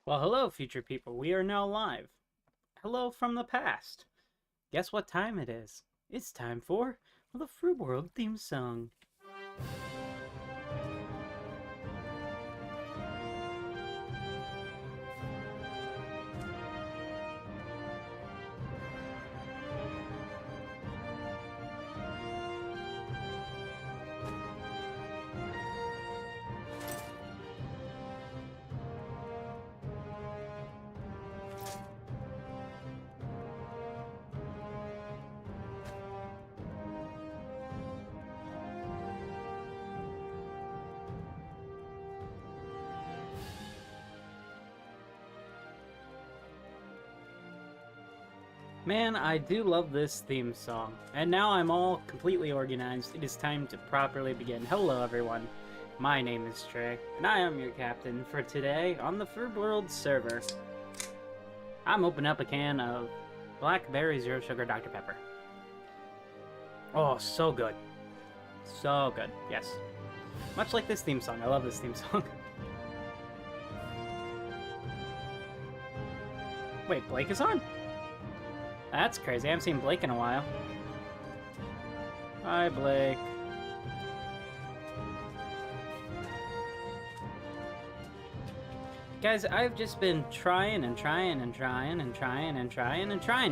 Well, hello, future people. We are now live. Hello from the past. Guess what time it is? It's time for the Fruit World theme song. Man, I do love this theme song. And now I'm all completely organized. It is time to properly begin. Hello, everyone. My name is Trey, and I am your captain for today on the Fruit World server. I'm opening up a can of Blackberry Zero Sugar Dr. Pepper. Oh, so good. So good, yes. Much like this theme song. I love this theme song. Wait, Blake is on? That's crazy. I haven't seen Blake in a while. Hi, Blake. Guys, I've just been trying to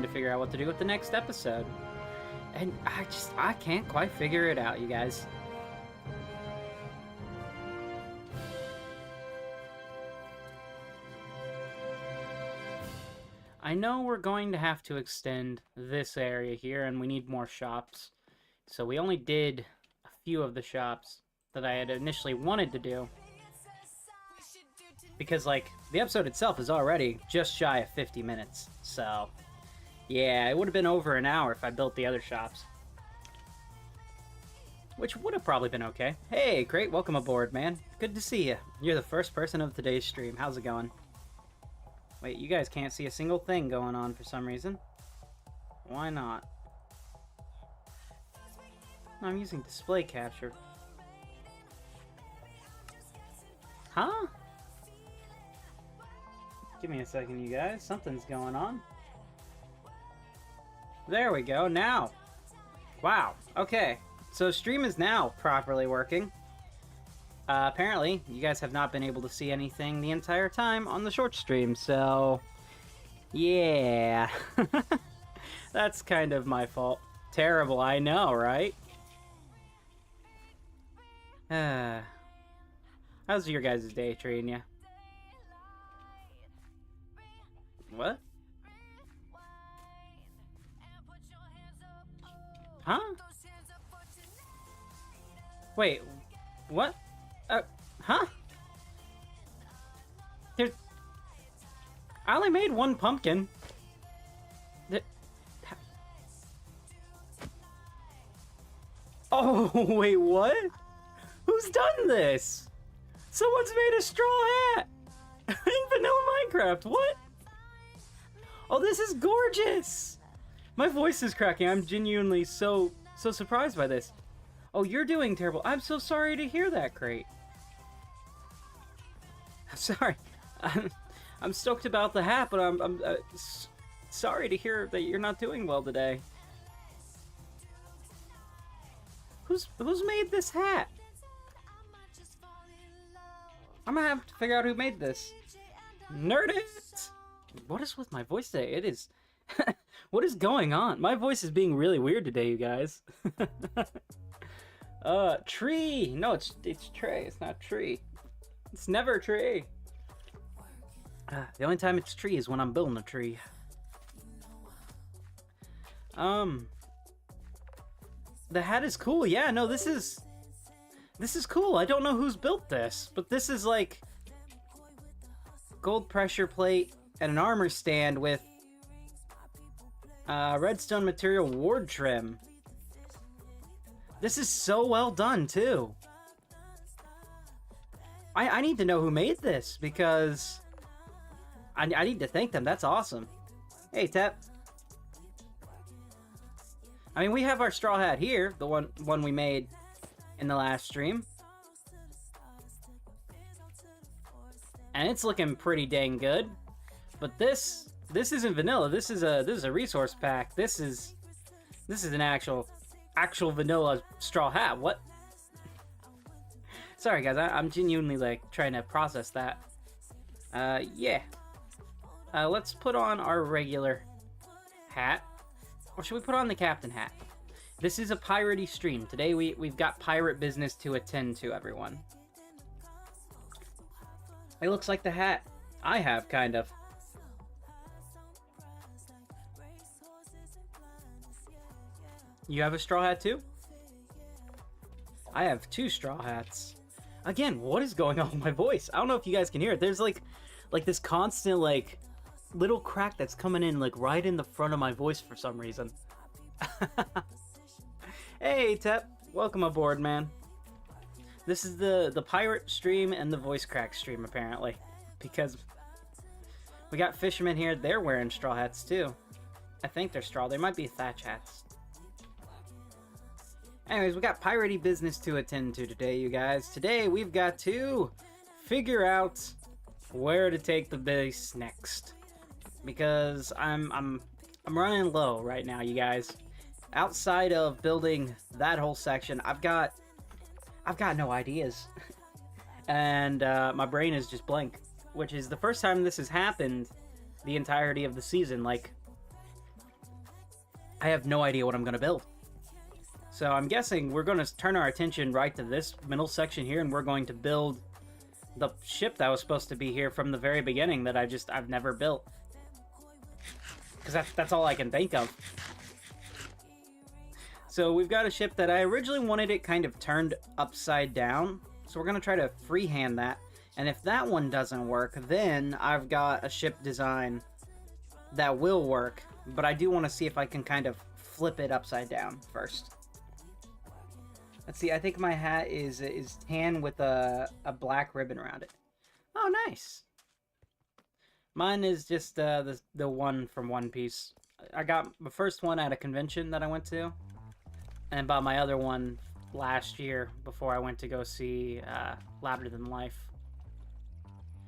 figure out what to do with the next episode. And I can't quite figure it out, you guys. I know we're going to have to extend this area here, and we need more shops. So we only did a few of the shops that I had initially wanted to do. Because, like, the episode itself is already just shy of 50 minutes. So, yeah, it would have been over an hour if I built the other shops. Which would have probably been okay. Hey, great, welcome aboard, man. Good to see you. You're the first person of today's stream. How's it going? Wait, you guys can't see a single thing going on for some reason. Why not? I'm using display capture. Huh? Give me a second, you guys. Something's going on. There we go, now. Wow, okay. So stream is now properly working. Apparently, you guys have not been able to see anything the entire time on the short stream, so... yeah. That's kind of my fault. Terrible, I know, right? How's your guys' day treating ya? What? Huh? Wait, what? Huh? I only made one pumpkin. Oh, wait, what? Who's done this? Someone's made a straw hat! In vanilla Minecraft, what? Oh, this is gorgeous! My voice is cracking. I'm genuinely so surprised by this. Oh, you're doing terrible. I'm so sorry to hear that, Crate. I'm sorry. I'm stoked about the hat, but I'm sorry to hear that you're not doing well today. Who's made this hat? I'm gonna have to figure out who made this. Nerd it! What is with my voice today? It is... what is going on? My voice is being really weird today, you guys. Tree! No, it's Trey. It's not Tree. It's never Tree. The only time it's tree is when I'm building a tree. The hat is cool. Yeah, no, this is cool. I don't know who's built this, but this is like gold pressure plate and an armor stand with redstone material ward trim. This is so well done, too. I need to know who made this, because I need to thank them. That's awesome. Hey, Tap. I mean, we have our straw hat here, the one we made in the last stream. and it's looking pretty dang good. But this isn't vanilla. This is a resource pack. This is an actual vanilla straw hat. What? Sorry guys, I'm genuinely like trying to process that. Yeah. Let's put on our regular hat, or should we put on the captain hat? This is a piratey stream. Today we've got pirate business to attend to, everyone. It looks like the hat I have, kind of. You have a straw hat too? I have 2 straw hats. Again, what is going on with my voice? I don't know if you guys can hear it. There's like this constant like little crack that's coming in like right in the front of my voice for some reason. Hey Tep, welcome aboard, man. This is the pirate stream and the voice crack stream apparently, because we got fishermen here. They're wearing straw hats too. I think they're straw. They might be thatch hats. Anyways, we got piratey business to attend to today, you guys. Today we've got to figure out where to take the base next, because I'm running low right now, you guys. Outside of building that whole section, I've got no ideas, and my brain is just blank, which is the first time this has happened the entirety of the season. Like, I have no idea what I'm gonna build. So I'm guessing we're going to turn our attention right to this middle section here, and we're going to build the ship that was supposed to be here from the very beginning that I've never built. Because that's all I can think of. So we've got a ship that I originally wanted it kind of turned upside down. So we're going to try to freehand that. And if that one doesn't work, then I've got a ship design that will work. But I do want to see if I can kind of flip it upside down first. Let's see, I think my hat is tan with a black ribbon around it. Oh, nice. Mine is just the one from One Piece. I got my first one at a convention that I went to, and bought my other one last year before I went to go see Louder Than Life.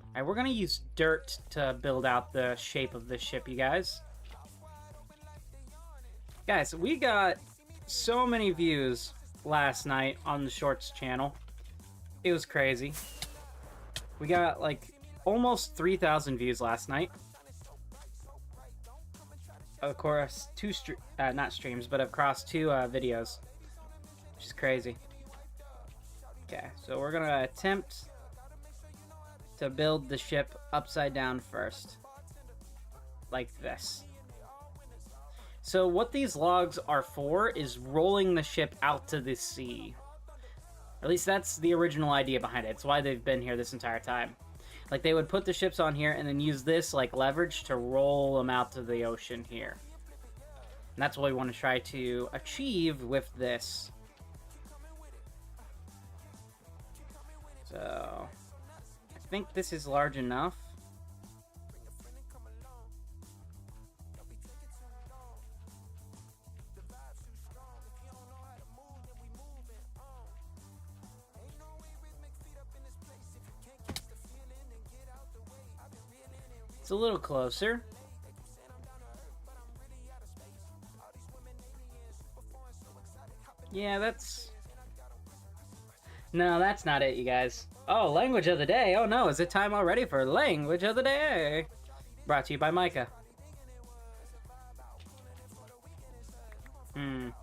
Alright, we're going to use dirt to build out the shape of this ship, you guys. Guys, we got so many views last night on the Shorts channel. It was crazy. We got like almost 3,000 views last night. Of course, not streams, but across 2 videos, which is crazy. Okay, so we're gonna attempt to build the ship upside down first, like this. So what these logs are for is rolling the ship out to the sea. At least that's the original idea behind it. It's why they've been here this entire time. Like, they would put the ships on here and then use this like leverage to roll them out to the ocean here. And that's what we want to try to achieve with this. So I think this is large enough. It's a little closer. Yeah, that's... No, that's not it, you guys. Oh, language of the day. Oh no, is it time already for language of the day? Brought to you by Micah. I'm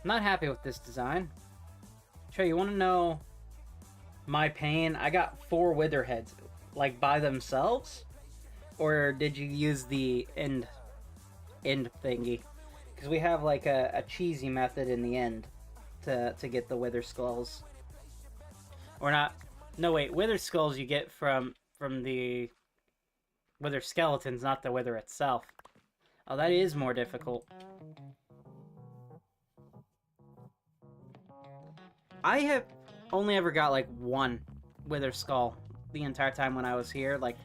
not happy with this design. Trey, you want to know my pain? I got 4 wither heads, like by themselves. Or did you use the end thingy? Because we have like a cheesy method in the end to get the wither skulls. Or not. No, wait. Wither skulls you get from the wither skeletons, not the wither itself. Oh, that is more difficult. I have only ever got like 1 wither skull the entire time when I was here. Like,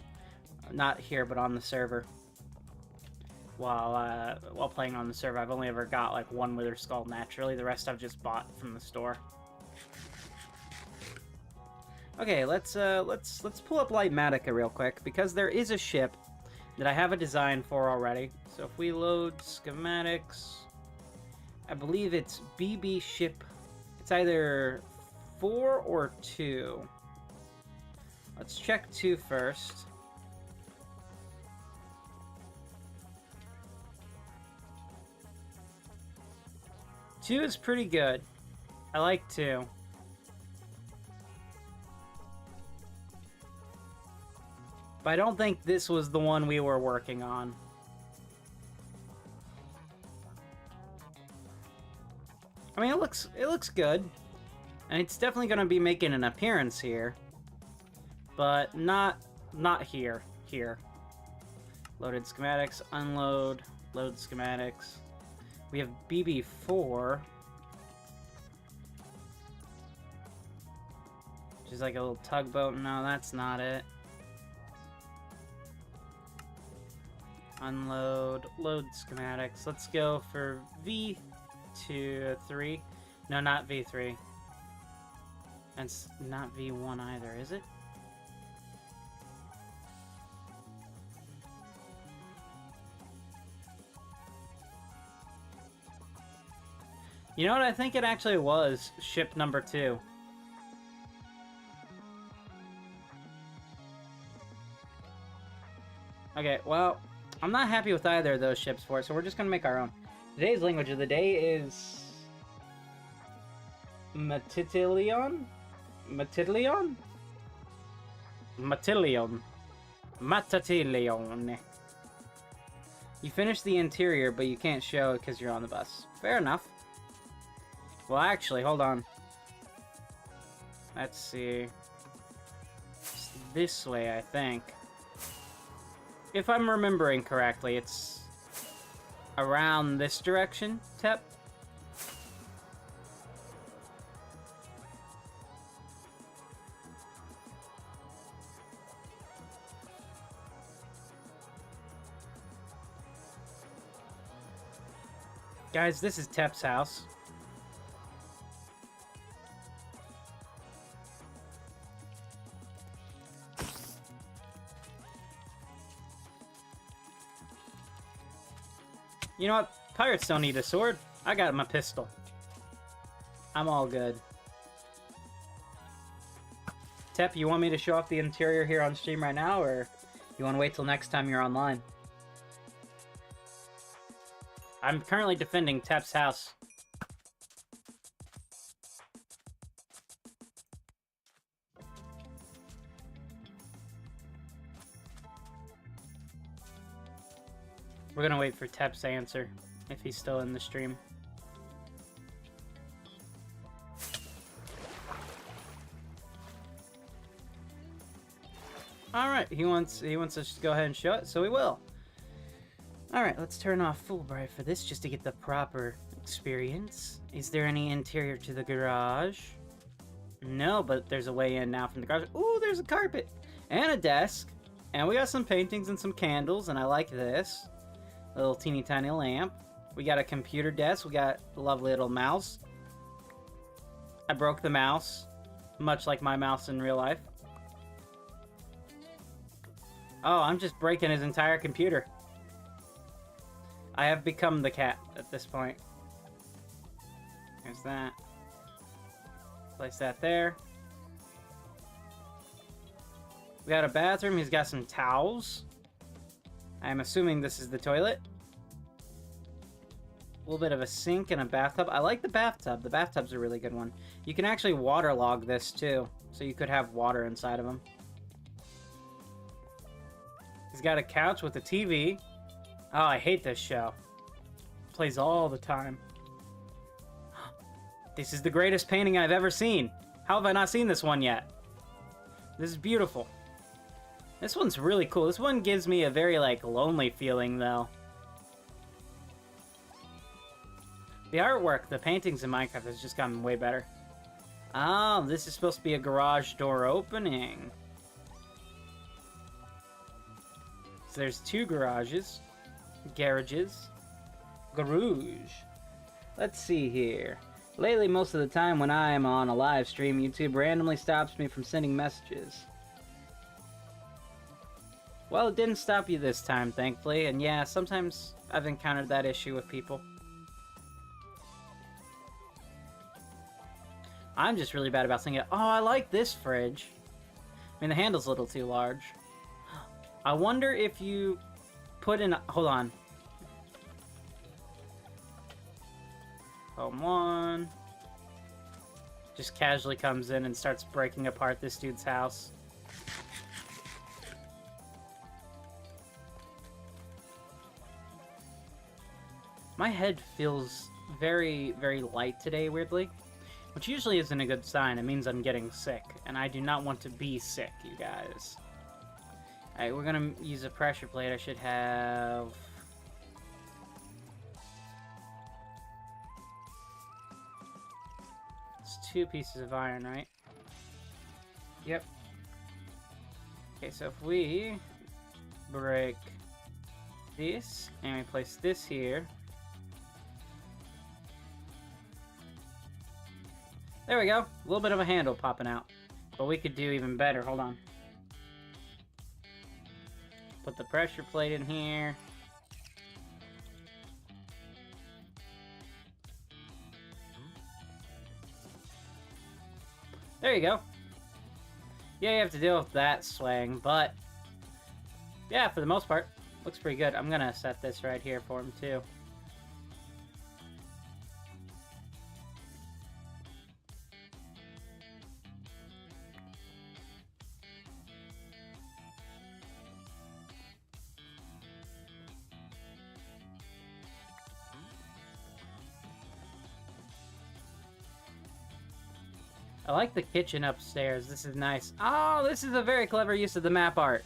not here, but on the server. While playing on the server, I've only ever got like 1 wither skull naturally. The rest I've just bought from the store. Okay, let's pull up Lightmatica real quick, because there is a ship that I have a design for already. So if we load schematics, I believe it's BB ship. It's either 4 or 2. Let's check 2 first. Two is pretty good. I like 2. But I don't think this was the one we were working on. I mean, it looks good. And it's definitely going to be making an appearance here. But not here. Here. Loaded schematics, unload, load schematics. We have BB4. Which is like a little tugboat. No, that's not it. Unload, load schematics. Let's go for V3. No, not V3. And it's not V1 either, is it? You know what? I think it actually was ship number 2. Okay, well, I'm not happy with either of those ships for it, so we're just gonna make our own. Today's language of the day is Matitilion? Matitilion? Matilion. Matatilion. You finished the interior, but you can't show it because you're on the bus. Fair enough. Well, actually, hold on. Let's see. It's this way, I think. If I'm remembering correctly, it's around this direction, Tep. Guys, this is Tep's house. You know what? Pirates don't need a sword. I got my pistol. I'm all good. Tep, you want me to show off the interior here on stream right now, or you want to wait till next time you're online? I'm currently defending Tep's house. We're gonna wait for Tep's answer, if he's still in the stream. Alright, he wants us to go ahead and show it, so we will. Alright, let's turn off Fulbright for this, just to get the proper experience. Is there any interior to the garage? No, but there's a way in now from the garage. Ooh, there's a carpet! And a desk. And we got some paintings and some candles, and I like this. A little teeny tiny lamp. We got a computer desk. We got a lovely little mouse. I broke the mouse, much like my mouse in real life. Oh, I'm just breaking his entire computer. I have become the cat at this point. There's that. Place that there. We got a bathroom. He's got some towels. I'm assuming this is the toilet. A little bit of a sink and a bathtub. I like the bathtub. The bathtub's a really good one. You can actually waterlog this too, so you could have water inside of them. He's got a couch with a TV. Oh, I hate this show. It plays all the time. This is the greatest painting I've ever seen. How have I not seen this one yet? This is beautiful. This one's really cool. This one gives me a very, like, lonely feeling, though. The artwork, the paintings in Minecraft has just gotten way better. Oh, this is supposed to be a garage door opening. So there's 2 garages. Garages. Garage. Let's see here. Lately, most of the time when I am on a live stream, YouTube randomly stops me from sending messages. Well, it didn't stop you this time, thankfully, and yeah, sometimes I've encountered that issue with people. I'm just really bad about saying it. Oh, I like this fridge. I mean, the handle's a little too large. I wonder if you put in... Hold on. Home one. Just casually comes in and starts breaking apart this dude's house. My head feels very, very light today, weirdly. Which usually isn't a good sign. It means I'm getting sick. And I do not want to be sick, you guys. Alright, we're gonna use a pressure plate. I should have... It's 2 pieces of iron, right? Yep. Okay, so if we break this, and we place this here... There we go. A little bit of a handle popping out. But we could do even better. Hold on. Put the pressure plate in here. There you go. Yeah, you have to deal with that swing, but... Yeah, for the most part, looks pretty good. I'm gonna set this right here for him, too. I like the kitchen upstairs. This is nice. Oh, this is a very clever use of the map art.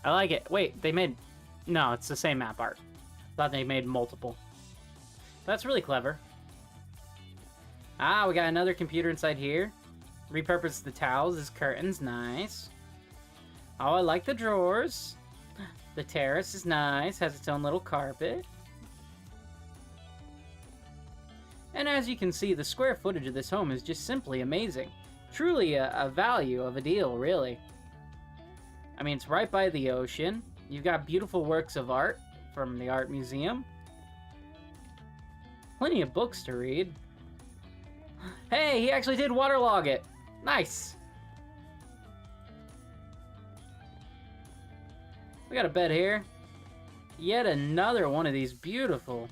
I like it. Wait, they made... No, it's the same map art. Thought they made multiple. That's really clever. Ah, we got another computer inside here. Repurpose the towels as curtains. Nice. Oh, I like the drawers. The terrace is nice. Has its own little carpet. And as you can see, the square footage of this home is just simply amazing. Truly a value of a deal, really. I mean, it's right by the ocean. You've got beautiful works of art from the art museum. Plenty of books to read. Hey, he actually did waterlog it. Nice. We got a bed here. Yet another one of these beautiful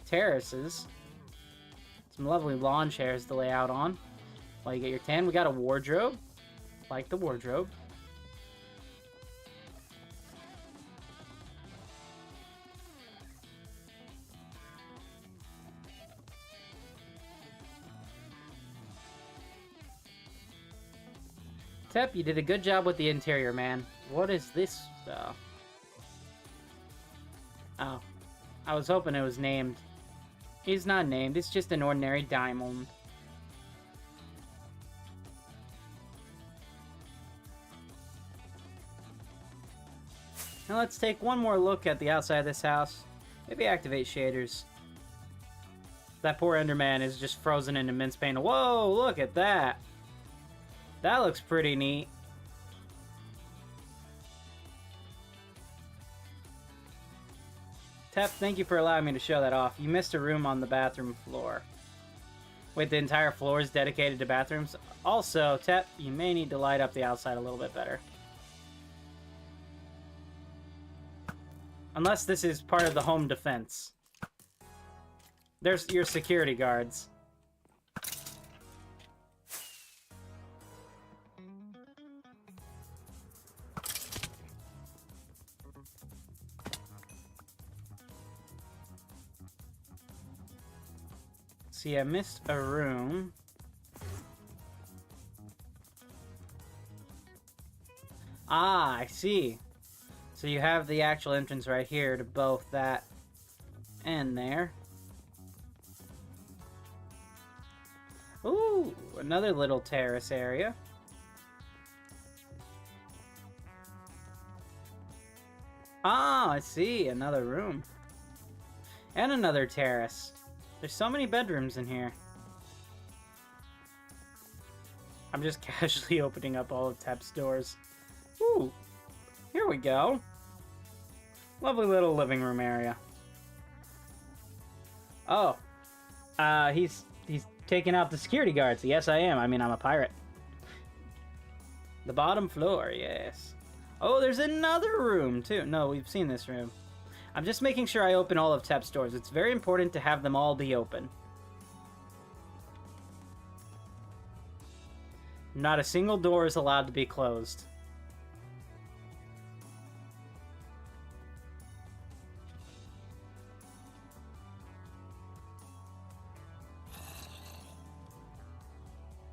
terraces. Some lovely lawn chairs to lay out on while you get your tan. We got a wardrobe. Like the wardrobe. Tep, you did a good job with the interior, man. What is this stuff? Oh. I was hoping it was named. It's not named, it's just an ordinary diamond. Now let's take one more look at the outside of this house. Maybe activate shaders. That poor Enderman is just frozen in immense pain. Whoa, look at that! That looks pretty neat. Tep, thank you for allowing me to show that off. You missed a room on the bathroom floor. Wait, the entire floor is dedicated to bathrooms? Also, Tep, you may need to light up the outside a little bit better. Unless this is part of the home defense. There's your security guards. See, I missed a room. Ah, I see. So you have the actual entrance right here to both that and there. Ooh, another little terrace area. Ah, I see. Another room. And another terrace. There's so many bedrooms in here. I'm just casually opening up all of Tep's doors. Ooh, here we go. Lovely little living room area. Oh, he's taking out the security guards. Yes, I am. I mean, I'm a pirate. The bottom floor, yes. Oh, there's another room, too. No, we've seen this room. I'm just making sure I open all of Tep's doors. It's very important to have them all be open. Not a single door is allowed to be closed.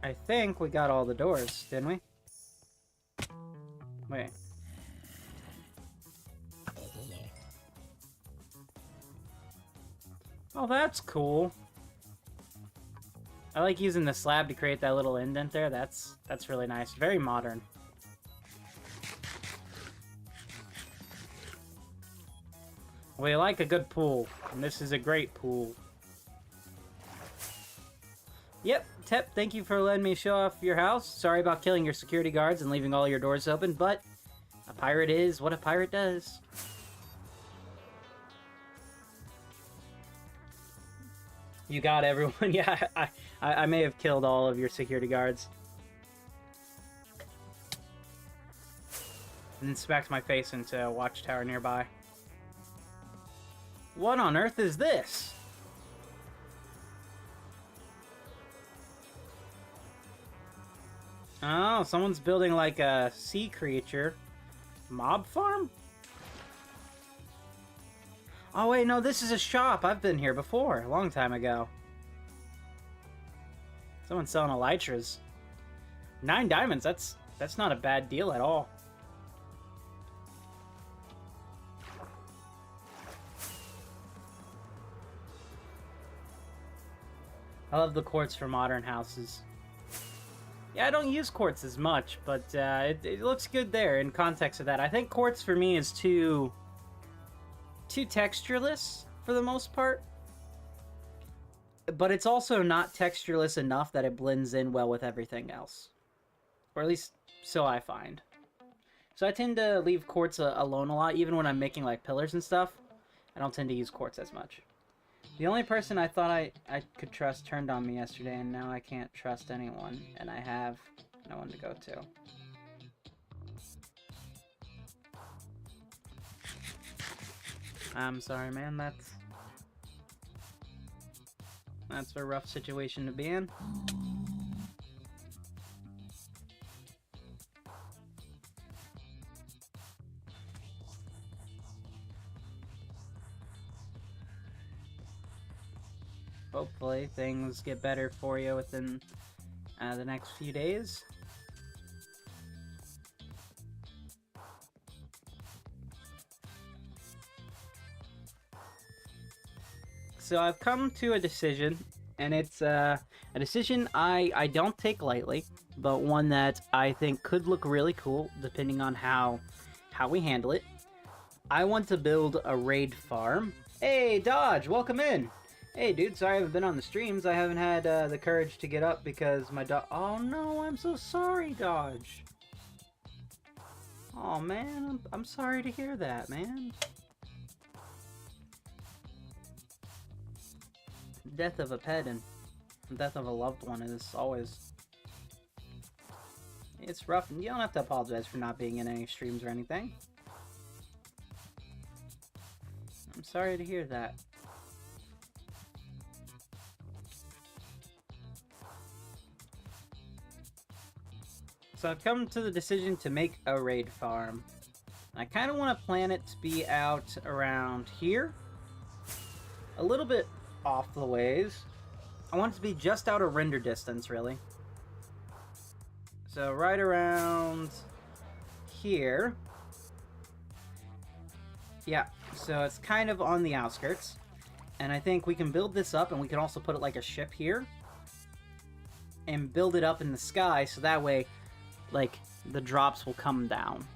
I think we got all the doors, didn't we? Wait. Oh, that's cool. I like using the slab to create that little indent there. That's really nice. Very modern. We like a good pool, and this is a great pool. Yep, Tep, thank you for letting me show off your house. Sorry about killing your security guards and leaving all your doors open, but a pirate is what a pirate does. You got everyone. Yeah, I may have killed all of your security guards. And then smacked my face into a watchtower nearby. What on earth is this? Oh, someone's building like a sea creature. Mob farm? Oh wait, no, this is a shop. I've been here before, a long time ago. Someone's selling elytras. 9 diamonds, that's not a bad deal at all. I love the quartz for modern houses. Yeah, I don't use quartz as much, but it looks good there in context of that. I think quartz for me is too textureless for the most part. But it's also not textureless enough that it blends in well with everything else. Or at least, so I find. So I tend to leave quartz alone a lot, even when I'm making like pillars and stuff. I don't tend to use quartz as much. The only person I thought I could trust turned on me yesterday, and now I can't trust anyone, and I have no one to go to. I'm sorry, man, that's a rough situation to be in. Hopefully things get better for you within the next few days. So I've come to a decision, and it's a decision I don't take lightly, but one that I think could look really cool depending on how we handle it. I want to build a raid farm. Hey, Dodge, welcome in! Hey, dude, sorry I haven't been on the streams. I haven't had the courage to get up because my dog... Oh, no, I'm so sorry, Dodge. Oh, man, I'm sorry to hear that, man. Death of a pet and death of a loved one is always... It's rough, and you don't have to apologize for not being in any streams or anything. I'm sorry to hear that. So I've come to the decision to make a raid farm. I kind of want to plan it to be out around here. A little bit off the ways. I want it to be just out of render distance, really. So right around here. Yeah, so it's kind of on the outskirts. And I think we can build this up, and we can also put it like a ship here. And build it up in the sky, so that way, like, the drops will come down.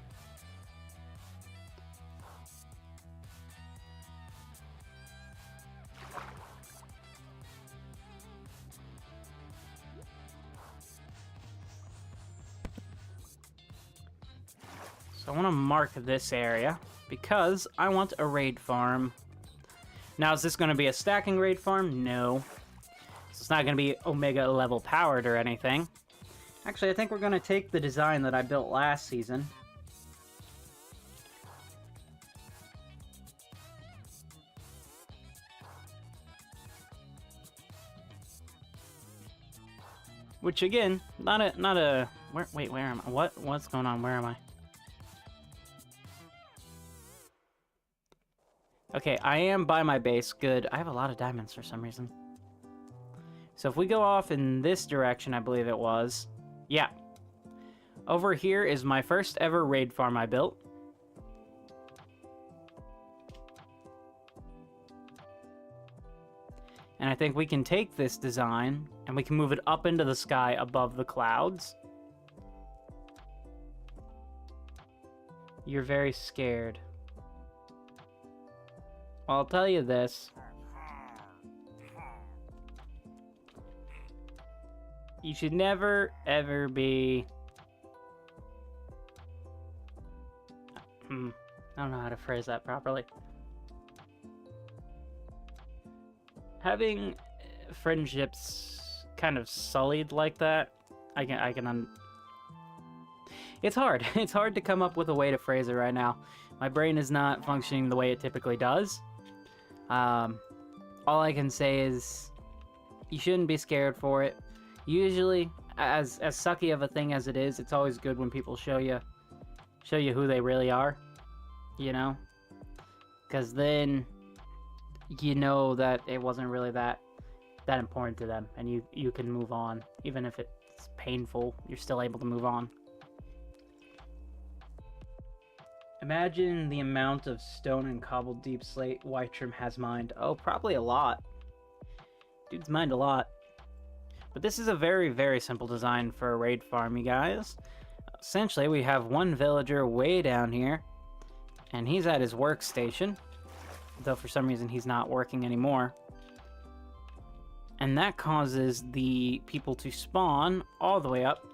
So I want to mark this area because I want a raid farm. Now, is this going to be a stacking raid farm? No. So it's not going to be Omega level powered or anything. Actually, I think we're going to take the design that I built last season. Which again, not a wait, where am I? What's going on? Where am I? Okay, I am by my base. Good. I have a lot of diamonds for some reason. So if we go off in this direction, I believe it was. Yeah. Over here is my first ever raid farm I built. And I think we can take this design and we can move it up into the sky above the clouds. You're very scared. Well, I'll tell you this. You should never, ever be... I don't know how to phrase that properly. Having friendships kind of sullied like that, it's hard. It's hard to come up with a way to phrase it right now. My brain is not functioning the way it typically does. All I can say is you shouldn't be scared for it. Usually, as sucky of a thing as it is, it's always good when people show you who they really are, you know? Because then you know that it wasn't really that important to them, and you can move on. Even if it's painful, you're still able to move on. Imagine the amount of stone and cobbled deep slate White Trim has mined. Oh, probably a lot. Dude's mined a lot. But this is a very, very simple design for a raid farm, you guys. Essentially, we have one villager way down here, and he's at his workstation, though for some reason he's not working anymore. And that causes the people to spawn all the way up.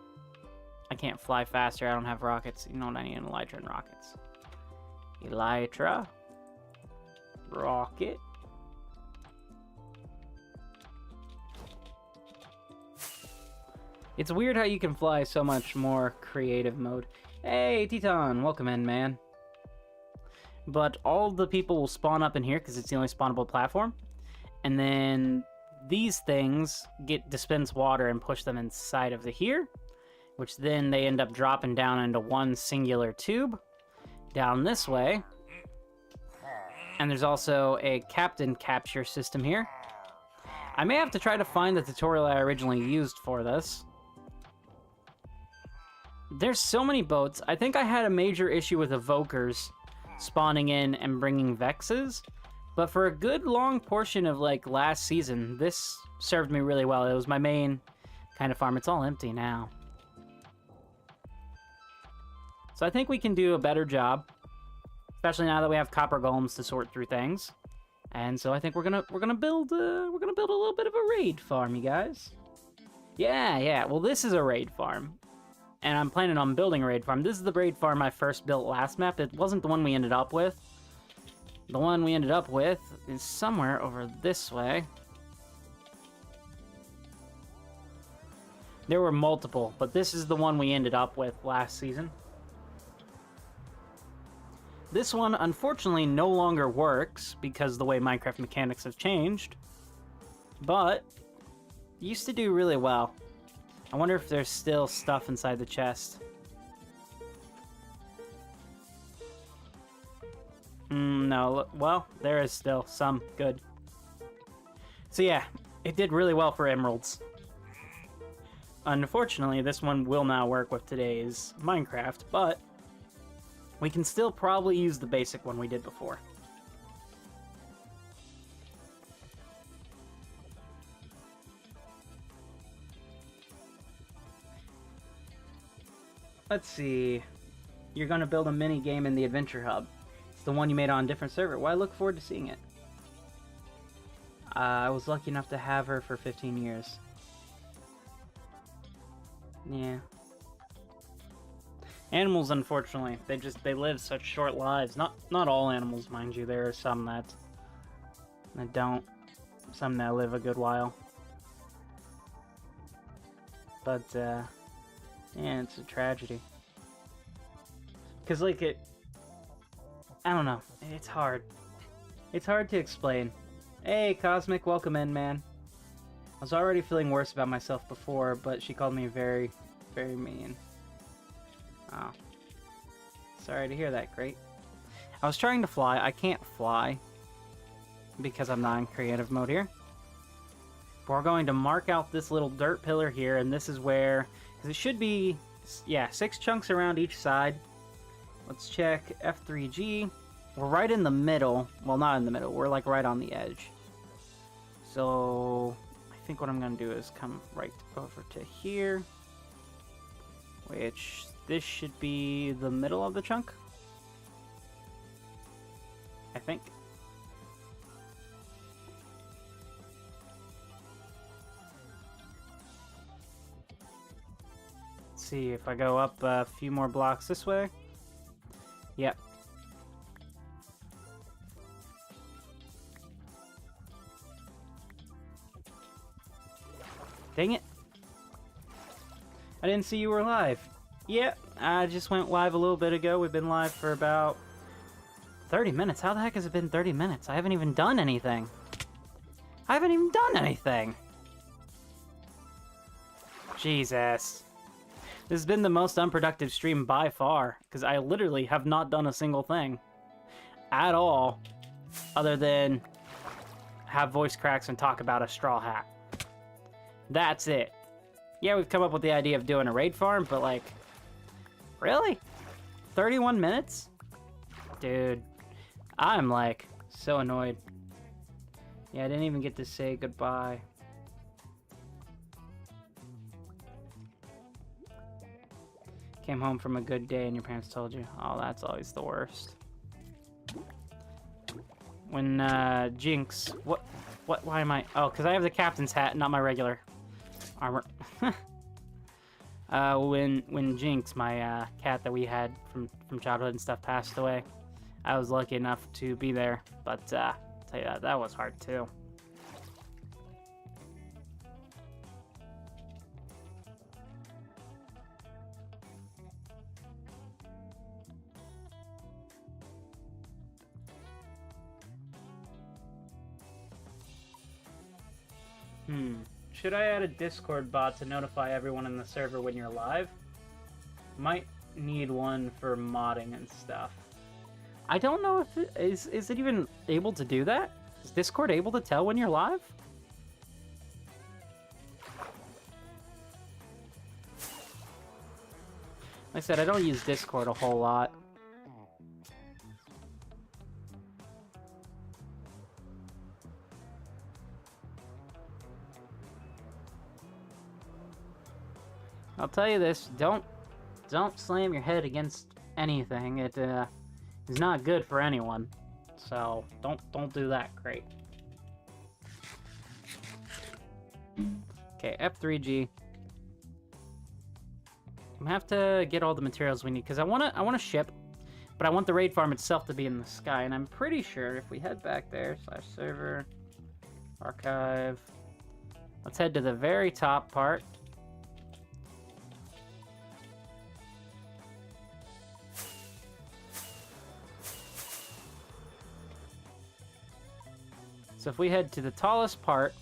I can't fly faster, I don't have rockets. You know what I need? An elytra and rockets. Elytra. Rocket. It's weird how you can fly so much more creative mode. Hey, Teton, welcome in, man. But all the people will spawn up in here because it's the only spawnable platform. And then these things dispense water and push them inside of here, which then they end up dropping down into one singular tube down this way. And there's also a captain capture system here. I may have to try to find the tutorial I originally used for this. There's so many boats. I think I had a major issue with evokers spawning in and bringing Vexes, but for a good long portion of like last season, this served me really well. It was my main kind of farm. It's all empty now. So I think we can do a better job, especially now that we have copper golems to sort through things. And so I think we're gonna build a little bit of a raid farm, you guys. Yeah. Well, this is a raid farm. And I'm planning on building a raid farm. This is the raid farm I first built last map. It wasn't the one we ended up with. The one we ended up with is somewhere over this way. There were multiple, but this is the one we ended up with last season. This one, unfortunately, no longer works because the way Minecraft mechanics have changed. But it used to do really well. I wonder if there's still stuff inside the chest. No. Well, there is still some. Good. So yeah, it did really well for emeralds. Unfortunately, this one will not work with today's Minecraft, but we can still probably use the basic one we did before. Let's see. You're going to build a mini game in the Adventure Hub. It's the one you made on a different server. Well, I look forward to seeing it. I was lucky enough to have her for 15 years. Yeah. Animals, unfortunately, they live such short lives. Not all animals, mind you. There are some that don't. Some that live a good while. But yeah, it's a tragedy. Cause like I don't know. It's hard. It's hard to explain. Hey, Cosmic, welcome in, man. I was already feeling worse about myself before, but she called me very, very mean. Oh. Sorry to hear that, great. I was trying to fly. I can't fly because I'm not in creative mode here. But we're going to mark out this little dirt pillar here, and this is where, because it should be, yeah, 6 chunks around each side. Let's check F3G. We're right in the middle. Well, not in the middle. We're like right on the edge. So I think what I'm going to do is come right over to here, which this should be the middle of the chunk, I think. Let's see if I go up a few more blocks this way. Yep. Dang it. I didn't see you were live. Yep, I just went live a little bit ago. We've been live for about 30 minutes. How the heck has it been 30 minutes? I haven't even done anything. I haven't even done anything. Jesus. This has been the most unproductive stream by far, because I literally have not done a single thing at all, other than have voice cracks and talk about a straw hat. That's it. Yeah, we've come up with the idea of doing a raid farm, but like, really? 31 minutes? Dude, I'm like so annoyed. Yeah, I didn't even get to say goodbye. Came home from a good day and your parents told you. Oh, that's always the worst. When, Jinx, why am I, oh, because I have the captain's hat, not my regular armor. When Jinx, my, cat that we had from childhood and stuff, passed away, I was lucky enough to be there, but, tell you that was hard too. Should I add a Discord bot to notify everyone in the server when you're live? Might need one for modding and stuff. I don't know if it is it even able to do that? Is Discord able to tell when you're live? Like I said, I don't use Discord a whole lot. I'll tell you this, don't slam your head against anything. It is not good for anyone. So don't do that. Great. Okay, F3G. I'm gonna have to get all the materials we need because I wanna ship, but I want the raid farm itself to be in the sky, and I'm pretty sure if we head back there, /server, archive, let's head to the very top part. So if we head to the tallest part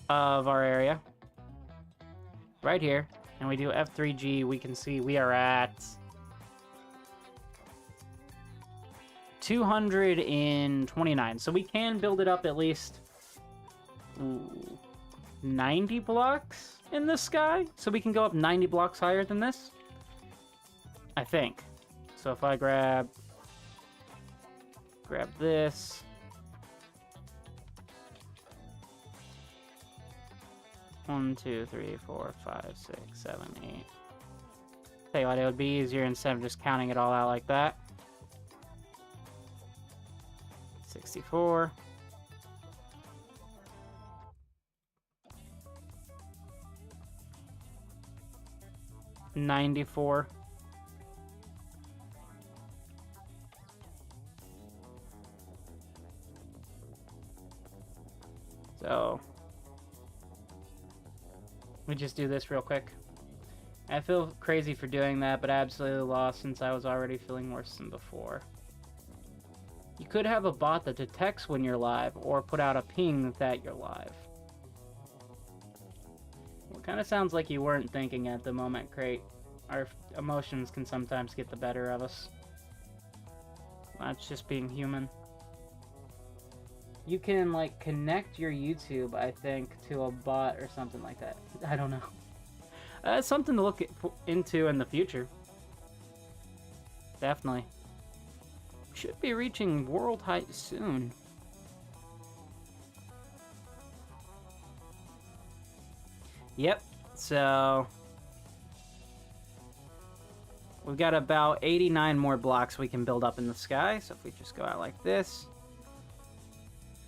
of our area, right here, and we do F3G, we can see we are at 229. So we can build it up at least 90 blocks in the sky. So we can go up 90 blocks higher than this, I think. So if I grab this. 1, 2, 3, 4, 5, 6, 7, 8. Tell you what, it would be easier instead of just counting it all out like that. 64. 94. me just do this real quick. I feel crazy for doing that, but absolutely lost since I was already feeling worse than before. You could have a bot that detects when you're live, or put out a ping that you're live. Well, it kind of sounds like you weren't thinking at the moment, Crate. Our emotions can sometimes get the better of us. That's just being human. You can, like, connect your YouTube, I think, to a bot or something like that. I don't know. It's something to look into in the future. Definitely. Should be reaching world height soon. Yep, so we've got about 89 more blocks we can build up in the sky. So if we just go out like this,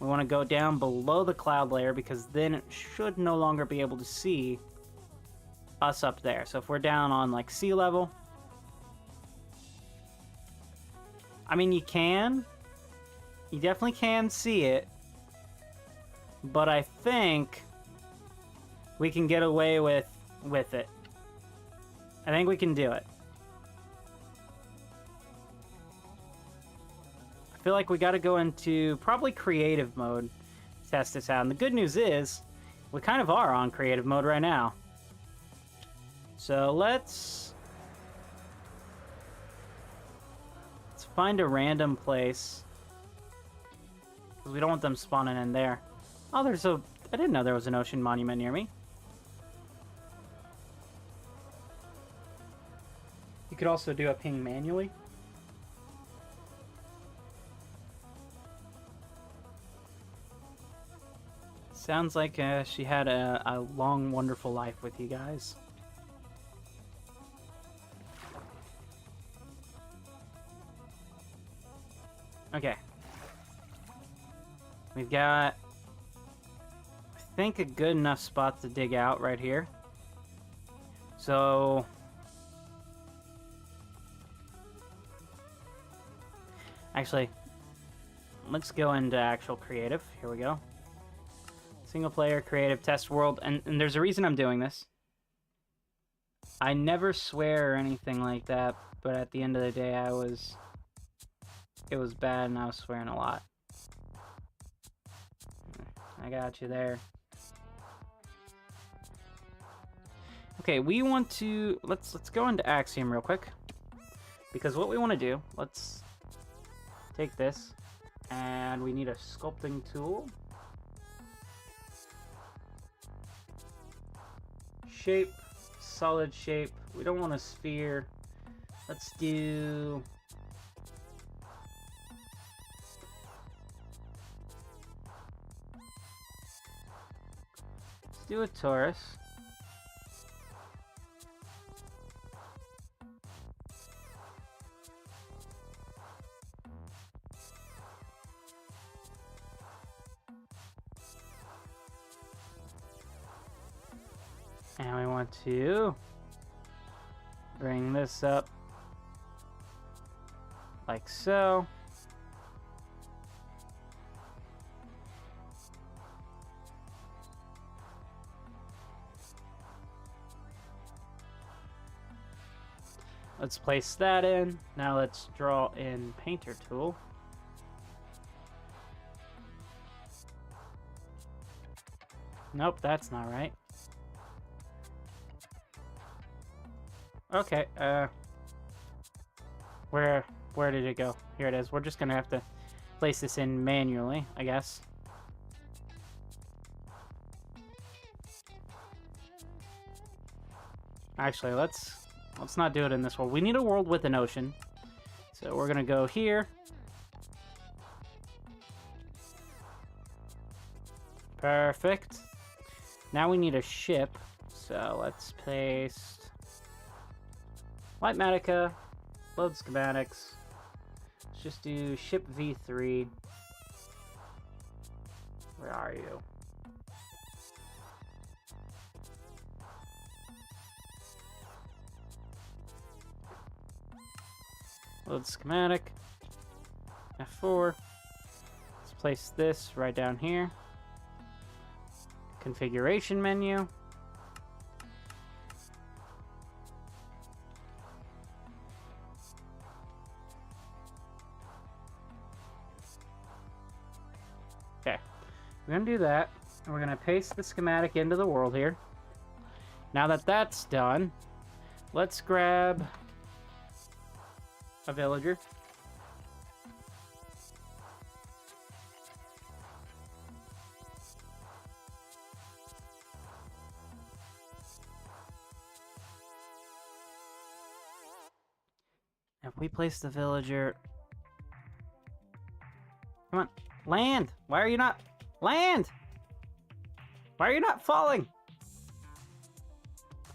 we want to go down below the cloud layer because then it should no longer be able to see us up there. So if we're down on like sea level, I mean, you definitely can see it, but I think we can get away with it. I think we can do it. I feel like we got to go into probably creative mode to test this out. And the good news is we kind of are on creative mode right now. So let's find a random place, because we don't want them spawning in there. Oh, I didn't know there was an ocean monument near me. You could also do a ping manually. Sounds like she had a long, wonderful life with you guys. Okay. We've got, I think, a good enough spot to dig out right here. So actually, let's go into actual creative. Here we go. Single player, creative, test world. And there's a reason I'm doing this. I never swear or anything like that, but at the end of the day, it was bad and I was swearing a lot. I got you there. Okay, we want to, let's go into Axiom real quick. Because what we want to do, let's take this, and we need a sculpting tool. Shape, solid shape. We don't want a sphere. Let's do, a torus. And we want to bring this up like so. Let's place that in. Now let's draw in Painter tool. Nope, that's not right. Okay, where did it go? Here it is. We're just gonna have to place this in manually, I guess. Actually, let's not do it in this world. We need a world with an ocean. So we're gonna go here. Perfect. Now we need a ship. So let's paste Lightmatica, load schematics. Let's just do ship V3. Where are you? Load schematic. F4. Let's place this right down here. Configuration menu. We're gonna do that. And we're gonna paste the schematic into the world here. Now that that's done, let's grab a villager. If we place the villager... Come on, land! Why are you not... Land! Why are you not falling?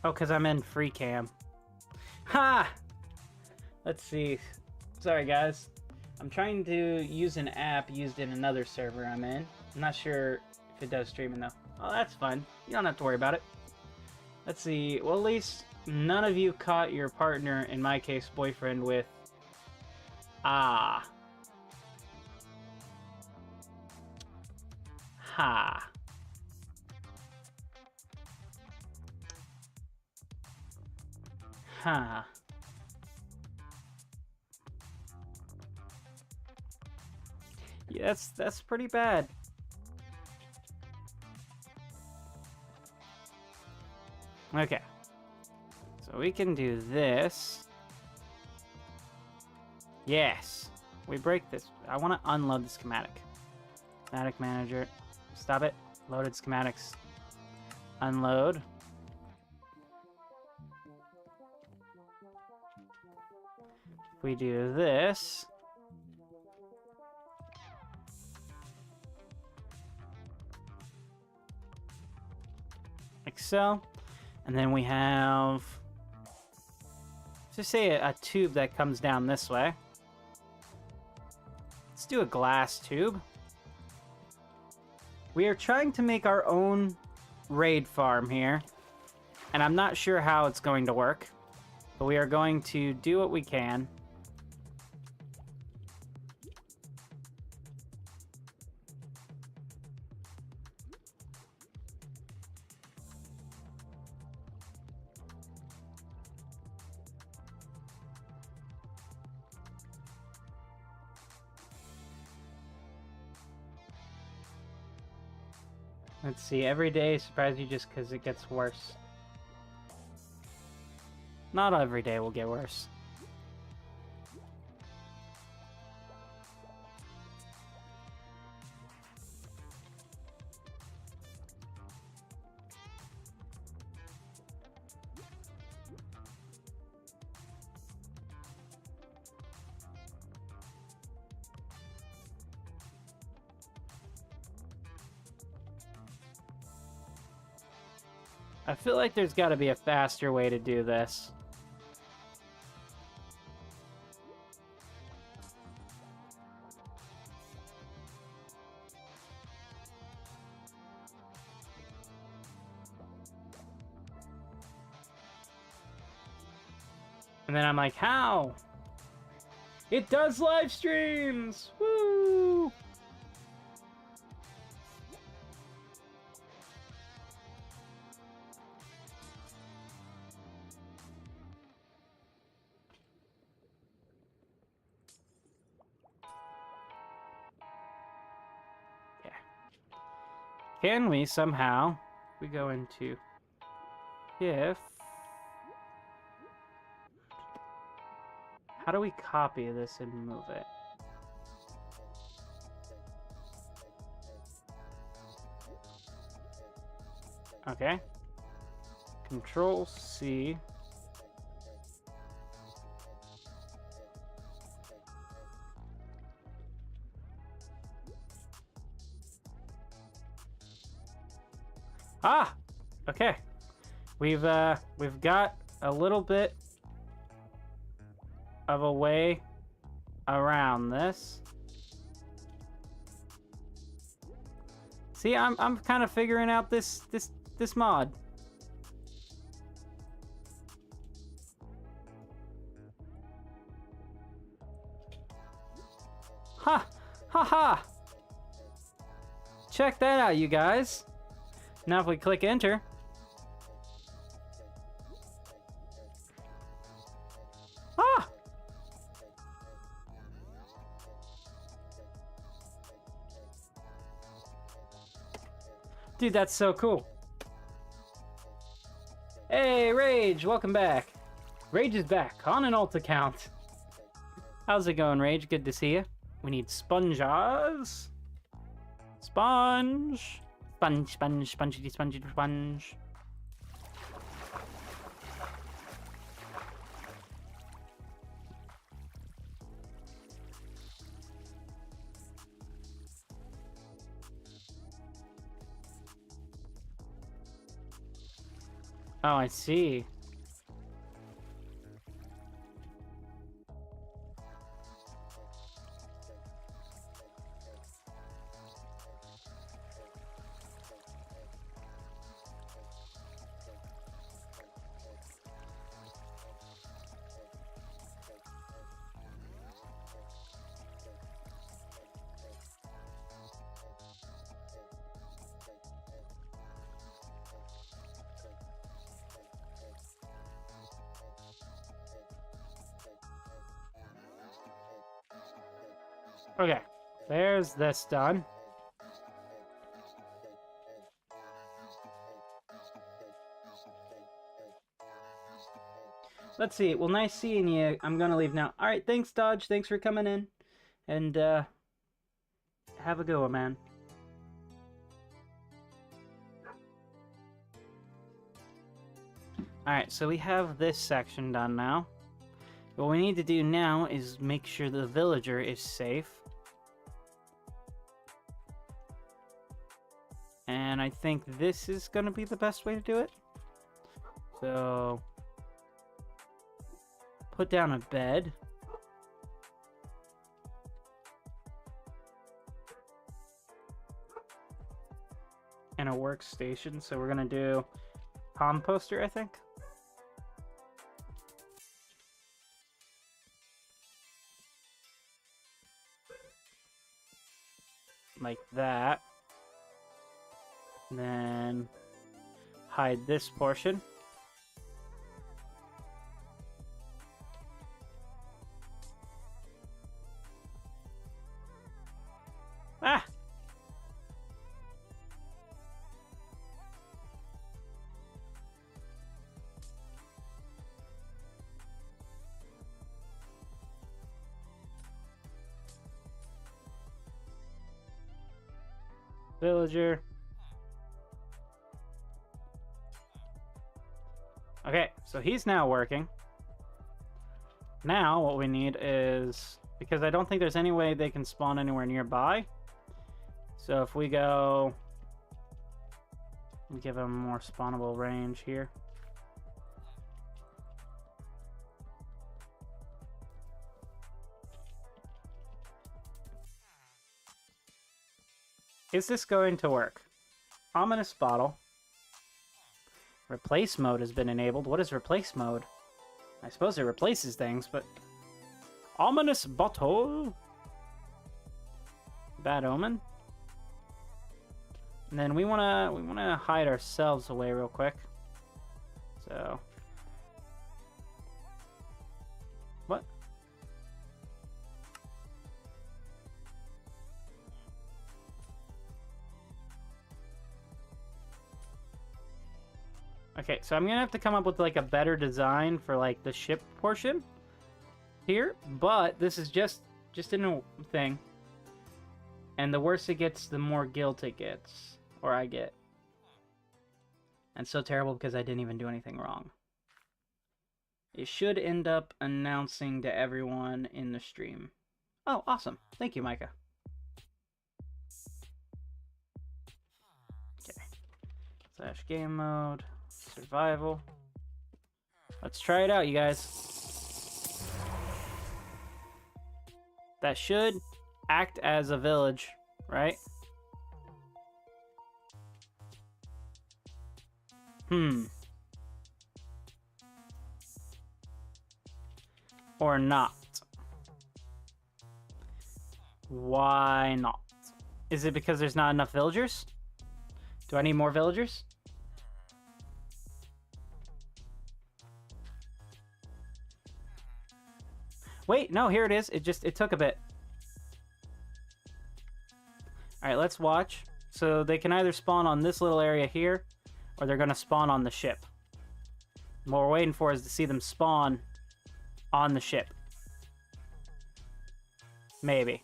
Oh, because I'm in free cam. Ha! Let's see. Sorry, guys. I'm trying to use an app used in another server I'm in. I'm not sure if it does streaming, though. Oh, that's fine. You don't have to worry about it. Let's see. Well, at least none of you caught your partner, in my case, boyfriend, with... Ah. Ha. Huh. Yeah, that's pretty bad. Okay. So we can do this. Yes. We break this. I want to unload the schematic. Schematic manager. Stop it. Loaded schematics. Unload. If we do this. Like so. And then we have, just say a tube that comes down this way. Let's do a glass tube. We are trying to make our own raid farm here. And I'm not sure how it's going to work. But we are going to do what we can. Let's see, every day surprise you just because it gets worse. Not every day will get worse. I feel like there's got to be a faster way to do this. And then I'm like, how? It does live streams! Woo! Yeah. Can we somehow, we go into if, how do we copy this and move it? Okay. Control C. Ah! Okay. We've got a little bit of a way around this. See, I'm kind of figuring out this mod. Ha! Ha ha! Check that out, you guys. Now if we click enter. Ah! Dude, that's so cool. Hey, Rage, welcome back. Rage is back on an alt account. How's it going, Rage? Good to see you. We need sponges. Sponge. Sponge, sponge, spongey, spongey, sponge. Oh, I see. Okay, there's this done. Let's see. Well, nice seeing you. I'm gonna leave now. All right, thanks, Dodge. Thanks for coming in. And, have a good one, man. All right, so we have this section done now. What we need to do now is make sure the villager is safe. And I think this is going to be the best way to do it. So, put down a bed. And a workstation. So we're going to do composter, I think. Like that. Then hide this portion. Ah! Villager. Okay, so he's now working. Now what we need is, because I don't think there's any way they can spawn anywhere nearby. So if we go, give them more spawnable range here. Is this going to work? Ominous bottle. Replace mode has been enabled. What is replace mode? I suppose it replaces things, but... Ominous bottle! Bad omen. And then we wanna hide ourselves away real quick. So... What? Okay, so I'm gonna have to come up with like a better design for like the ship portion here, but this is just a new thing. And the worse it gets, the more guilt it gets, or I get. And so terrible because I didn't even do anything wrong. It should end up announcing to everyone in the stream. Oh, awesome. Thank you, Micah. Okay. Slash game mode. Survival. Let's try it out, you guys. That should act as a village, right? Or not. Why not? Is it because there's not enough villagers? Do I need more villagers? Wait, no, here it is. It took a bit. Alright, let's watch. So they can either spawn on this little area here, or they're going to spawn on the ship. What we're waiting for is to see them spawn on the ship. Maybe.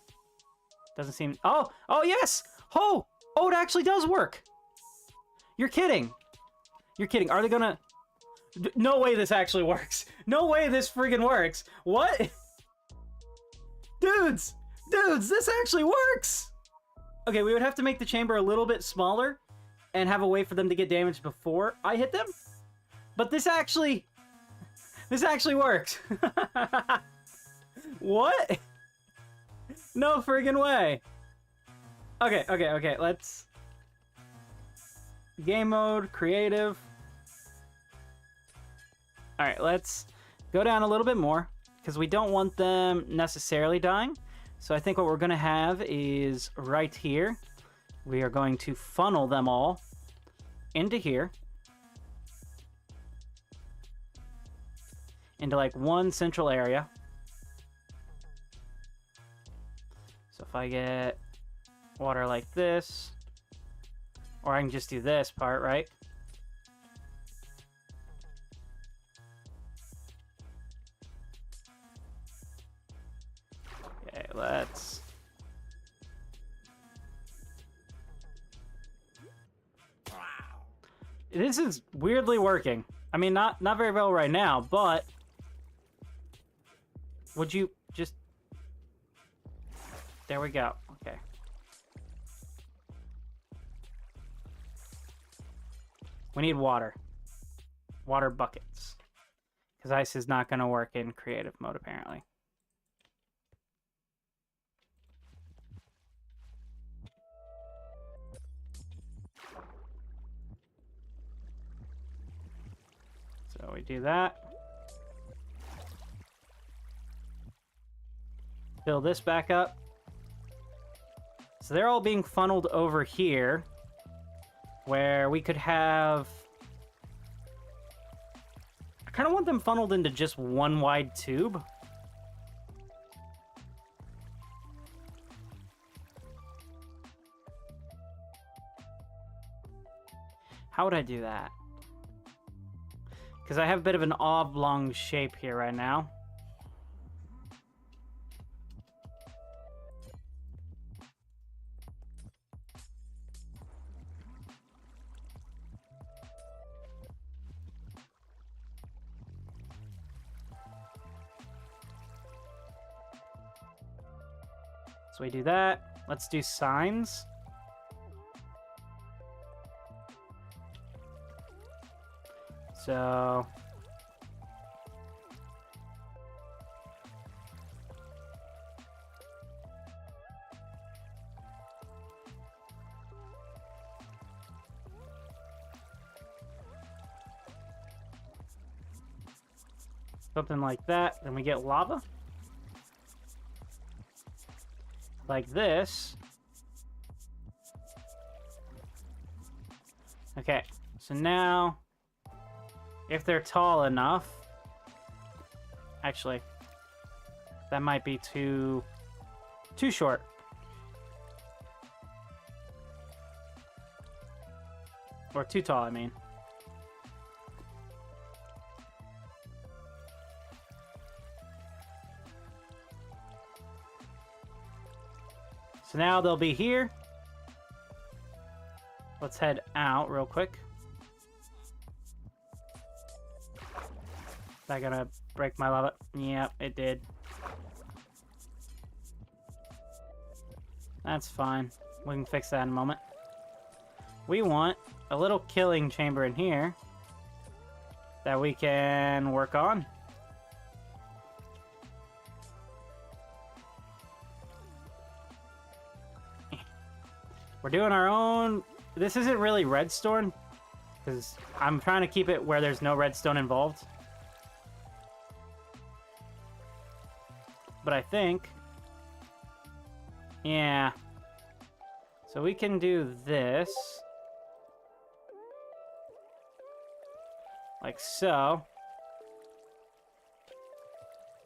Doesn't seem... Oh! Oh, yes! Oh! Oh, it actually does work! You're kidding! You're kidding. Are they gonna... No way this actually works. No way this friggin' works. What? Dudes! Dudes, this actually works! Okay, we would have to make the chamber a little bit smaller and have a way for them to get damaged before I hit them. But this actually works. What? No friggin' way. Okay, let's... Game mode, creative. Alright, let's go down a little bit more, because we don't want them necessarily dying. So I think what we're going to have is right here. We are going to funnel them all into here. Into like one central area. So if I get water like this, or I can just do this part, right? Okay, let's... This is weirdly working. I mean, not very well right now, but... Would you just... There we go. Okay. We need water. Water buckets. Because ice is not going to work in creative mode, apparently. So we do that. Fill this back up. So they're all being funneled over here, where we could have... I kind of want them funneled into just one wide tube. How would I do that? Because I have a bit of an oblong shape here right now. So we do that. Let's do signs. So... something like that. Then we get lava. Like this. Okay, so now, if they're tall enough, actually, that might be too short. Or too tall, I mean. So now they'll be here. Let's head out real quick. Is that gonna break my lava? Yep, it did. That's fine. We can fix that in a moment. We want a little killing chamber in here that we can work on. We're doing our own... This isn't really redstone, because I'm trying to keep it where there's no redstone involved. But I think... Yeah. So we can do this. Like so.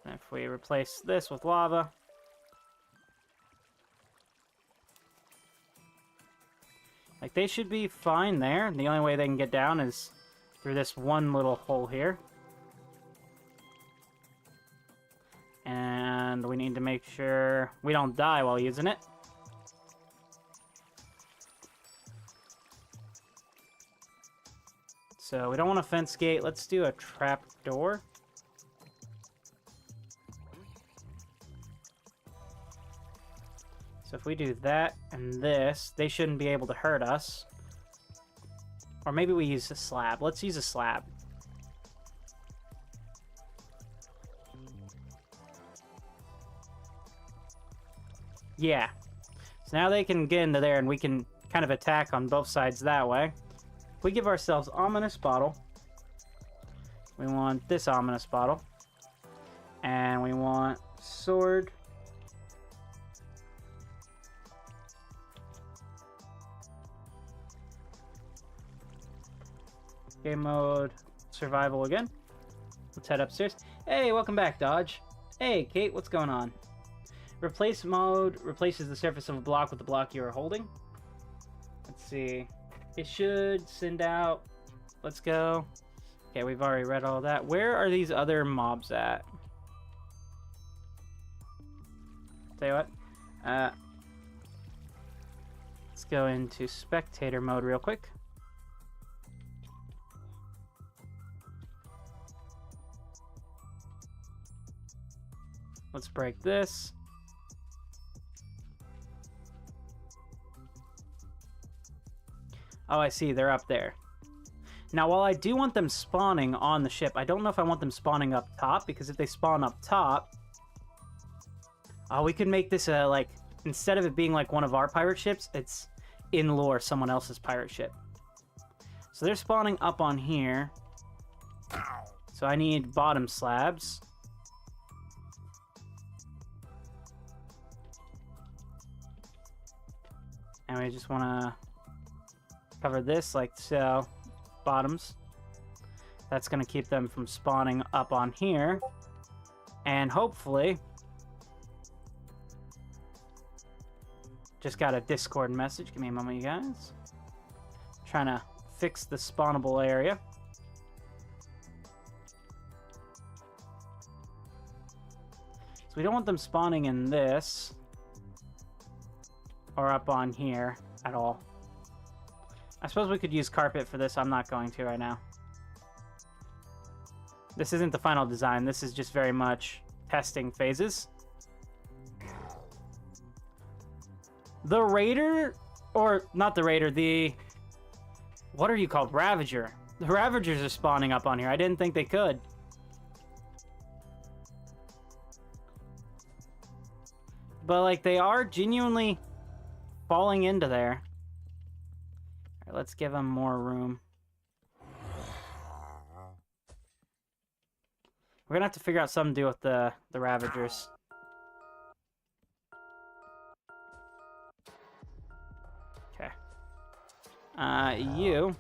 And if we replace this with lava... Like, they should be fine there. The only way they can get down is through this one little hole here. And we need to make sure we don't die while using it. So we don't want a fence gate. Let's do a trap door. So if we do that and this, they shouldn't be able to hurt us. Or maybe we use a slab. Let's use a slab. Yeah. So now they can get into there and we can kind of attack on both sides that way. If we give ourselves ominous bottle, we want this ominous bottle. And we want sword. Game mode, survival again. Let's head upstairs. Hey, welcome back, Dodge. Hey, Kate, what's going on? Replace mode replaces the surface of a block with the block you are holding. Let's see. It should send out. Let's go. Okay, we've already read all that. Where are these other mobs at? Tell you what. Let's go into spectator mode real quick. Let's break this. Oh, I see. They're up there. Now, while I do want them spawning on the ship, I don't know if I want them spawning up top, because if they spawn up top... Oh, we could make this a, like... Instead of it being like one of our pirate ships, it's in lore someone else's pirate ship. So they're spawning up on here. So I need bottom slabs. And we just want to cover this like so. Bottoms. That's going to keep them from spawning up on here. And hopefully... Just got a Discord message. Give me a moment, you guys. Trying to fix the spawnable area. So we don't want them spawning in this. Or up on here at all. I suppose we could use carpet for this. I'm not going to right now. This isn't the final design. This is just very much testing phases. The Raider, or not the Raider, the... What are you called? Ravager. The Ravagers are spawning up on here. I didn't think they could. But, like, they are genuinely falling into there. All right, let's give them more room. We're gonna have to figure out something to do with the Ravagers. Okay. You.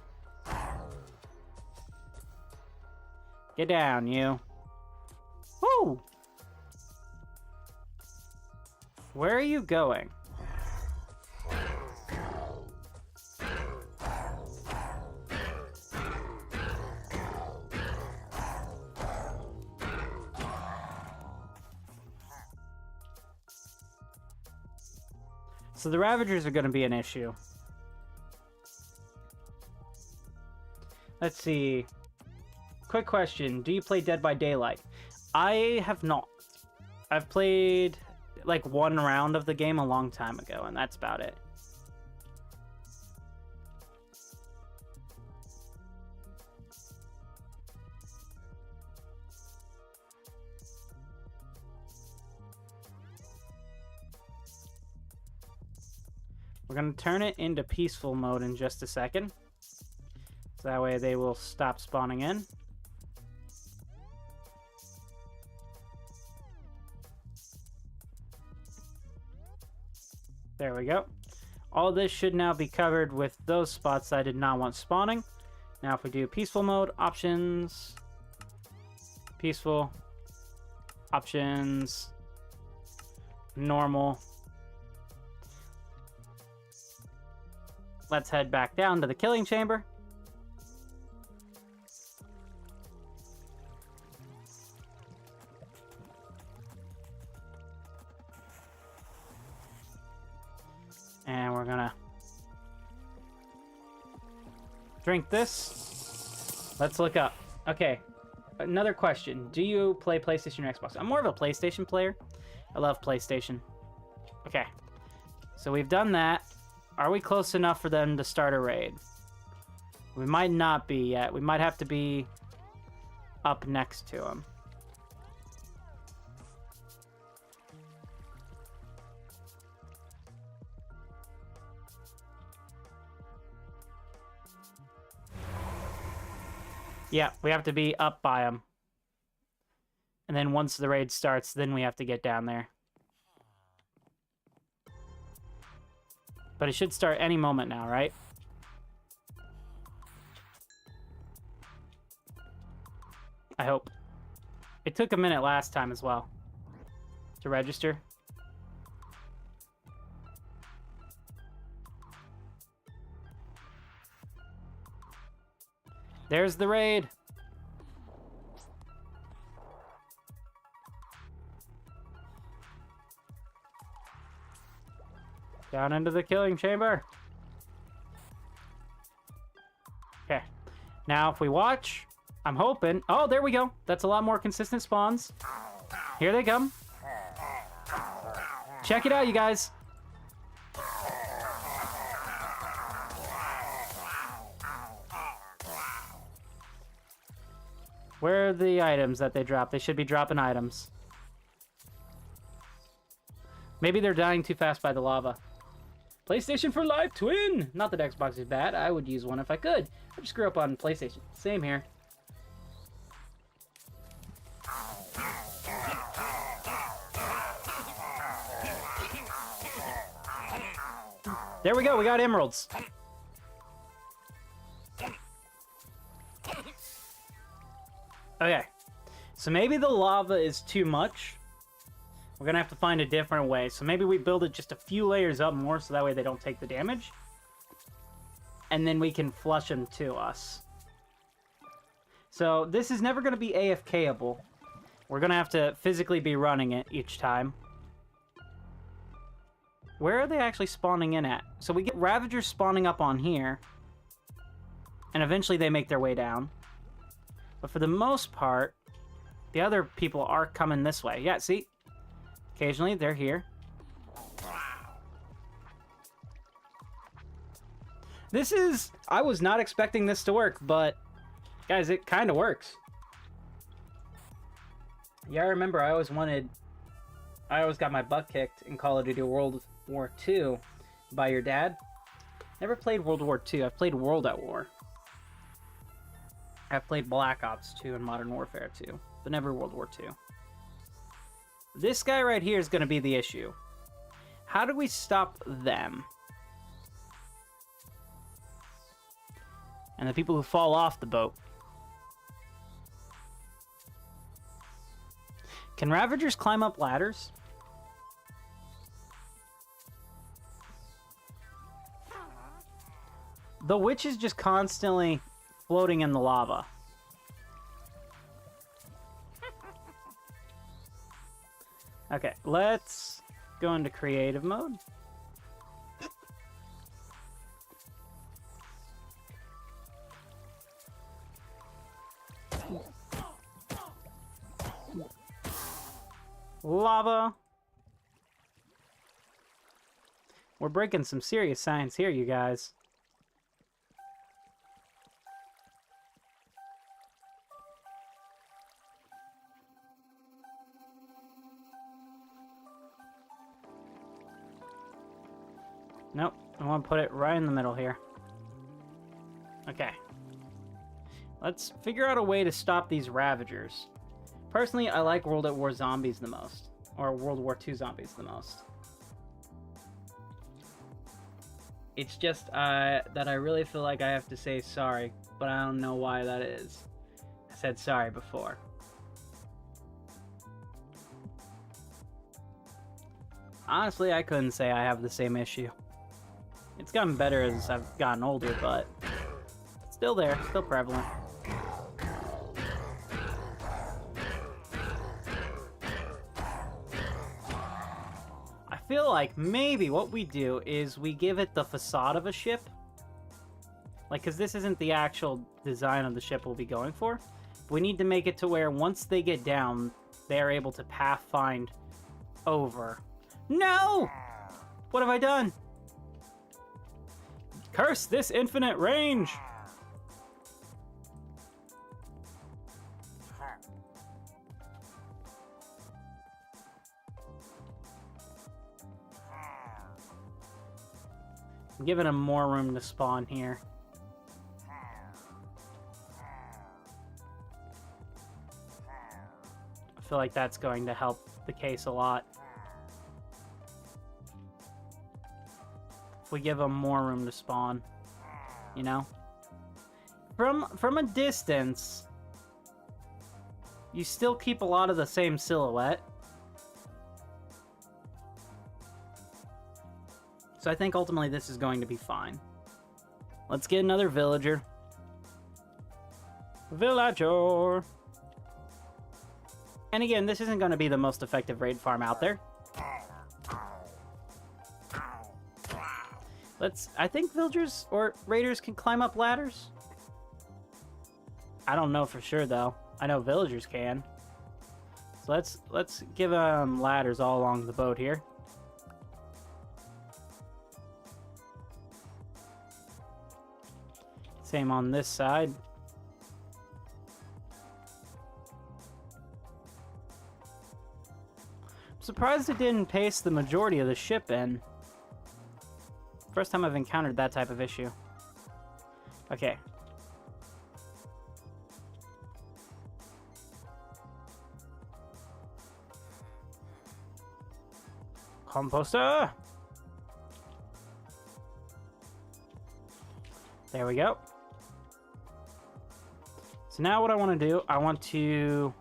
Get down, you. Woo! Where are you going? So the Ravagers are going to be an issue. Let's see. Quick question. Do you play Dead by Daylight? I have not. I've played like one round of the game a long time ago, and that's about it. We're going to turn it into peaceful mode in just a second. So that way they will stop spawning in. There we go. All this should now be covered with those spots I did not want spawning. Now if we do peaceful mode, options, peaceful, options, normal. let's head back down to the killing chamber. And we're gonna drink this. Let's look up. Okay, another question. Do you play PlayStation or Xbox? I'm more of a PlayStation player. I love PlayStation. Okay, so we've done that. Are we close enough for them to start a raid? We might not be yet. We might have to be up next to them. Yeah, we have to be up by them. And then once the raid starts, then we have to get down there. But it should start any moment now, right? I hope. It took a minute last time as well to register. There's the raid. Down into the killing chamber. Okay. Now, if we watch, I'm hoping... Oh, there we go. That's a lot more consistent spawns. Here they come. Check it out, you guys. Where are the items that they drop? They should be dropping items. Maybe they're dying too fast by the lava. PlayStation for Life Twin! Not that Xbox is bad. I would use one if I could. I just grew up on PlayStation. Same here. There we go. We got emeralds. Okay. So maybe the lava is too much. We're gonna have to find a different way. So maybe we build it just a few layers up more so that way they don't take the damage. And then we can flush them to us. So this is never gonna be AFK-able. We're gonna have to physically be running it each time. Where are they actually spawning in at? So we get Ravagers spawning up on here. And eventually they make their way down. But for the most part, the other people are coming this way. Yeah, see? Occasionally, they're here. This is... I was not expecting this to work, but... Guys, it kind of works. Yeah, I remember I always got my butt kicked in Call of Duty World War II by your dad. Never played World War II. I've played World at War. I've played Black Ops 2 and Modern Warfare 2, but never World War II. This guy right here is going to be the issue. How do we stop them? And the people who fall off the boat. Can Ravagers climb up ladders? The witch is just constantly floating in the lava. Okay, let's go into creative mode. Lava. We're breaking some serious science here, you guys. Nope, I want to put it right in the middle here. Okay. Let's figure out a way to stop these Ravagers. Personally, I like World at War zombies the most. Or World War II zombies the most. It's just that I really feel like I have to say sorry, but I don't know why that is. I said sorry before. Honestly, I couldn't say I have the same issue. It's gotten better as I've gotten older, but still there, still prevalent. I feel like maybe what we do is we give it the facade of a ship. Like, because this isn't the actual design of the ship we'll be going for. We need to make it to where once they get down, they're able to pathfind over. No! What have I done? Curse this infinite range! I'm giving them more room to spawn here. I feel like that's going to help the case a lot. If we give them more room to spawn, you know? From a distance, you still keep a lot of the same silhouette. So I think ultimately this is going to be fine. Let's get another villager. Villager! And again, this isn't going to be the most effective raid farm out there. I think villagers or raiders can climb up ladders. I don't know for sure though. I know villagers can. So let's give them ladders all along the boat here. Same on this side. I'm surprised it didn't paste the majority of the ship in. First time I've encountered that type of issue. Okay. Composter! There we go. So now what I want to do, I want to...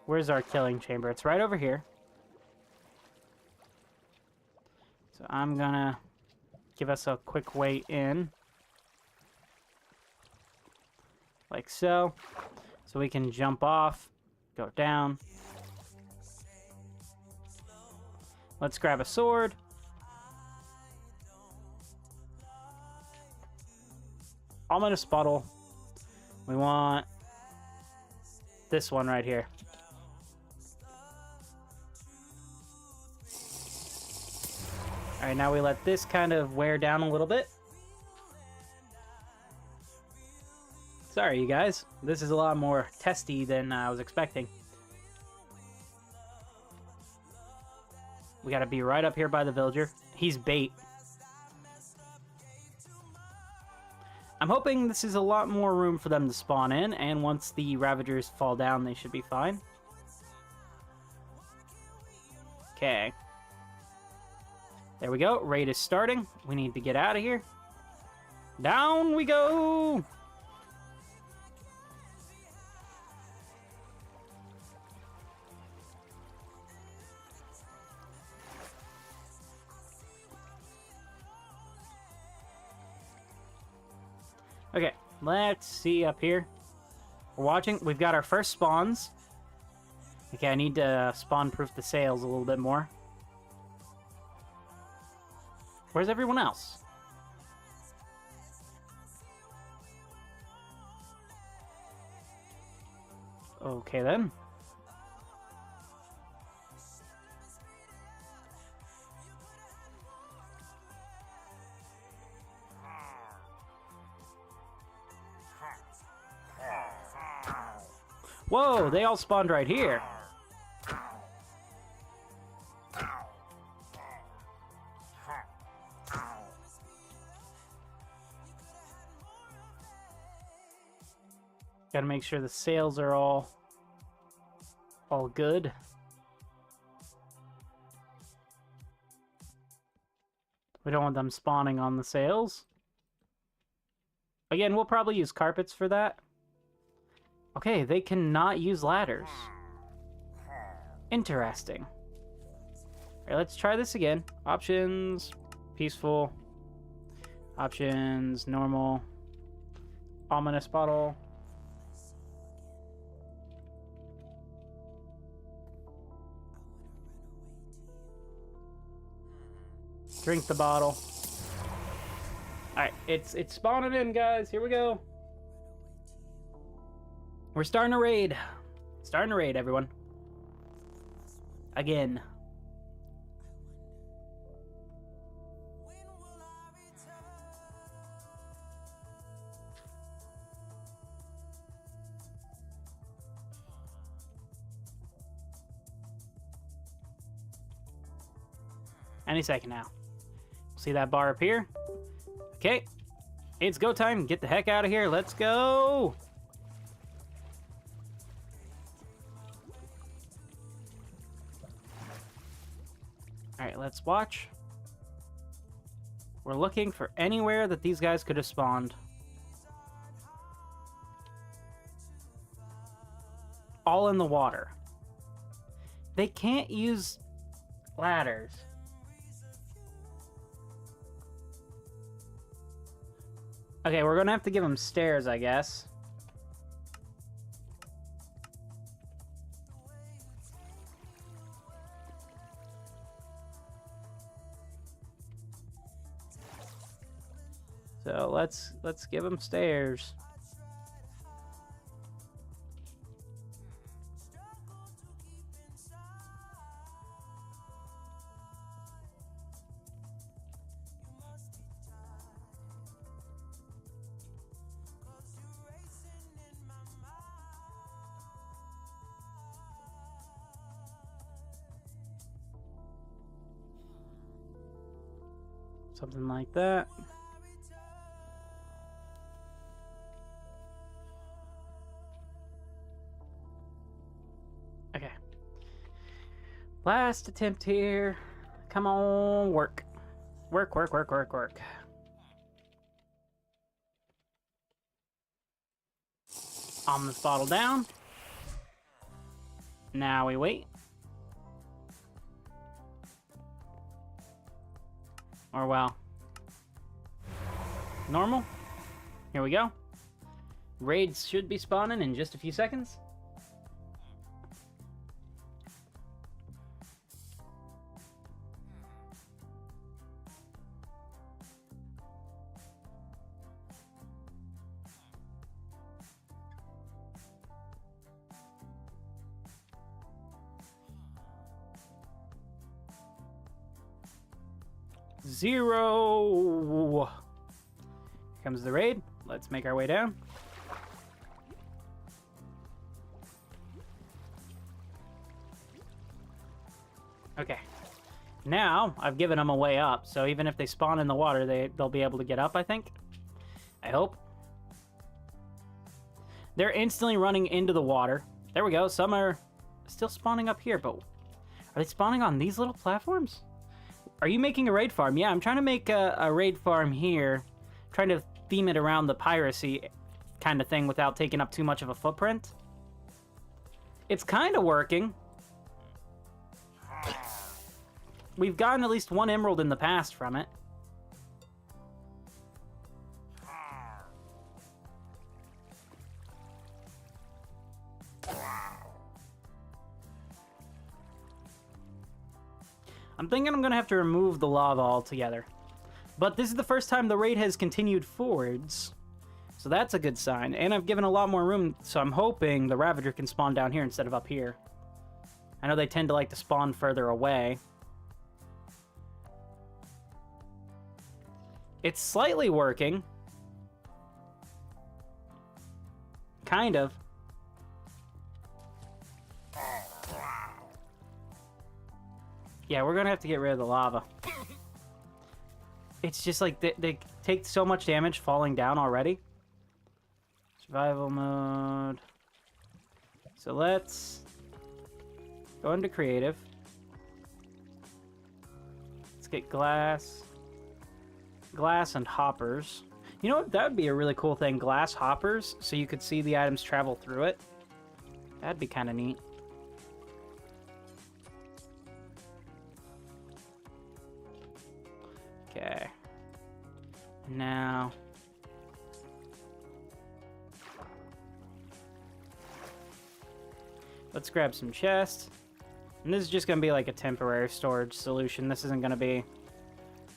Where's our killing chamber? It's right over here. So I'm gonna give us a quick way in. Like so. So we can jump off, go down. Let's grab a sword. Ominous bottle. We want this one right here. Alright, now we let this kind of wear down a little bit. Sorry, you guys. This is a lot more testy than I was expecting. We gotta be right up here by the villager. He's bait. I'm hoping this is a lot more room for them to spawn in, and once the Ravagers fall down, they should be fine. Okay. There we go. Raid is starting. We need to get out of here. Down we go! Okay, let's see up here. We're watching. We've got our first spawns. Okay, I need to spawn-proof the sails a little bit more. Where's everyone else? Okay, then. Whoa, they all spawned right here. Gotta make sure the sails are all good. We don't want them spawning on the sails. Again, we'll probably use carpets for that. Okay, they cannot use ladders. Interesting. Alright, let's try this again. Options. peaceful. Options, normal. Ominous bottle. Drink the bottle. Alright, it's spawning in, guys. Here we go. We're starting a raid. Starting a raid, everyone. Again. Any second now. See that bar up here? Okay. It's go time. Get the heck out of here. Let's go. Alright, let's watch. We're looking for anywhere that these guys could have spawned. All in the water. They can't use ladders. Okay, we're gonna have to give them stairs, I guess. So let's give them stairs. Something like that. Okay. Last attempt here. Come on, work. Work, work, work, work, work. Ominous bottle down. Now we wait. Or, well, normal. Here we go. Raids should be spawning in just a few seconds. Zero. Here comes the raid. Let's make our way down. Okay. Now, I've given them a way up, so even if they spawn in the water, they'll be able to get up, I think. I hope. They're instantly running into the water. There we go. Some are still spawning up here, but are they spawning on these little platforms? Are you making a raid farm? Yeah, I'm trying to make a raid farm here. Trying to theme it around the piracy kind of thing without taking up too much of a footprint. It's kind of working. We've gotten at least one emerald in the past from it. I'm thinking I'm going to have to remove the lava altogether. But this is the first time the raid has continued forwards. So that's a good sign. And I've given a lot more room, so I'm hoping the Ravager can spawn down here instead of up here. I know they tend to like to spawn further away. It's slightly working. Kind of. Yeah, we're gonna have to get rid of the lava. It's just like they take so much damage falling down already. Survival mode. So let's go into creative. Let's get glass. Glass and hoppers. You know what? That would be a really cool thing. Glass hoppers, so you could see the items travel through it. That'd be kind of neat. Okay. Now... let's grab some chests. And this is just going to be like a temporary storage solution. This isn't going to be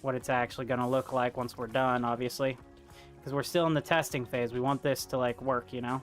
what it's actually going to look like once we're done, obviously. Because we're still in the testing phase. We want this to, like, work, you know?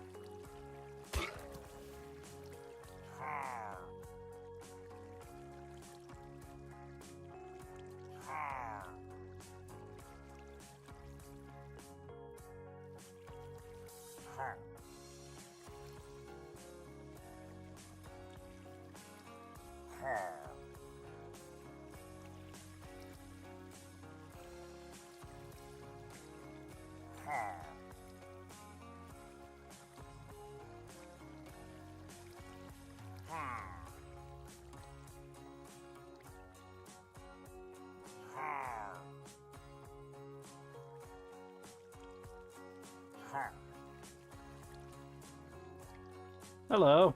Hello.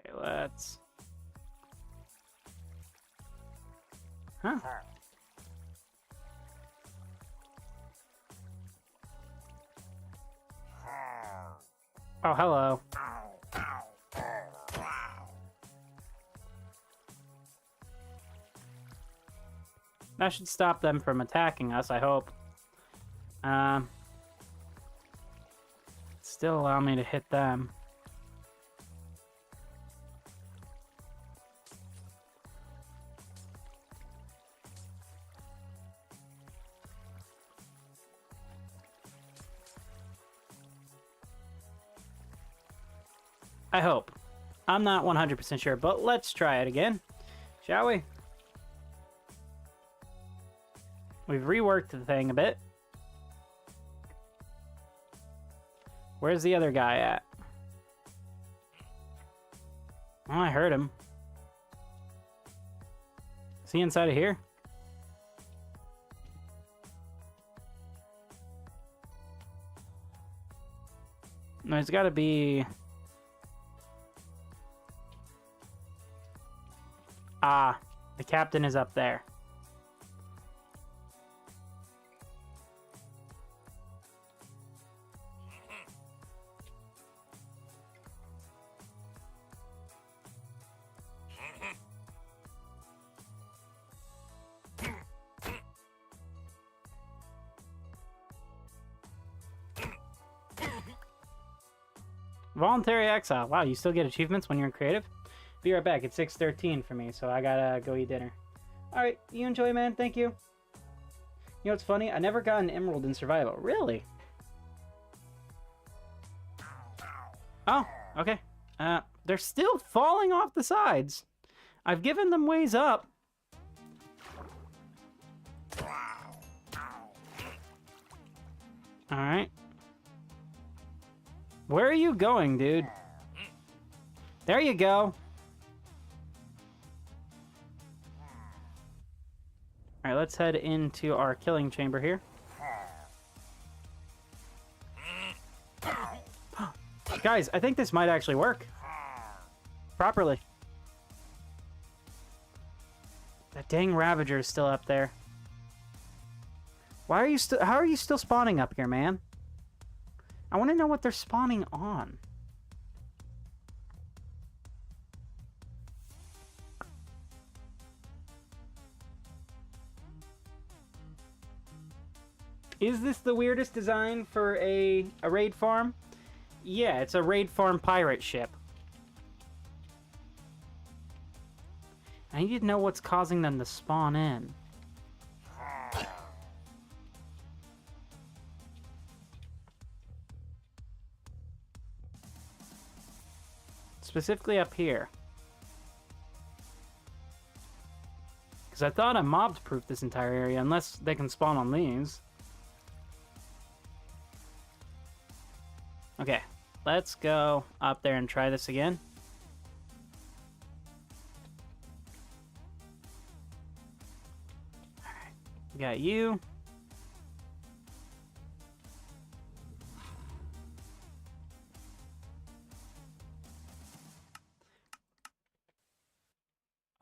Okay, let's... huh? Oh, hello. That should stop them from attacking us, I hope. Still allow me to hit them. I hope. I'm not 100% sure, but let's try it again, shall we? We've reworked the thing a bit. Where's the other guy at? Oh, I heard him. Is he inside of here? No, he's got to be... ah, the captain is up there. Voluntary exile. Wow, you still get achievements when you're in creative? Be right back. It's 6:13 for me, so I gotta go eat dinner. Alright, you enjoy, man. Thank you. You know what's funny? I never got an emerald in survival. Really? Oh, okay. They're still falling off the sides. I've given them ways up. Alright. Where are you going, dude? There you go. Alright, let's head into our killing chamber here. Guys, I think this might actually work. Properly. That dang Ravager is still up there. Why are you still... how are you still spawning up here, man? I want to know what they're spawning on. Is this the weirdest design for a raid farm? Yeah, it's a raid farm pirate ship. I need to know what's causing them to spawn in. Specifically up here. Because I thought I mobbed-proofed this entire area, unless they can spawn on these. Okay, let's go up there and try this again. Alright, we got you.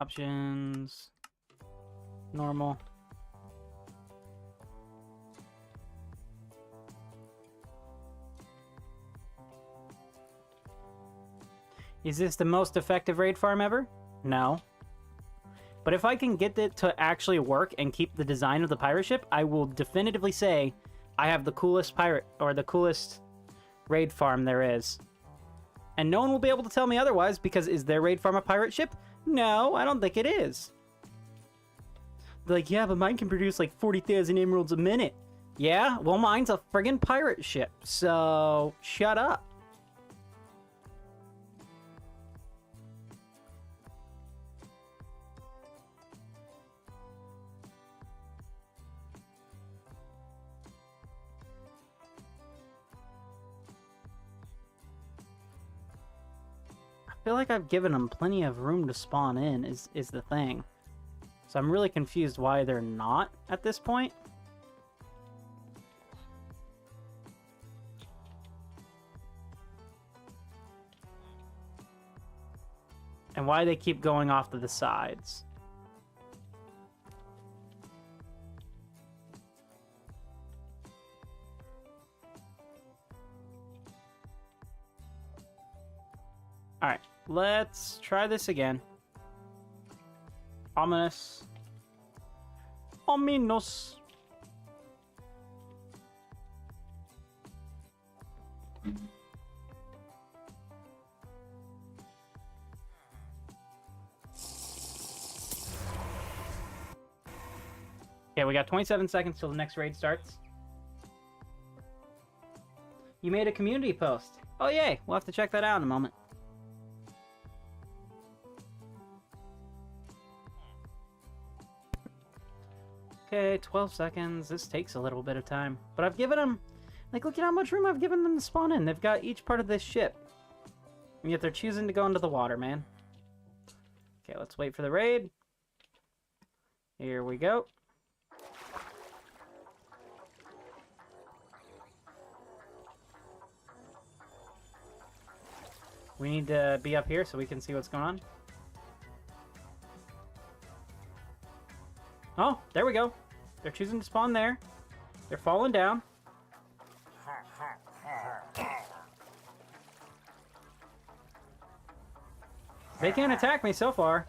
Options. Normal. Is this the most effective raid farm ever? No. But if I can get it to actually work and keep the design of the pirate ship, I will definitively say I have the coolest pirate, or the coolest raid farm there is. And no one will be able to tell me otherwise, because is their raid farm a pirate ship? No, I don't think it is. They're like, yeah, but mine can produce like 40,000 emeralds a minute. Yeah? Well, mine's a friggin' pirate ship, so shut up. I feel like I've given them plenty of room to spawn in, is the thing. So I'm really confused why they're not at this point. And why they keep going off to the sides. Alright, let's try this again. Ominous. Ominous. Okay, we got 27 seconds till the next raid starts. You made a community post. Oh, yay. We'll have to check that out in a moment. Okay, 12 seconds. This takes a little bit of time. But I've given them... Like, look at how much room I've given them to spawn in. They've got each part of this ship. And yet they're choosing to go into the water, man. Okay, let's wait for the raid. Here we go. We need to be up here so we can see what's going on. Oh, there we go. They're choosing to spawn there. They're falling down. They can't attack me so far.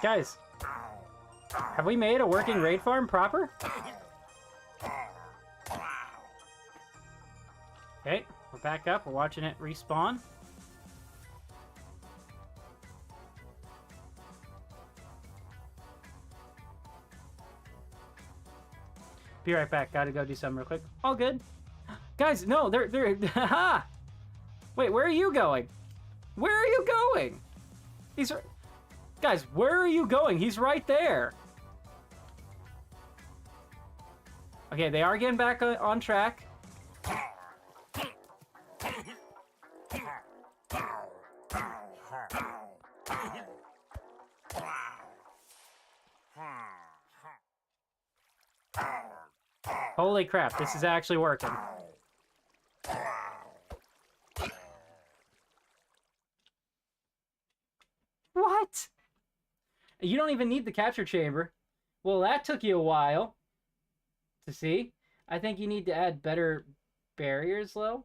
Guys, have we made a working raid farm proper? Okay, we're back up. We're watching it respawn. Be right back. Gotta go do something real quick. All good. Guys, no, they're haha. Wait, where are you going? Where are you going? He's... Guys, where are you going? He's right there. Okay, they are getting back on track. Holy crap, this is actually working. What? You don't even need the capture chamber. Well, that took you a while to see. I think you need to add better barriers, though.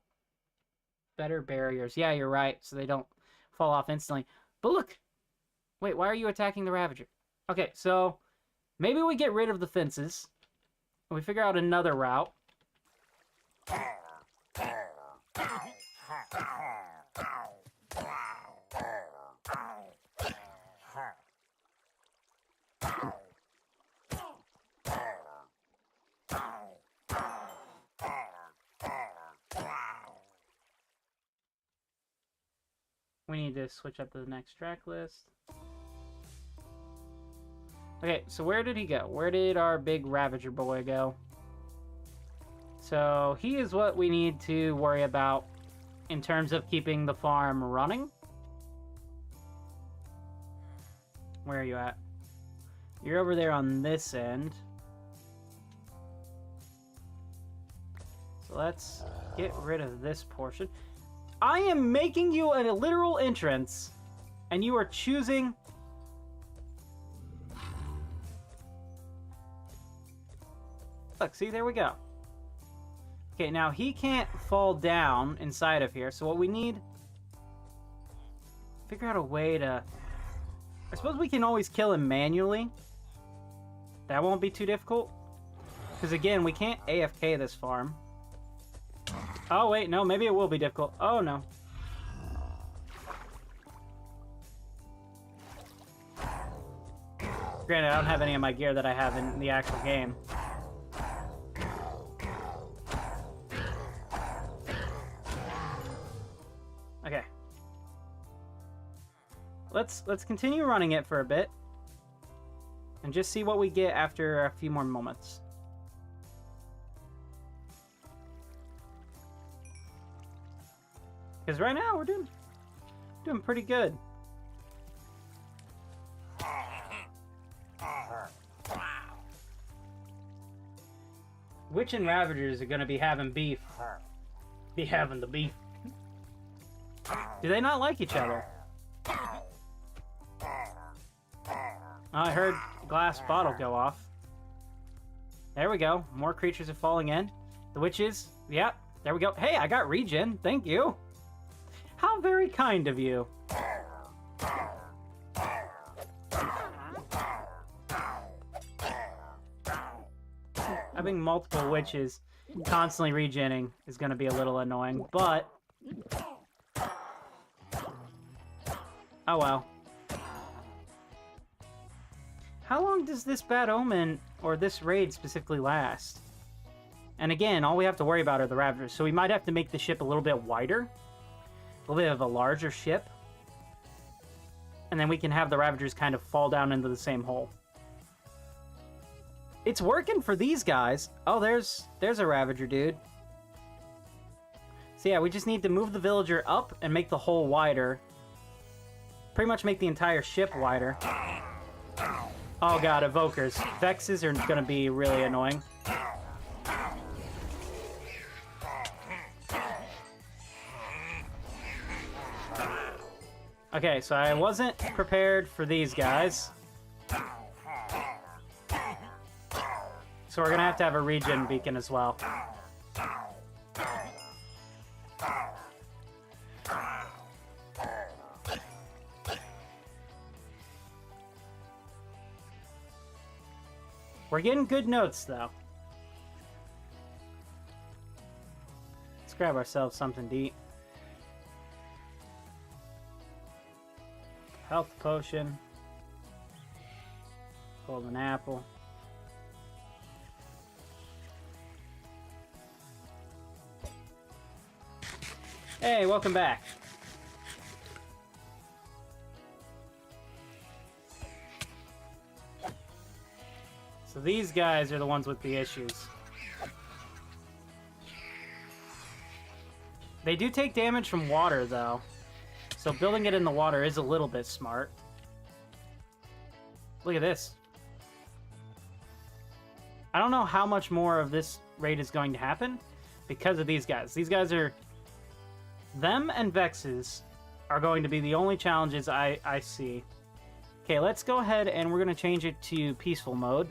Better barriers. Yeah, you're right, so they don't fall off instantly. But look. Wait, why are you attacking the Ravager? Okay, so maybe we get rid of the fences. And we figure out another route. We need to switch up the next track list. Okay, so where did he go? Where did our big Ravager boy go? So he is what we need to worry about in terms of keeping the farm running. Where are you at? You're over there on this end. So let's get rid of this portion. I am making you a literal entrance, and you are choosing... Look, see, there we go. Okay, now he can't fall down inside of here, so what we need... Figure out a way to... I suppose we can always kill him manually. That won't be too difficult. Because again, we can't AFK this farm. Oh wait, no, maybe it will be difficult. Oh no. Granted, I don't have any of my gear that I have in the actual game. Okay. Let's continue running it for a bit. And just see what we get after a few more moments. Because right now we're doing pretty good. Witch and Ravagers are going to be having beef. Be having the beef. Do they not like each other? I heard a glass bottle go off. There we go. More creatures are falling in. The witches. Yep. There we go. Hey, I got regen. Thank you. How very kind of you. Having multiple witches constantly regenning is going to be a little annoying, but... Oh well. How long does this bad omen, or this raid specifically, last? And again, all we have to worry about are the Ravagers, so we might have to make the ship a little bit wider. A little bit of a larger ship. And then we can have the Ravagers kind of fall down into the same hole. It's working for these guys. Oh, there's a Ravager, dude. So yeah, we just need to move the villager up and make the hole wider. Pretty much make the entire ship wider. Oh god, evokers. Vexes are going to be really annoying. Okay, so I wasn't prepared for these guys. So we're going to have a regen beacon as well. We're getting good notes, though. Let's grab ourselves something to eat. Health potion. Golden apple. Hey, welcome back. So these guys are the ones with the issues. They do take damage from water, though. So building it in the water is a little bit smart. Look at this. I don't know how much more of this raid is going to happen because of these guys. These guys are... Them and Vexes are going to be the only challenges I see. Okay, let's go ahead and we're going to change it to peaceful mode.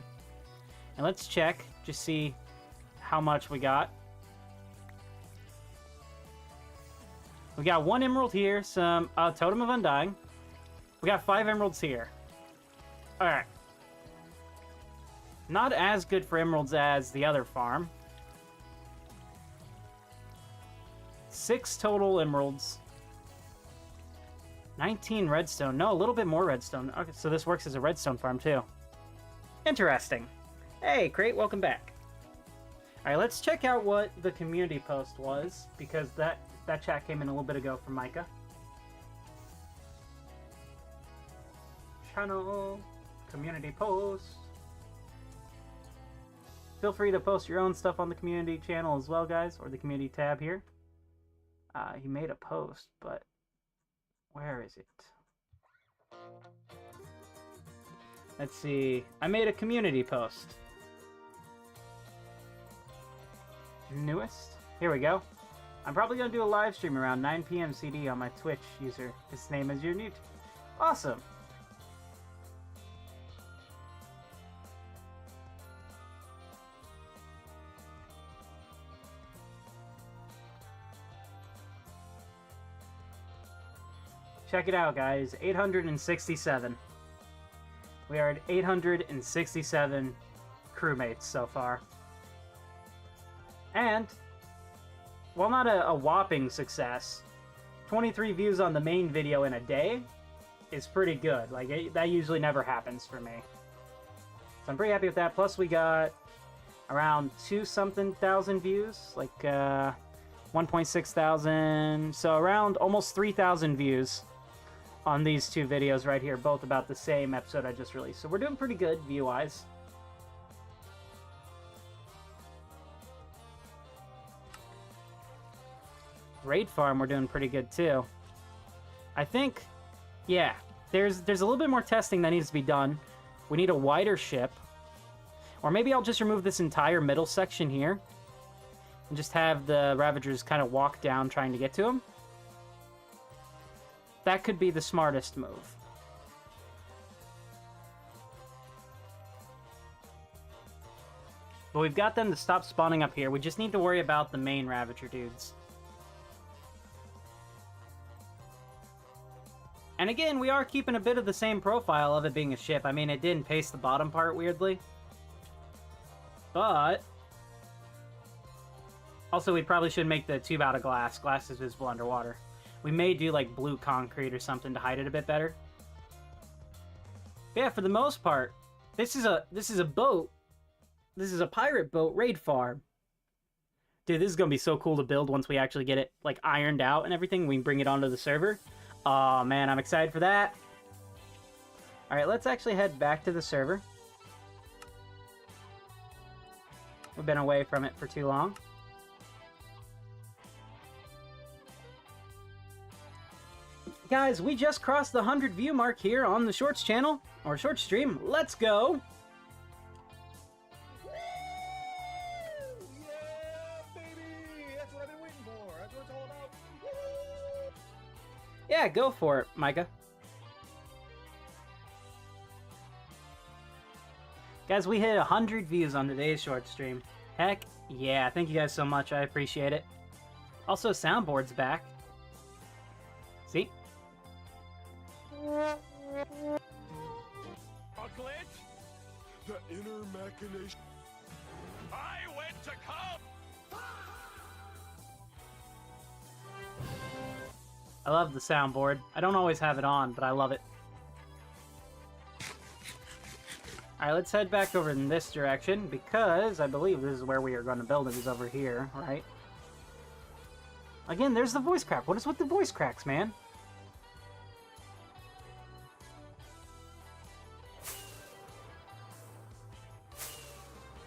And let's check, just see how much we got. We got 1 emerald here, some Totem of Undying. We got 5 emeralds here. Alright. Not as good for emeralds as the other farm. 6 total emeralds. 19 redstone. No, a little bit more redstone. Okay, so this works as a redstone farm too. Interesting. Hey, Crate, welcome back. Alright, let's check out what the community post was, because that chat came in a little bit ago from Micah. channel. Community post. Feel free to post your own stuff on the community channel as well, guys, or the community tab here. He made a post, but where is it? Let's see. I made a community post. Newest? Here we go. I'm probably going to do a live stream around 9 p.m. CD on my Twitch user. His name is your new... Awesome! Check it out, guys. 867. We are at 867 crewmates so far. And, while not a whopping success, 23 views on the main video in a day is pretty good. Like, that usually never happens for me. So I'm pretty happy with that. Plus, we got around 2-something thousand views. Like, 1.6 thousand. So around almost 3,000 views on these two videos right here, both about the same episode I just released. So we're doing pretty good view-wise. Raid farm, we're doing pretty good too. I think, yeah, there's a little bit more testing that needs to be done. We need a wider ship. Or maybe I'll just remove this entire middle section here and just have the Ravagers kind of walk down trying to get to him. That could be the smartest move. But we've got them to stop spawning up here. We just need to worry about the main Ravager dudes. And again, we are keeping a bit of the same profile of it being a ship. I mean, it didn't paste the bottom part weirdly. But... also, we probably should make the tube out of glass. Glass is visible underwater. We may do, like, blue concrete or something to hide it a bit better. But yeah, for the most part, this is a boat. This is a pirate boat raid farm. Dude, this is going to be so cool to build once we actually get it, like, ironed out and everything. We can bring it onto the server. Oh, man, I'm excited for that. Alright, let's actually head back to the server. We've been away from it for too long. Guys, we just crossed the 100 view mark here on the Shorts channel, or Shorts stream. Let's go! Woo! Yeah, baby! That's what I've been waiting for. That's what it's all about. Woo! Yeah, go for it, Micah. Guys, we hit 100 views on today's Short stream. Heck yeah, thank you guys so much. I appreciate it. Also, Soundboard's back. See? A glitch? The inner machination. I went to come! I love the soundboard. I don't always have it on, but I love it. Alright, let's head back over in this direction, because I believe this is where we are going to build it, is over here, right? Again, there's the voice crack. What is with the voice cracks, man?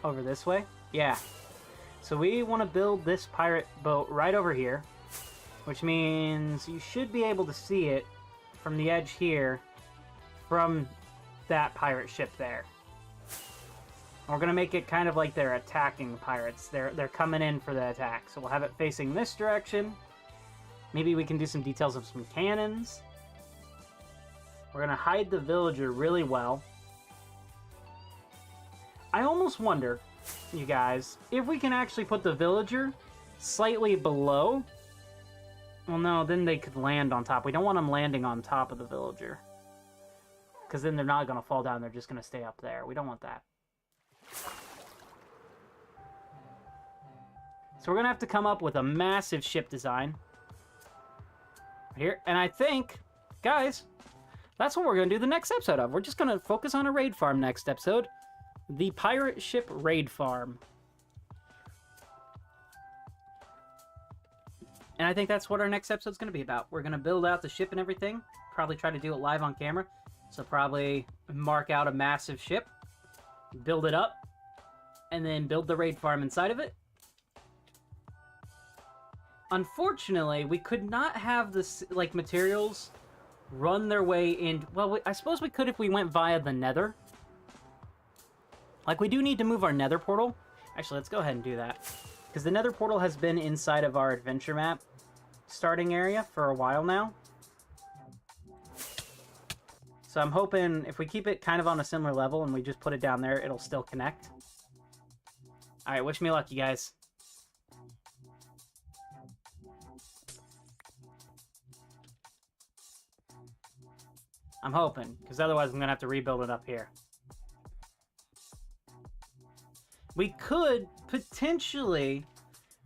Over this way? Yeah. So we want to build this pirate boat right over here, which means you should be able to see it from the edge here from that pirate ship there. We're going to make it kind of like they're attacking pirates. They're coming in for the attack. So we'll have it facing this direction. Maybe we can do some details of some cannons. We're going to hide the villager really well. I almost wonder, you guys, if we can actually put the villager slightly below. Well, no, then they could land on top. We don't want them landing on top of the villager, because then they're not going to fall down. They're just going to stay up there. We don't want that. So we're going to have to come up with a massive ship design. Here. And I think, guys, that's what we're going to do the next episode of. We're just going to focus on a raid farm next episode. The pirate ship raid farm. And I think that's what our next episode's going to be about. We're going to build out the ship and everything. Probably try to do it live on camera. So probably mark out a massive ship, build it up, and then build the raid farm inside of it. Unfortunately, we could not have this, like, materials run their way in. Well, I suppose we could if we went via the nether. Like, we do need to move our nether portal. Actually, let's go ahead and do that. Because the nether portal has been inside of our adventure map starting area for a while now. So I'm hoping if we keep it kind of on a similar level and we just put it down there, it'll still connect. Alright, wish me luck, you guys. I'm hoping, because otherwise I'm going to have to rebuild it up here. We could potentially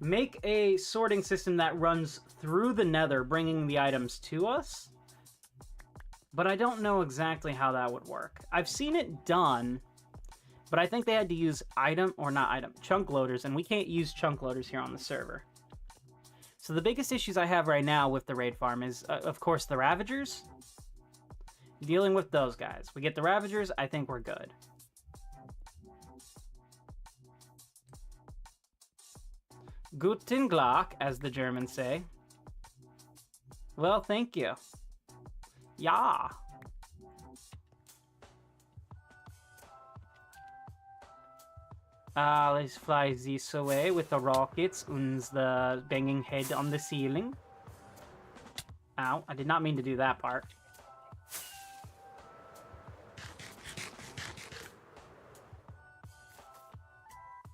make a sorting system that runs through the nether, bringing the items to us. But I don't know exactly how that would work. I've seen it done, but I think they had to use chunk loaders, and we can't use chunk loaders here on the server. So the biggest issues I have right now with the raid farm is, of course, the Ravagers. Dealing with those guys. We get the Ravagers, I think we're good. Guten Glück, as the Germans say. Well, thank you. Yeah. Let's fly this away with the rockets and the banging head on the ceiling. Ow, I did not mean to do that part.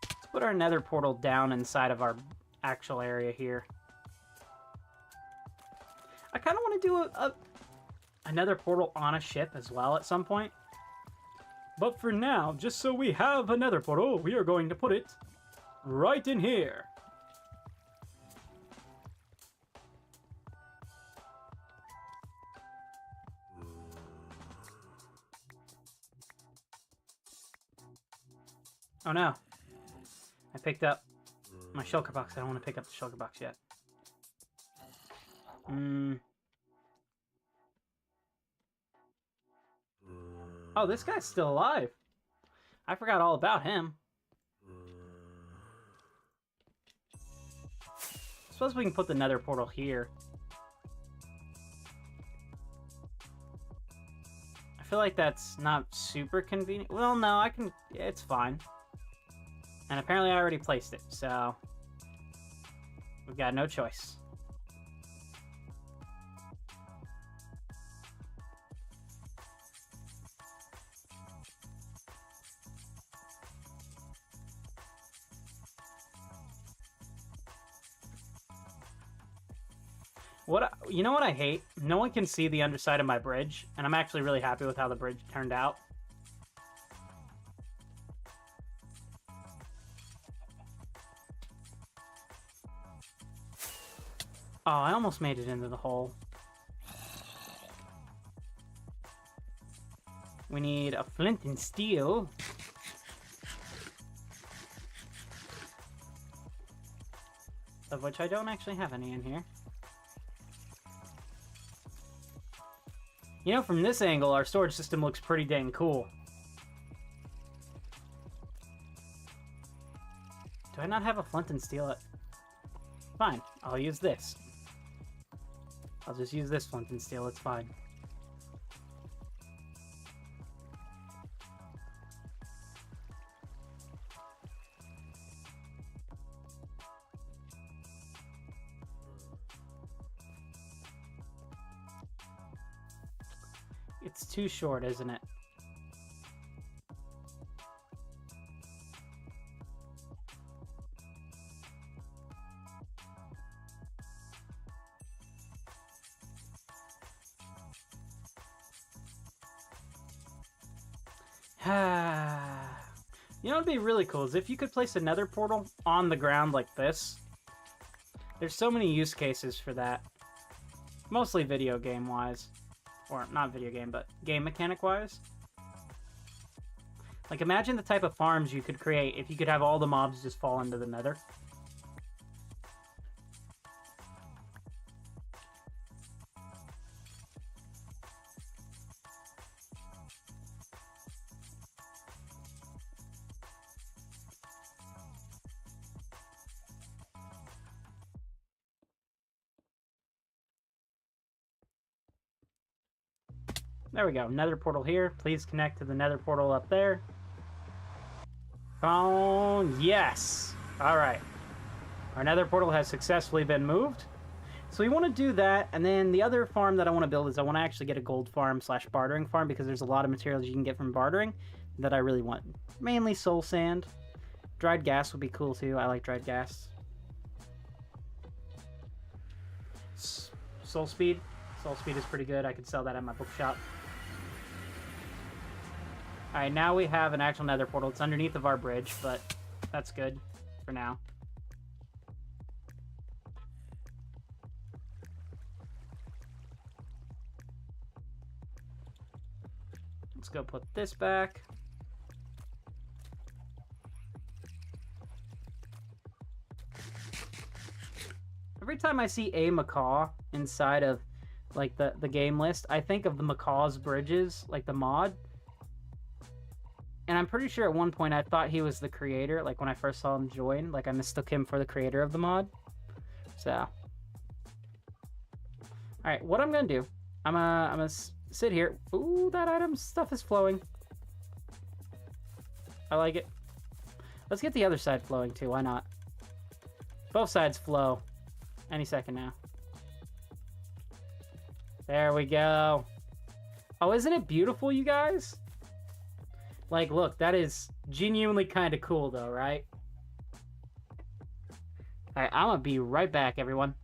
Let's put our nether portal down inside of our actual area here. I kind of want to do another portal on a ship as well at some point. But for now, just so we have another portal, we are going to put it right in here. Oh no. I picked up my shulker box. I don't want to pick up the shulker box yet. Oh, this guy's still alive. I forgot all about him. Suppose we can put the nether portal here. I feel like that's not super convenient. Well, no, I can... It's fine. And apparently I already placed it, so... We've got no choice. You know what I hate? No one can see the underside of my bridge, and I'm actually really happy with how the bridge turned out. Oh, I almost made it into the hole. We need a flint and steel. Of which I don't actually have any in here. You know, from this angle, our storage system looks pretty dang cool. Do I not have a flint and steel? Fine, I'll use this. I'll just use this flint and steel, it's fine. It's too short, isn't it? You know what would be really cool is if you could place a nether portal on the ground like this. There's so many use cases for that. Mostly video game wise. Or not video game, but game mechanic wise. Like imagine the type of farms you could create if you could have all the mobs just fall into the nether. There we go. Nether portal here. Please connect to the nether portal up there. Oh, yes. All right. Our nether portal has successfully been moved. So we want to do that, and then the other farm that I want to build is I want to actually get a gold farm / bartering farm, because there's a lot of materials you can get from bartering that I really want. Mainly soul sand. Dried gas would be cool too. I like dried gas. Soul speed. Soul speed is pretty good. I could sell that at my bookshop. Alright, now we have an actual nether portal. It's underneath of our bridge, but that's good for now. Let's go put this back. Every time I see a macaw inside of like the game list, I think of the Macaw's Bridges, like the mod. And I'm pretty sure at one point I thought he was the creator, like when I first saw him join, like I mistook him for the creator of the mod. So, alright, what I'm gonna do, I'm gonna sit here. Ooh, that item stuff is flowing. I like it. Let's get the other side flowing too, why not? Both sides flow. Any second now. There we go. Oh, isn't it beautiful, you guys? Like, look, that is genuinely kind of cool, though, right? Alright, I'm gonna be right back, everyone.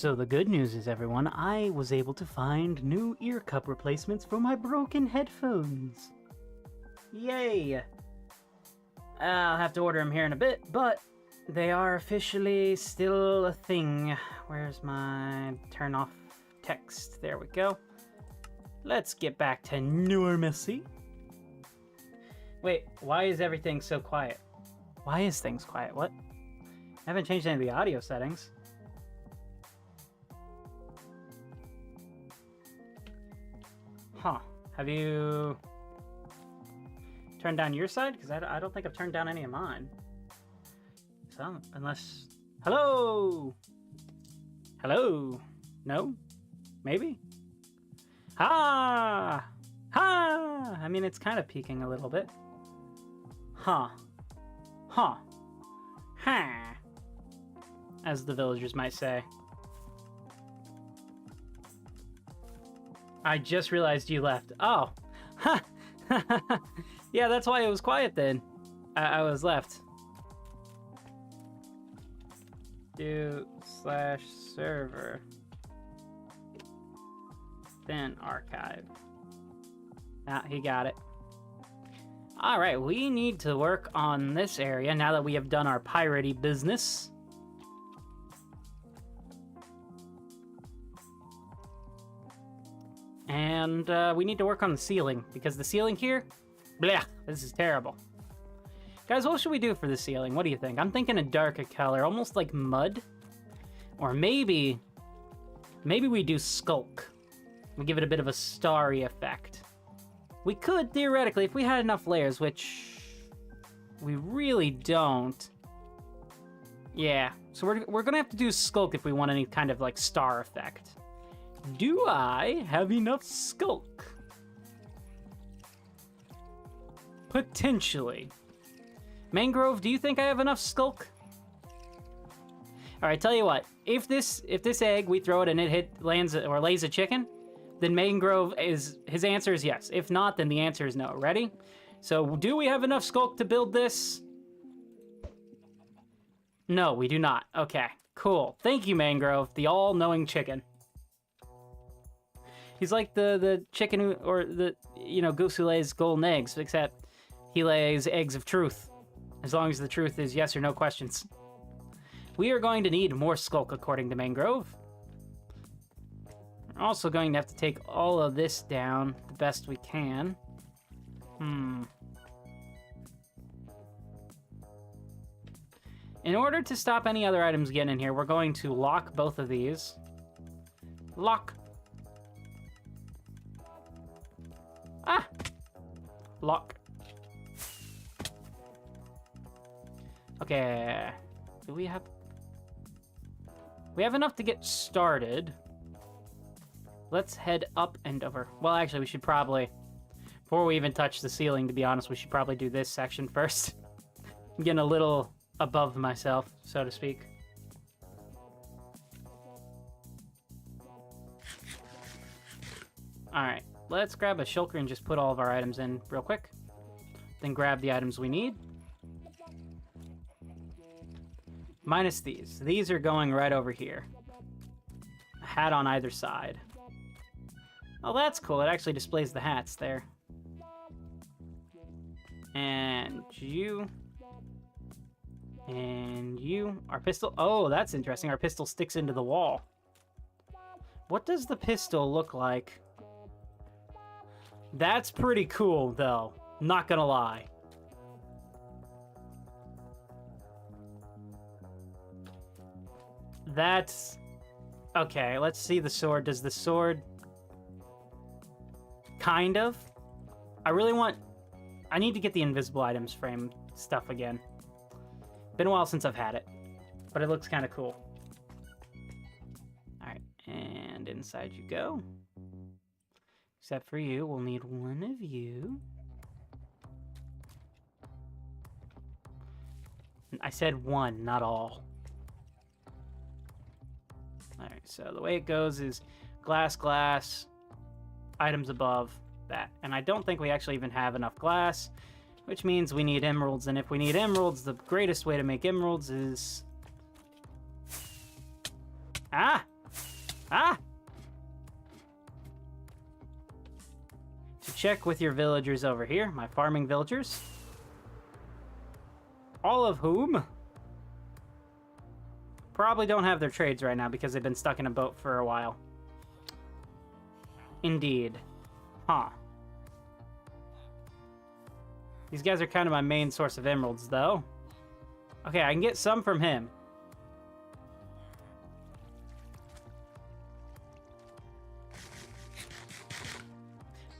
So the good news is, everyone, I was able to find new ear cup replacements for my broken headphones. Yay! I'll have to order them here in a bit, but they are officially still a thing. Where's my turn off text? There we go. Let's get back to normalcy. Wait, why is everything so quiet? Why is things quiet? What? I haven't changed any of the audio settings. Huh. Have you turned down your side? Because I don't think I've turned down any of mine. So, unless... Hello? Hello? No? Maybe? Ha! Ha! I mean, it's kind of peaking a little bit. Huh. Huh. Huh. As the villagers might say. I just realized you left. Oh. Ha! Yeah, that's why it was quiet then. I was left. do/server. Then archive. Ah, he got it. Alright, we need to work on this area now that we have done our piratey business. And we need to work on the ceiling, because the ceiling here, blech, this is terrible. Guys, what should we do for the ceiling? What do you think? I'm thinking a darker color, almost like mud. Or maybe we do skulk. We give it a bit of a starry effect. We could, theoretically, if we had enough layers, which we really don't. Yeah, so we're gonna have to do skulk if we want any kind of like star effect. Do I have enough skulk? Potentially. Mangrove, do you think I have enough skulk? All right, tell you what. If this egg, we throw it and it lands or lays a chicken, then Mangrove his answer is yes. If not, then the answer is no. Ready? So do we have enough skulk to build this? No, we do not. Okay, cool. Thank you, Mangrove, the all-knowing chicken. He's like the chicken who, or the, goose who lays golden eggs, except he lays eggs of truth. As long as the truth is yes or no questions. We are going to need more skulk, according to Mangrove. We're also going to have to take all of this down the best we can. In order to stop any other items getting in here, we're going to lock both of these. Lock. Ah! Lock. Okay. Do we have... We have enough to get started. Let's head up and over. Well, actually, we should probably... Before we even touch the ceiling, to be honest, we should probably do this section first. I'm getting a little above myself, so to speak. Alright. Let's grab a shulker and just put all of our items in real quick. Then grab the items we need. Minus these. These are going right over here. A hat on either side. Oh, that's cool. It actually displays the hats there. And you. And you. Our pistol. Oh, that's interesting. Our pistol sticks into the wall. What does the pistol look like? That's pretty cool, though. Not gonna lie. That's... Okay, let's see the sword. Does the sword... Kind of? I really want... I need to get the invisible items frame stuff again. Been a while since I've had it. But it looks kind of cool. Alright, and inside you go. Except for you, we'll need one of you. I said one, not all. Alright, so the way it goes is glass, glass, items above that. And I don't think we actually even have enough glass, which means we need emeralds. And if we need emeralds, the greatest way to make emeralds is... Ah! Ah! To check with your villagers over here, my farming villagers. All of whom probably don't have their trades right now because they've been stuck in a boat for a while. Indeed. Huh. These guys are kind of my main source of emeralds, though. Okay, I can get some from him.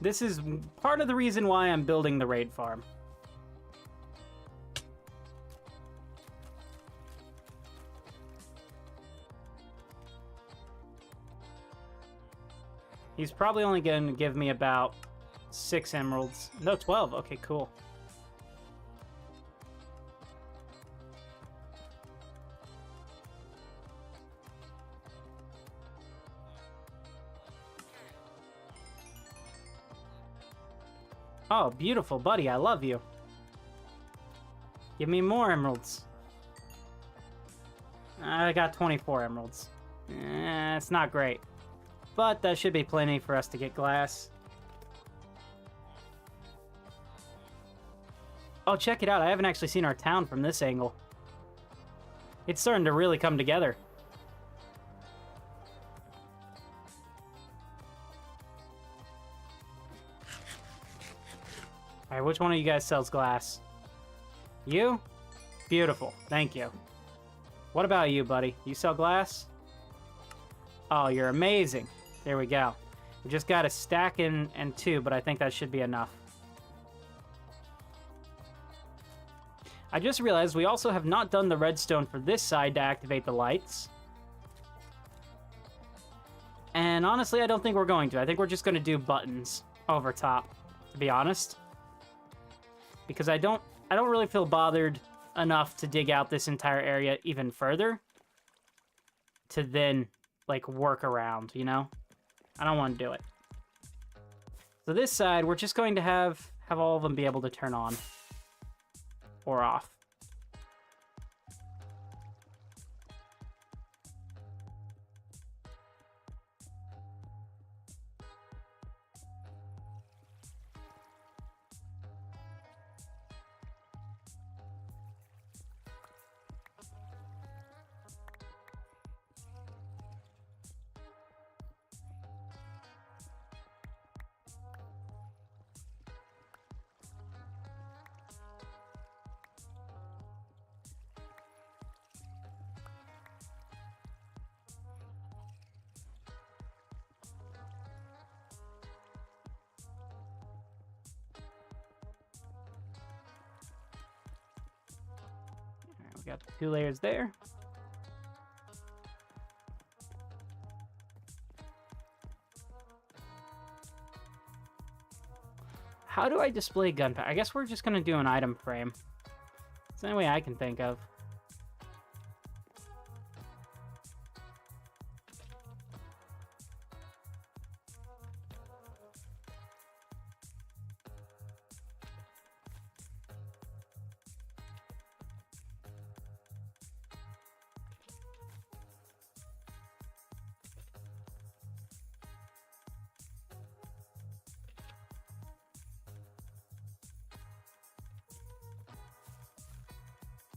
This is part of the reason why I'm building the raid farm. He's probably only going to give me about 6 emeralds. No, 12. Okay, cool. Oh, beautiful, buddy. I love you. Give me more emeralds. I got 24 emeralds. It's not great. But that should be plenty for us to get glass. Oh, check it out. I haven't actually seen our town from this angle. It's starting to really come together. Alright, which one of you guys sells glass? You? Beautiful. Thank you. What about you, buddy? You sell glass? Oh, you're amazing. There we go. We just got a stack and 2, but I think that should be enough. I just realized we also have not done the redstone for this side to activate the lights. And honestly, I don't think we're going to. I think we're just going to do buttons over top, to be honest. Because I don't really feel bothered enough to dig out this entire area even further to then, like, work around, you know? I don't want to do it. So this side, we're just going to have all of them be able to turn on or off. We got 2 layers there. How do I display gunpowder? I guess we're just going to do an item frame. It's the only way I can think of.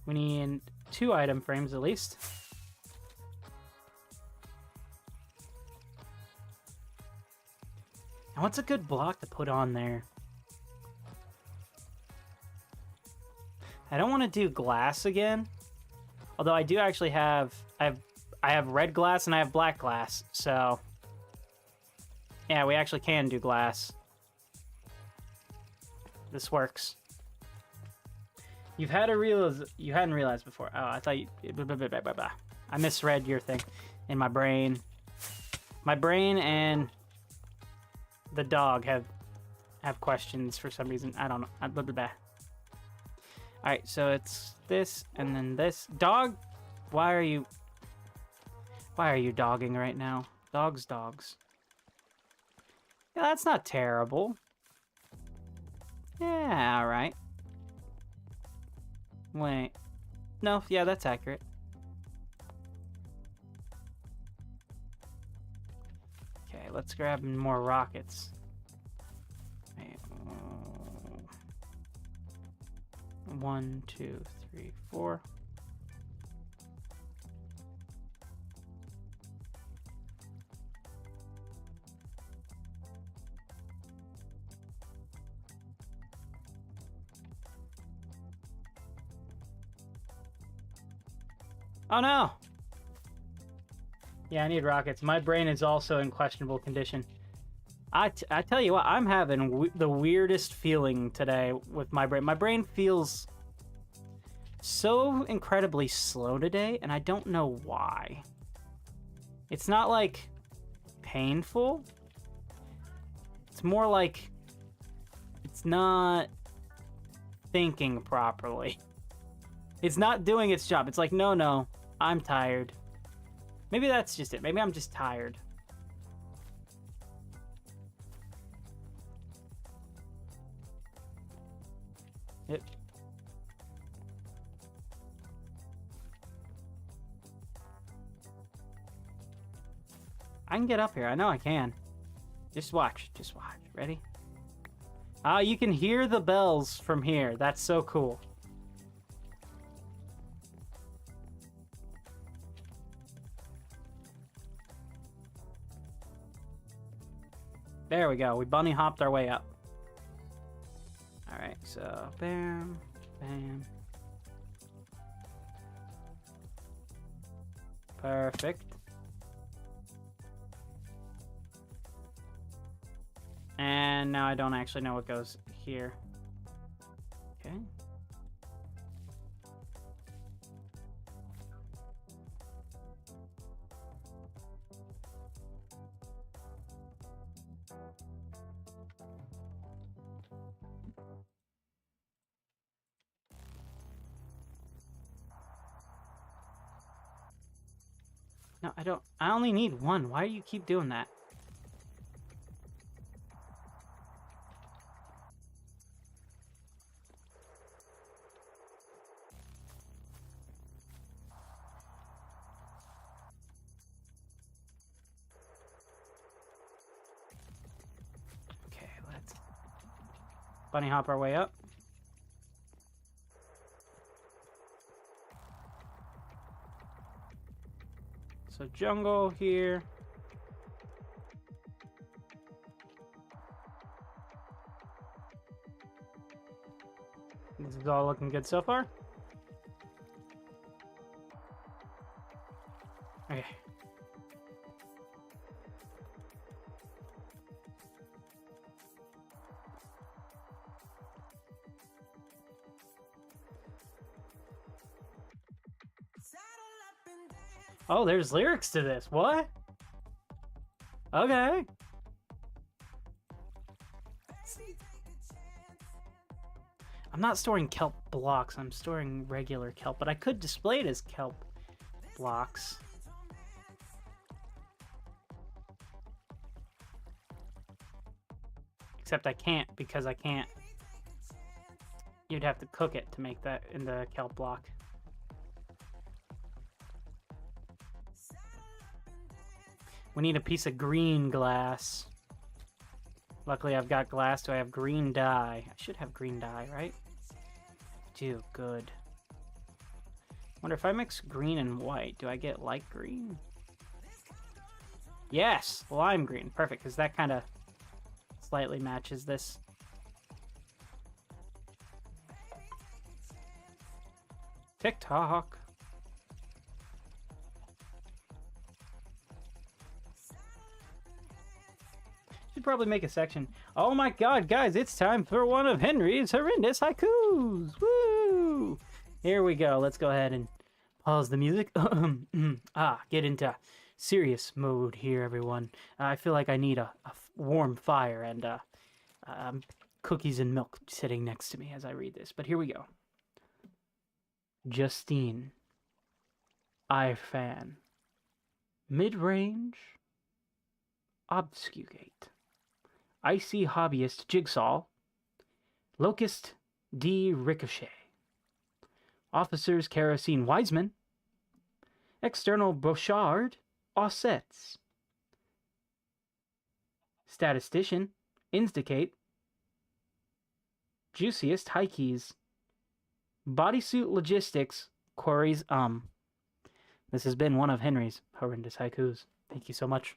We need 2 item frames at least. And what's a good block to put on there? I don't want to do glass again. Although I do actually have... I have red glass and I have black glass, so... Yeah, we actually can do glass. This works. You hadn't realized before. Oh, I thought you... I misread your thing in my brain. My brain and the dog have questions for some reason. I don't know. Alright, so it's this and then this. Dog? Why are you dogging right now? Dogs. Yeah, that's not terrible. Yeah, alright. Wait. No, yeah, that's accurate. let's grab more rockets. One, two, three, four. Oh no! Yeah, I need rockets. My brain is also in questionable condition. I tell you what, I'm having the weirdest feeling today with my brain. My brain feels so incredibly slow today, and I don't know why. It's not like painful. It's more like it's not thinking properly. It's not doing its job. It's like, no, I'm tired. Maybe that's just it. Maybe I'm just tired. Yep. I can get up here. I know I can. Just watch. Just watch. Ready? Ah, you can hear the bells from here. That's so cool. There we go. We bunny hopped our way up. Alright, so bam, bam. Perfect. And now I don't actually know what goes here. Okay. No, I don't. I only need one. Why do you keep doing that? Okay, let's bunny hop our way up. So jungle here. This is all looking good so far. Okay. Oh, there's lyrics to this. What? Okay. I'm not storing kelp blocks. I'm storing regular kelp, but I could display it as kelp blocks. Except I can't because I can't. You'd have to cook it to make that in the kelp block. We need a piece of green glass. Luckily, I've got glass. Do I have green dye? I should have green dye, right? I do. Good. Wonder if I mix green and white, do I get light green? Yes! Lime green. Perfect, because that kind of slightly matches this. TikTok. Should probably make a section. Oh my god, guys, it's time for one of Henry's horrendous haikus! Woo! Here we go. Let's go ahead and pause the music. Get into serious mode here, everyone. I feel like I need a warm fire and cookies and milk sitting next to me as I read this. But here we go. Justine. Ifan. Mid-range. Obfuscate. Icy Hobbyist Jigsaw. Locust D. Ricochet. Officers Kerosene Wiseman. External Brochard Ossets. statistician, instigate, juiciest high keys, bodysuit logistics, queries. This has been one of Henry's horrendous haikus. Thank you so much.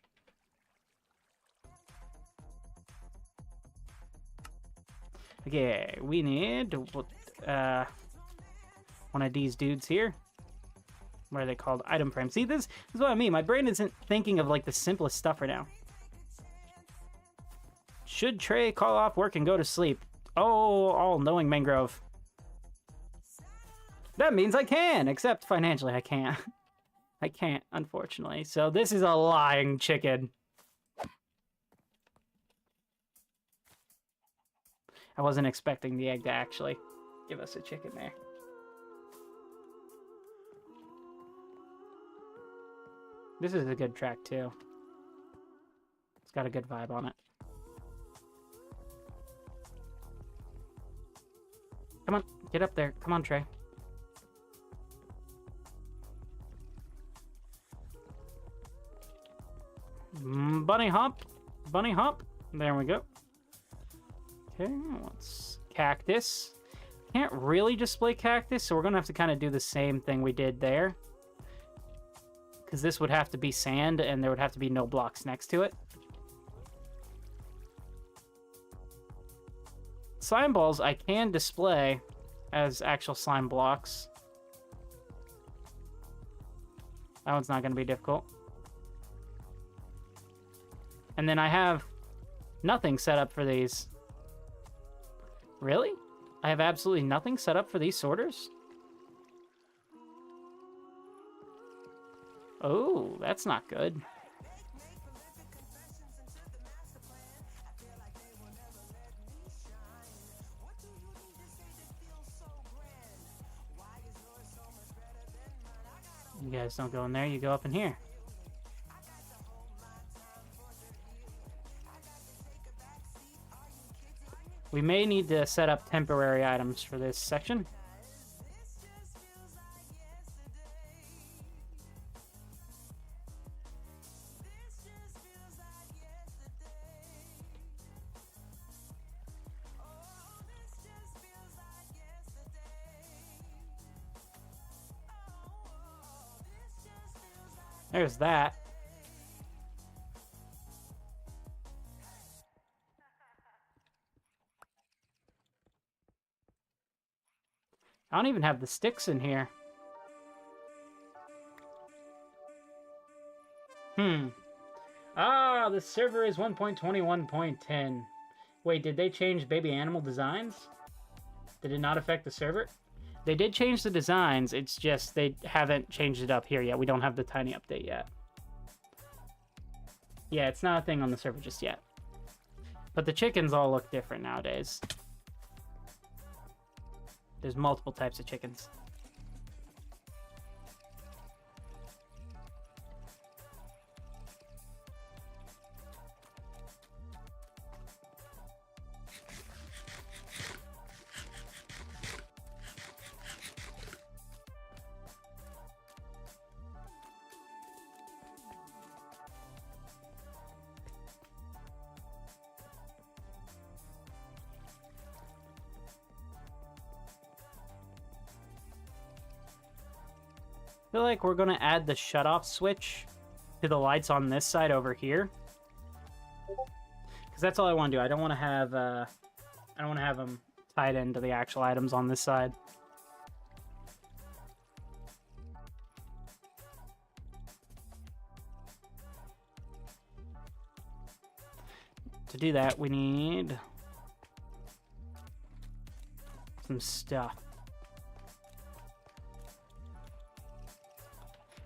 Okay, we need one of these dudes here. What are they called? Item frames. See, this is what I mean. My brain isn't thinking of like the simplest stuff right now. Should Trey call off work and go to sleep? Oh, all-knowing mangrove. That means I can, except financially I can't. I can't, unfortunately. So this is a lying chicken. I wasn't expecting the egg to actually give us a chicken there. This is a good track, too. It's got a good vibe on it. Come on, get up there. Come on, Trey. Bunny hop. Bunny hop. There we go. Okay, let's... Cactus. Can't really display cactus, so we're going to have to kind of do the same thing we did there. Because this would have to be sand, and there would have to be no blocks next to it. Slime balls I can display as actual slime blocks. That one's not going to be difficult. And then I have nothing set up for these. Really? I have absolutely nothing set up for these sorters? Oh, that's not good. You guys don't go in there, you go up in here. We may need to set up temporary items for this section. There's that. I don't even have the sticks in here. Ah, the server is 1.21.10. Wait, did they change baby animal designs? Did it not affect the server? They did change the designs, it's just they haven't changed it up here yet. We don't have the tiny update yet. Yeah, it's not a thing on the server just yet. But the chickens all look different nowadays. There's multiple types of chickens. I feel like we're going to add the shutoff switch to the lights on this side over here. Because that's all I want to do. I don't want to have them tied into the actual items on this side. To do that, we need some stuff.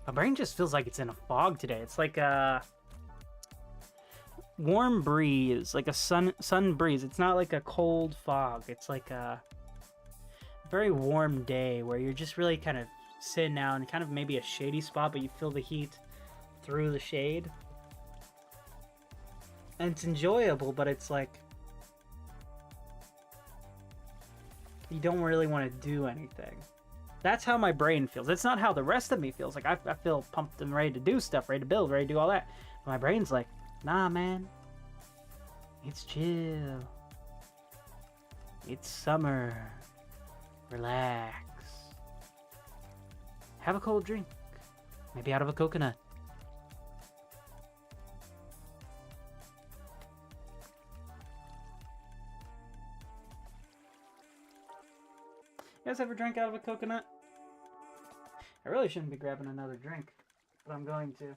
My brain just feels like it's in a fog today. It's like a warm breeze, like a sun breeze. It's not like a cold fog. It's like a very warm day where you're just really kind of sitting out in kind of maybe a shady spot, but you feel the heat through the shade. And it's enjoyable, but it's like you don't really want to do anything. That's how my brain feels. It's not how the rest of me feels. Like, I feel pumped and ready to do stuff, ready to build, ready to do all that. But my brain's like, nah, man. It's chill. It's summer. Relax. Have a cold drink. Maybe out of a coconut. You guys ever drank out of a coconut? I really shouldn't be grabbing another drink, but I'm going to.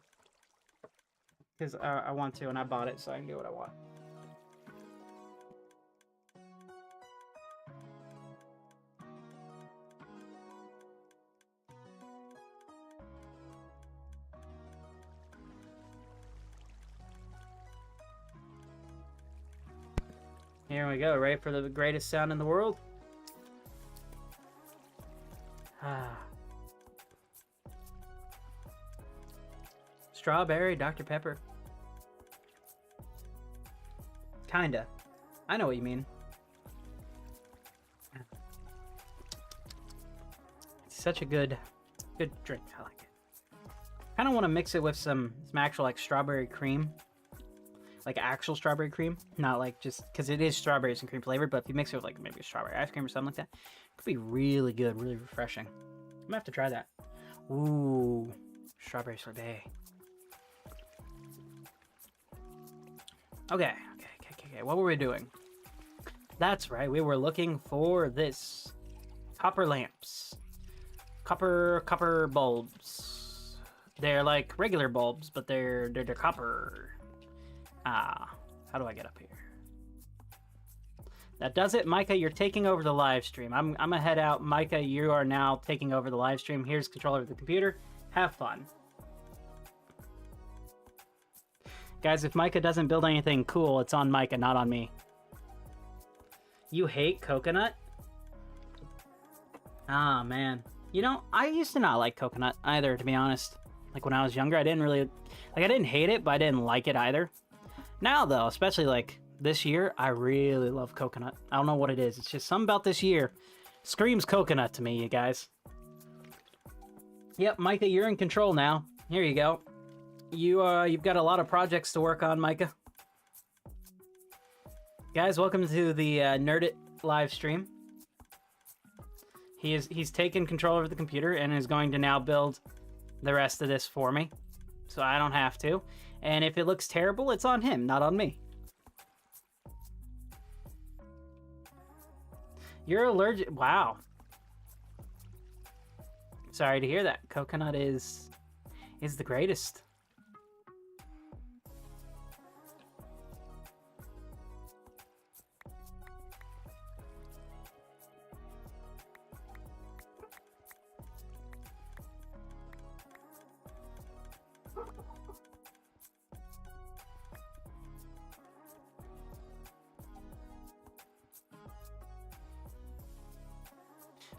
Because I want to, and I bought it, so I can do what I want. Here we go, ready for the greatest sound in the world? Ah. Strawberry Dr. Pepper. Kinda. I know what you mean. It's such a good drink. I like it. Kind of want to mix it with some actual like strawberry cream. Like actual strawberry cream. Not like just, because it is strawberries and cream flavored, but if you mix it with like maybe a strawberry ice cream or something like that, it could be really good, really refreshing. I'm gonna have to try that. Ooh, strawberry sorbet. Okay. What were we doing? That's right, we were looking for this. Copper lamps. Copper bulbs. They're like regular bulbs, but they're copper. How do I get up here? That does it, Micah. You're taking over the live stream. I'm gonna head out. Micah, you are now taking over the live stream. Here's controller of the computer. Have fun. Guys, if Micah doesn't build anything cool, it's on Micah, not on me. You hate coconut? Ah, man. You know, I used to not like coconut either, to be honest. Like, when I was younger, I didn't really... Like, I didn't hate it, but I didn't like it either. Now, though, especially, like, this year, I really love coconut. I don't know what it is. It's just something about this year. Screams coconut to me, you guys. Yep, Micah, you're in control now. Here you go. You've got a lot of projects to work on, Micah. Guys, welcome to the Nerdit live stream. He's taken control of the computer and is going to now build the rest of this for me, so I don't have to. And if it looks terrible, it's on him, not on me. You're allergic. Wow. Sorry to hear that. Coconut is the greatest.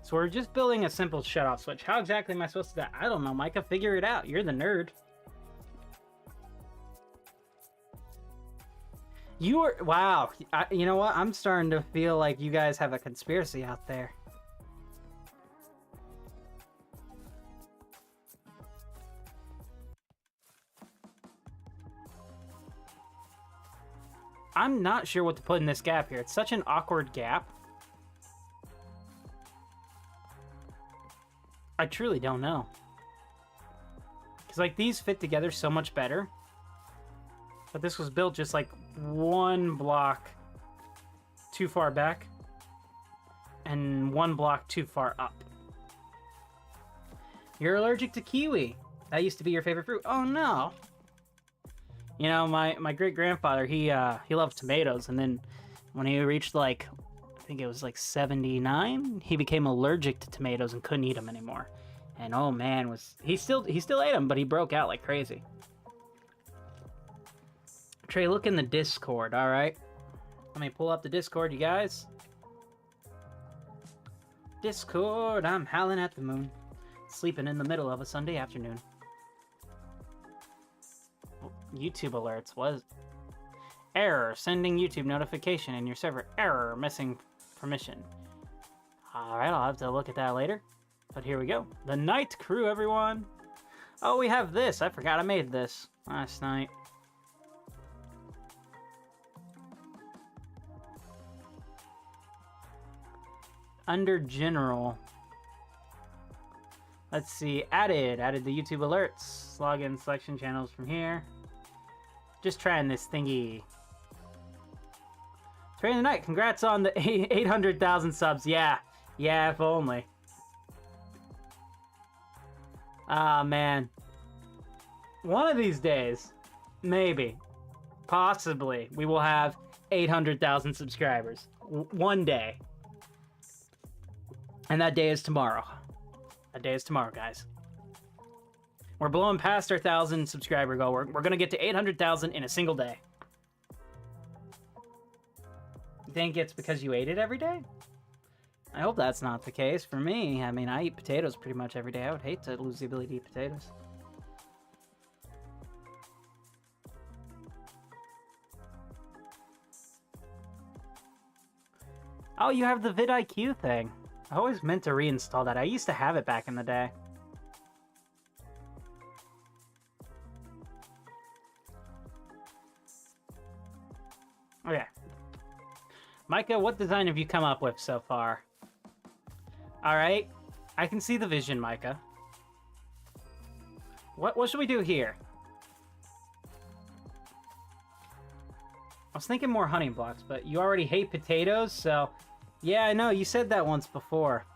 So we're just building a simple shut-off switch. How exactly am I supposed to do that? I don't know, Micah. Figure it out. You're the nerd. You are... Wow. You know what? I'm starting to feel like you guys have a conspiracy out there. I'm not sure what to put in this gap here. It's such an awkward gap. I truly don't know. Because, like, these fit together so much better. But this was built just, like, one block too far back. And one block too far up. You're allergic to kiwi. That used to be your favorite fruit. Oh, no. You know, my great-grandfather, he loved tomatoes. And then when he reached, like... I think it was like 79, he became allergic to tomatoes and couldn't eat them anymore. And oh man, he still ate them, but he broke out like crazy. Trey, look in the Discord, all right? Let me pull up the Discord, you guys. Discord, I'm howling at the moon, sleeping in the middle of a Sunday afternoon. Oh, YouTube alerts was error, sending YouTube notification in your server. Error, missing permission. Alright, I'll have to look at that later. But here we go. The night crew, everyone. Oh, we have this. I forgot I made this last night. under general. Let's see, added the YouTube alerts. Login selection channels from here. Just trying this thingy. Train of the night, congrats on the 800,000 subs. Yeah, if only. Ah, man. One of these days, maybe, possibly, we will have 800,000 subscribers. One day. And that day is tomorrow. That day is tomorrow, guys. We're blowing past our 1,000 subscriber goal. We're going to get to 800,000 in a single day. You think it's because you ate it every day? I hope that's not the case. For me, I mean, I eat potatoes pretty much every day. I would hate to lose the ability to eat potatoes. Oh, you have the vidIQ thing. I always meant to reinstall that. I used to have it back in the day. Okay. Micah, what design have you come up with so far? Alright. I can see the vision, Micah. What should we do here? I was thinking more hunting blocks, but you already hate potatoes, so... Yeah, I know, you said that once before.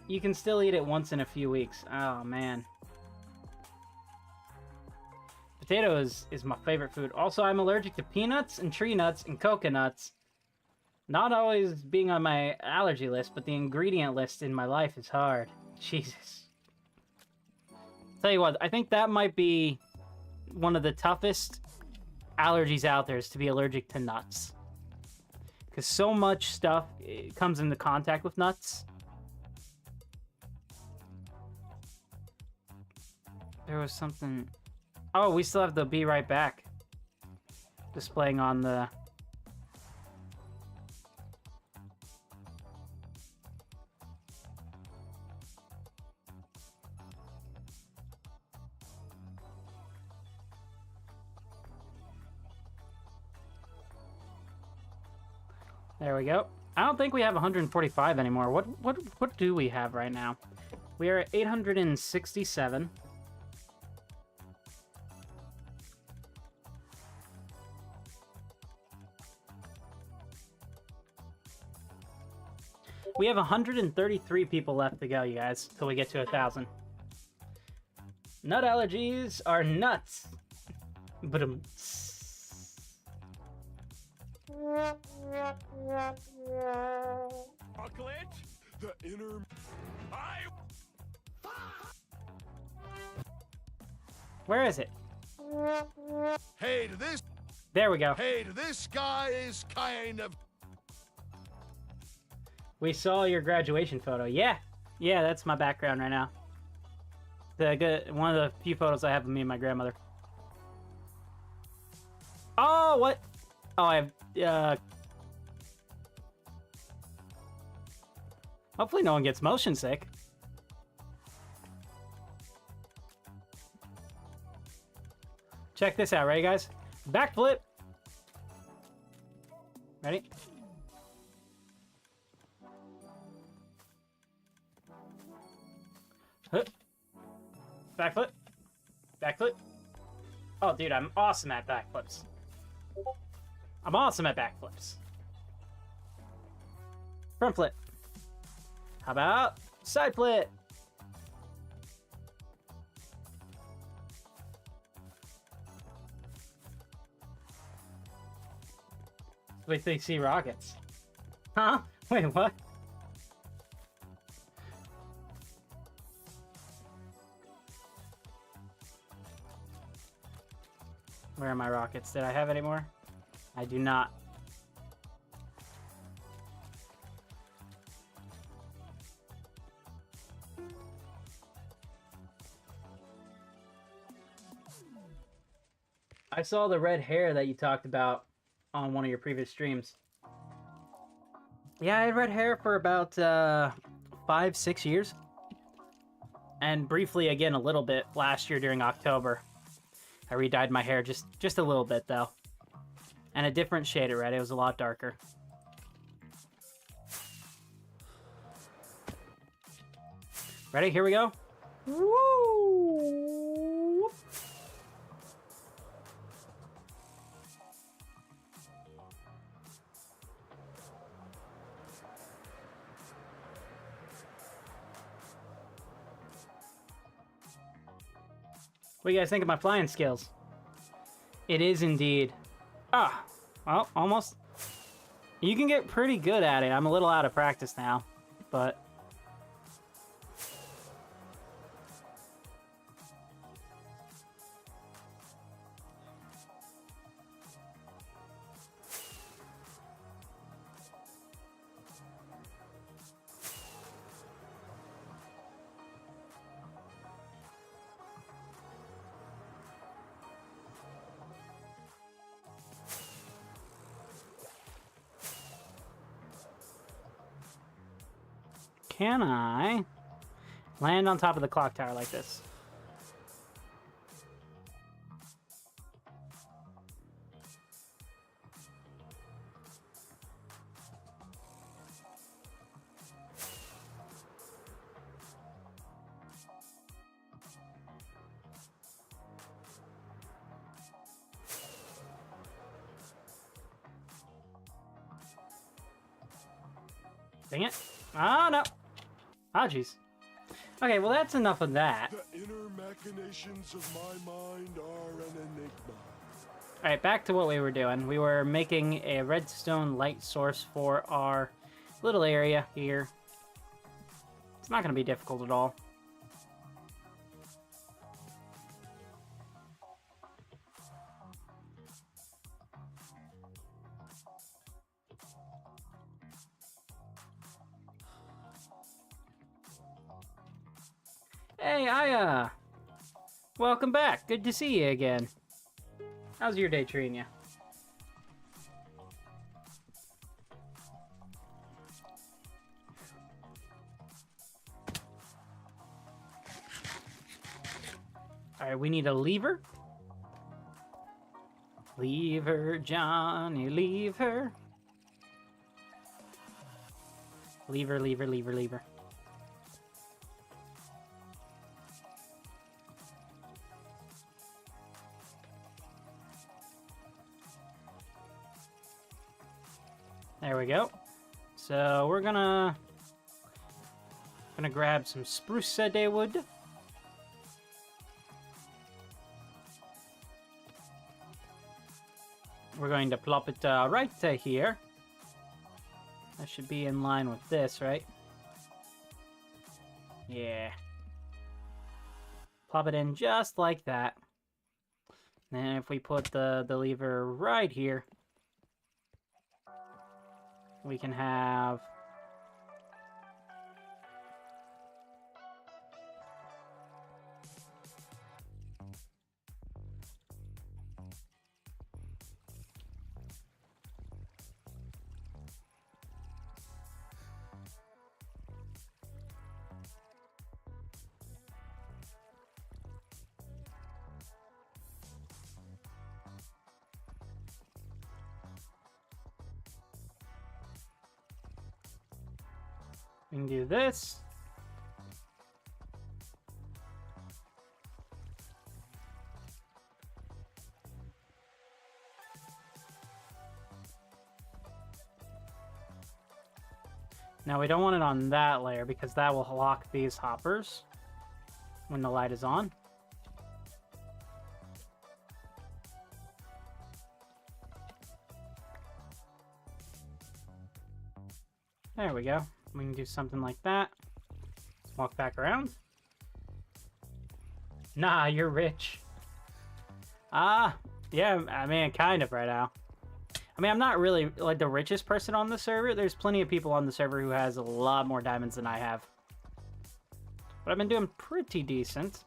You can still eat it once in a few weeks. Oh, man. Potato is my favorite food. Also, I'm allergic to peanuts and tree nuts and coconuts. Not always being on my allergy list, but the ingredient list in my life is hard. Jesus. Tell you what, I think that might be one of the toughest allergies out there, is to be allergic to nuts. Because so much stuff comes into contact with nuts. There was something... Oh, we still have the be right back displaying on the... There we go. I don't think we have 145 anymore. What do we have right now? We are at 867. We have 133 people left to go, you guys, till we get to 1,000. Nut allergies are nuts. But Chocolate, the inner. Where is it? Hey, to this. There we go. Hey, to this guy is kind of. We saw your graduation photo. Yeah, that's my background right now. One of the few photos I have of me and my grandmother. Oh, what? Oh, I have. Hopefully, no one gets motion sick. Check this out, ready, guys? Backflip. Ready? Backflip. Backflip. Oh, dude, I'm awesome at backflips. I'm awesome at backflips. Front flip. How about side flip? Wait till you see rockets. Huh? Wait, what? Where are my rockets? Did I have any more? I do not. I saw the red hair that you talked about on one of your previous streams. Yeah, I had red hair for about 5-6 years. And briefly again a little bit last year during October. I re-dyed my hair just a little bit though. And a different shade of red. It was a lot darker. Ready? Here we go. Woo! What do you guys think of my flying skills? It is indeed. Ah, well, almost. You can get pretty good at it. I'm a little out of practice now, but... Can I land on top of the clock tower like this? Dang it. Oh, no. Oh, jeez. Okay, well, that's enough of that. The inner machinations of my mind are an enigma. Alright, back to what we were doing. We were making a redstone light source for our little area here. It's not going to be difficult at all. Hey, Aya! Welcome back. Good to see you again. How's your day treating you? Alright, we need a lever. Leave her, Johnny, leave her. Lever, lever, lever, lever. There we go. So we're gonna grab some spruce day wood. We're going to plop it right here. That should be in line with this, right? Yeah. Plop it in just like that. Then if we put the lever right here, we can have we can do this. Now we don't want it on that layer because that will lock these hoppers when the light is on. There we go. We can do something like that. Walk back around. Nah, you're rich. Yeah, I mean, kind of right now. I mean, I'm not really, like, the richest person on the server. There's plenty of people on the server who has a lot more diamonds than I have. But I've been doing pretty decent.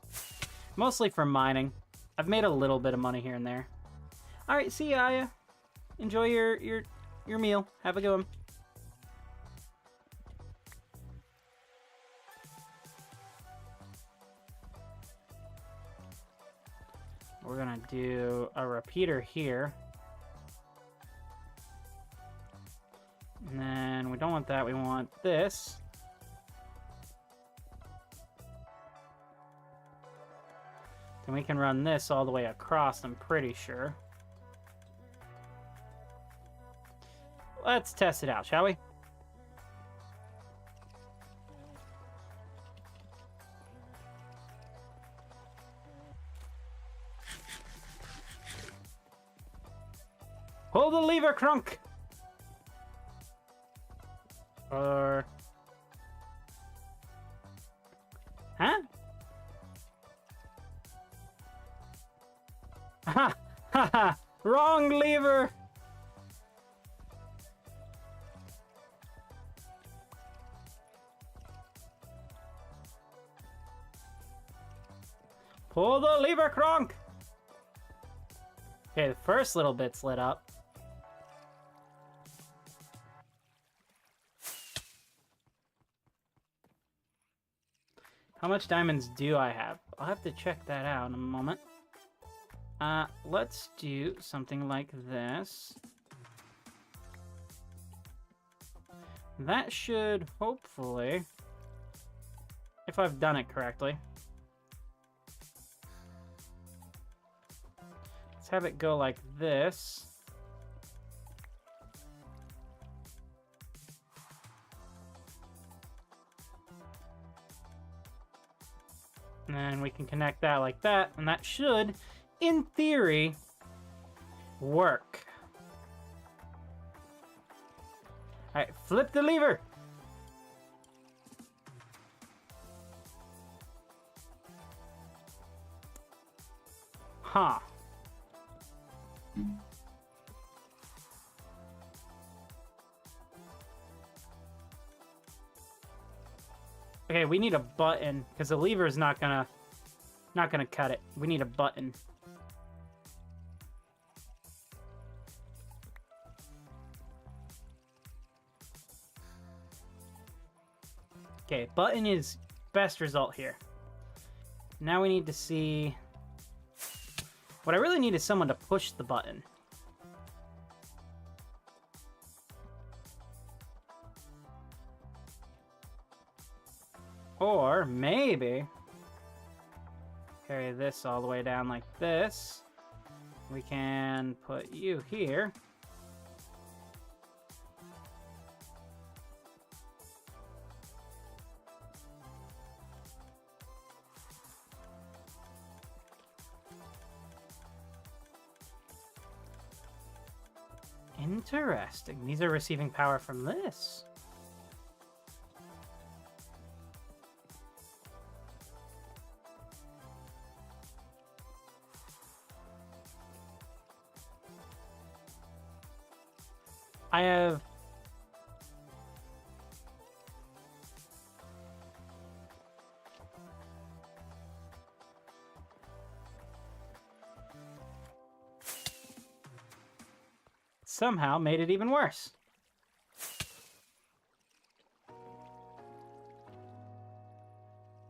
Mostly from mining. I've made a little bit of money here and there. Alright, see ya, Aya. Enjoy your meal. Have a good one. We're gonna do a repeater here. And then we don't want that, we want this. And we can run this all the way across, I'm pretty sure. Let's test it out, shall we? Pull the lever, Crunk! Or... Huh? Ha! Ha ha! Wrong lever! Pull the lever, Kronk! Okay, the first little bit's lit up. How much diamonds do I have? I'll have to check that out in a moment. Let's do something like this. That should hopefully, if I've done it correctly. Let's have it go like this. And then we can connect that like that, and that should, in theory, work. Alright, flip the lever! Huh. Okay, we need a button, because the lever is not gonna cut it. We need a button. Okay, button is best result here. Now we need to see... What I really need is someone to push the button. Or maybe carry this all the way down like this. We can put you here. Interesting. These are receiving power from this. I have... somehow made it even worse.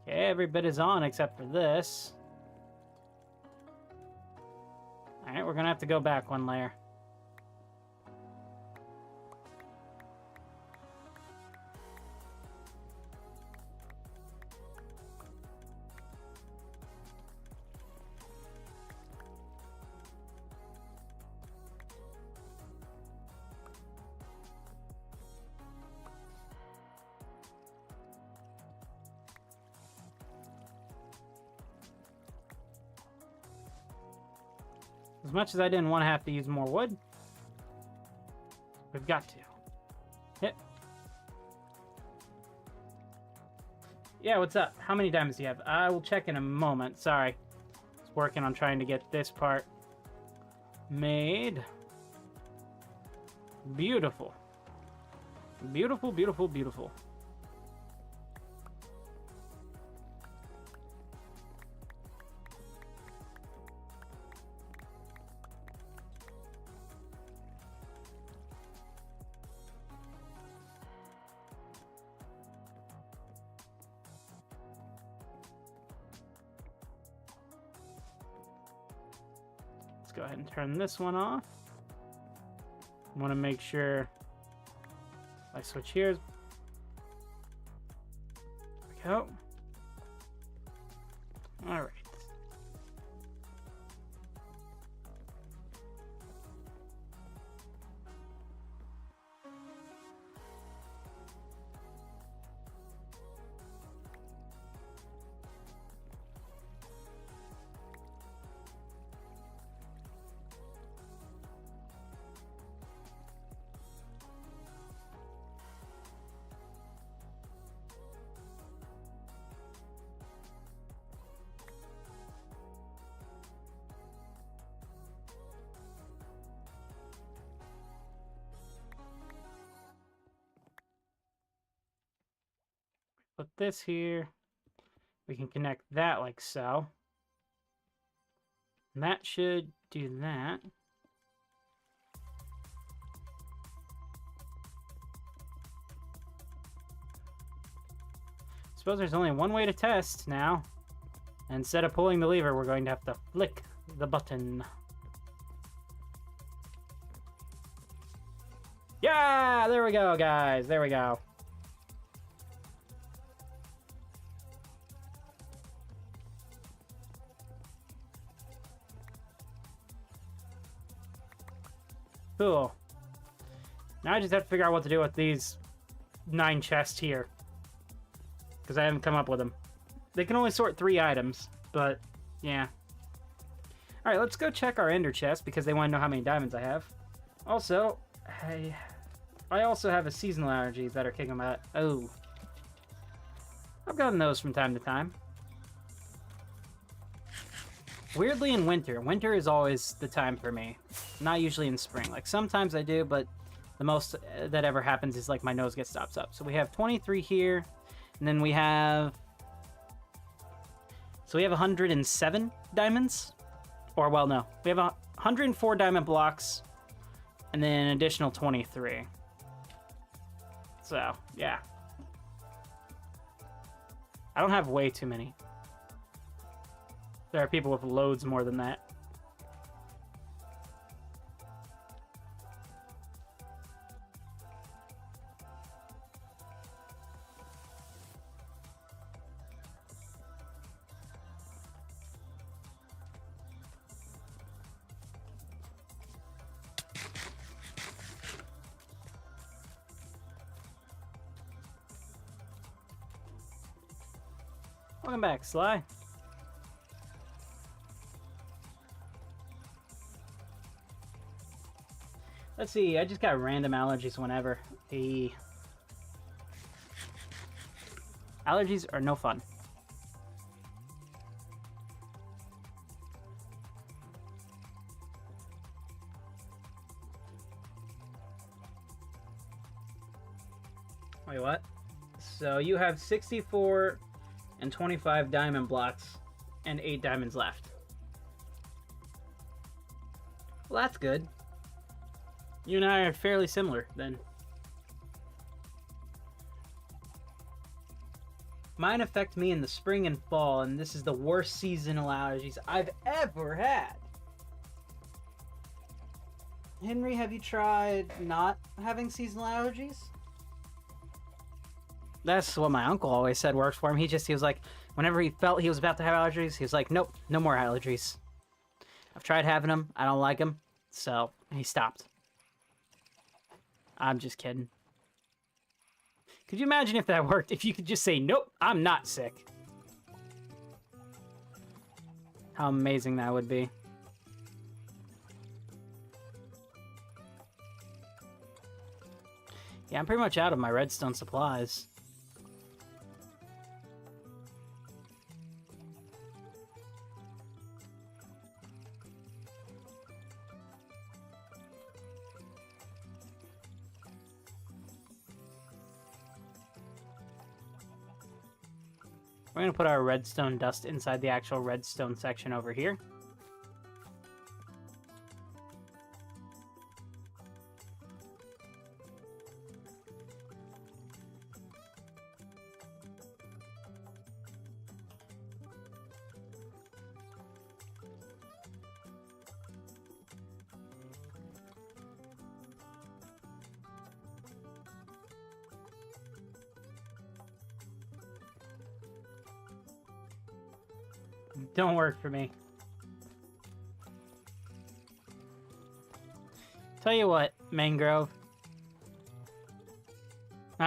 Okay, every bit is on except for this. Alright, we're gonna have to go back one layer. As much as I didn't want to have to use more wood, we've got to. Hit. Yeah, what's up? How many diamonds do you have? I will check in a moment. Sorry. I was working on trying to get this part made. Beautiful. Beautiful, beautiful, beautiful. Let's go ahead and turn this one off. I want to make sure I switch here. There we go. All right. put this here. We can connect that like so. And that should do that. Suppose there's only one way to test now. And instead of pulling the lever, we're going to have to flick the button. Yeah, there we go, guys. There we go. Cool. Now I just have to figure out what to do with these 9 chests here. Because I haven't come up with them. They can only sort 3 items, but yeah. Alright, let's go check our ender chest because they want to know how many diamonds I have. Also, I also have a seasonal allergies that are kicking my butt. Oh. I've gotten those from time to time. Weirdly in winter. Winter is always the time for me. Not usually in spring. Like sometimes I do, but the most that ever happens is like my nose gets stopped up. So we have 23 here. And then we have... So we have 107 diamonds. Or, well, no. We have 104 diamond blocks. And then an additional 23. So, yeah. I don't have way too many. There are people with loads more than that. Welcome back, Sly. Let's see, I just got random allergies whenever. The allergies are no fun. Wait, what? So you have 64 and 25 diamond blocks and 8 diamonds left. Well, that's good. You and I are fairly similar, then. Mine affect me in the spring and fall, and this is the worst seasonal allergies I've ever had. Henry, have you tried not having seasonal allergies? That's what my uncle always said works for him. He was like, whenever he felt he was about to have allergies, he was like, nope, no more allergies. I've tried having them. I don't like them. So he stopped. I'm just kidding. Could you imagine if that worked? If you could just say, nope, I'm not sick. How amazing that would be. Yeah, I'm pretty much out of my redstone supplies. We're going to put our redstone dust inside the actual redstone section over here. Don't work for me. Tell you what, Mangrove.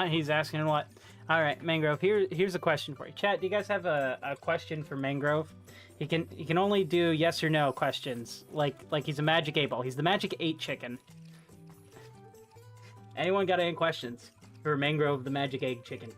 He's asking what? Alright, Mangrove, here's a question for you. Chat, do you guys have a question for Mangrove? He can only do yes or no questions. Like he's a Magic 8 Ball. He's the Magic 8 Chicken. Anyone got any questions for Mangrove the Magic 8 Chicken?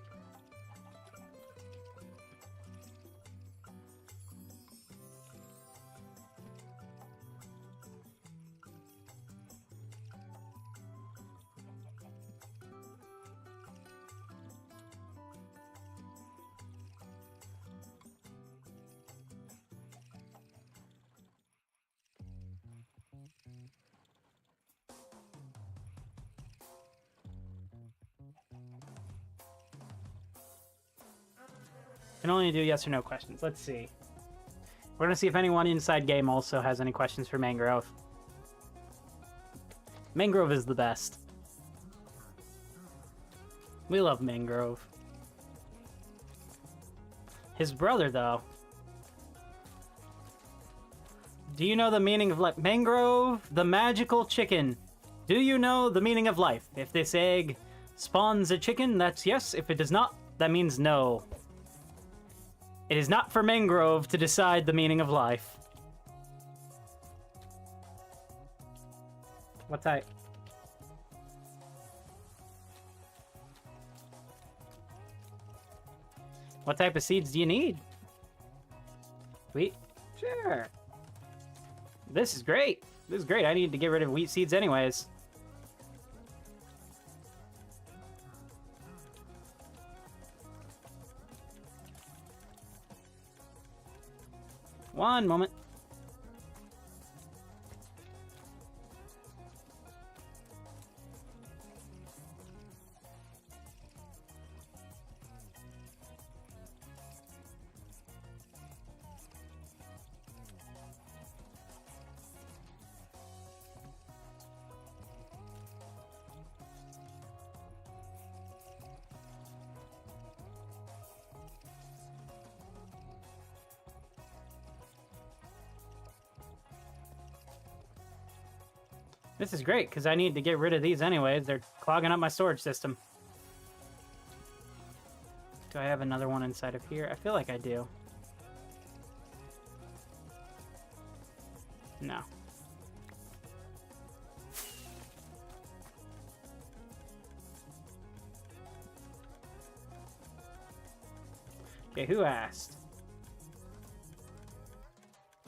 Can only do yes or no questions. Let's see. We're gonna see if anyone inside game also has any questions for Mangrove. Mangrove is the best. We love Mangrove. His brother, though. Do you know the meaning of life? Mangrove, the magical chicken. Do you know the meaning of life? If this egg spawns a chicken, that's yes. If it does not, that means no. It is not for Mangrove to decide the meaning of life. What type? What type of seeds do you need? Wheat? Sure. This is great. This is great. I need to get rid of wheat seeds anyways. One moment. This is great, because I need to get rid of these anyways. They're clogging up my storage system. Do I have another one inside of here? I feel like I do. No. Okay, who asked?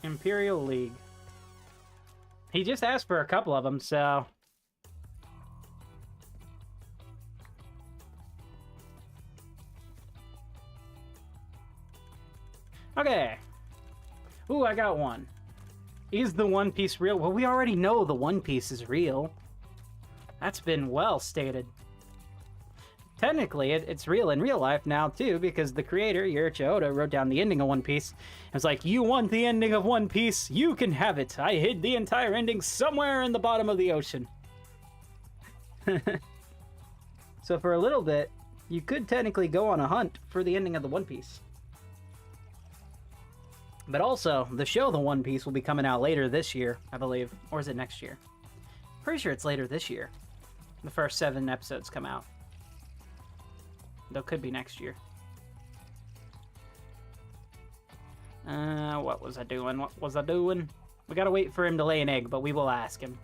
Imperial League. He just asked for a couple of them, so... Okay. Ooh, I got one. Is the One Piece real? Well, we already know the One Piece is real. That's been well stated. Technically, it's real in real life now, too, because the creator, Yuricha Oda, wrote down the ending of One Piece. It's like, you want the ending of One Piece? You can have it. I hid the entire ending somewhere in the bottom of the ocean. So for a little bit, you could technically go on a hunt for the ending of the One Piece. But also, the show The One Piece will be coming out later this year, I believe. Or is it next year? Pretty sure it's later this year. The first 7 episodes come out. Though could be next year. What was I doing? What was I doing? We gotta wait for him to lay an egg, but we will ask him.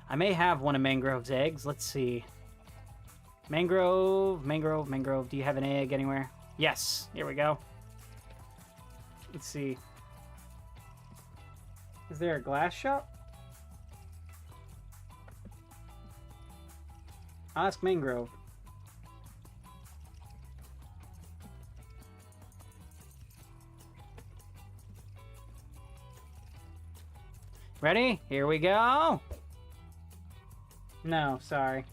I may have one of Mangrove's eggs. Let's see. Mangrove, do you have an egg anywhere? Yes, here we go. Let's see. Is there a glass shop? Ask Mangrove. Ready? Here we go. No, sorry.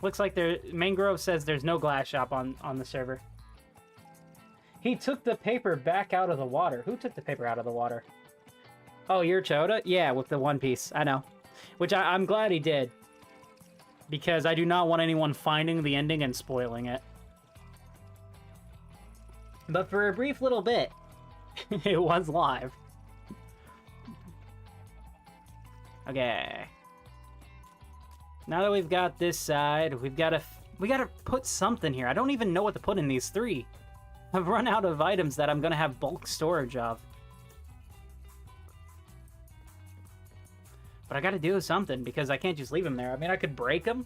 Looks like Mangrove says there's no glass shop on the server. He took the paper back out of the water. Who took the paper out of the water? Oh, you're Choda? Yeah, with the One Piece. I know. Which I'm glad he did. Because I do not want anyone finding the ending and spoiling it. But for a brief little bit, it was live. Okay. Now that we've got this side, we gotta put something here. I don't even know what to put in these 3. I've run out of items that I'm gonna have bulk storage of. But I gotta do something, because I can't just leave them there. I mean, I could break them.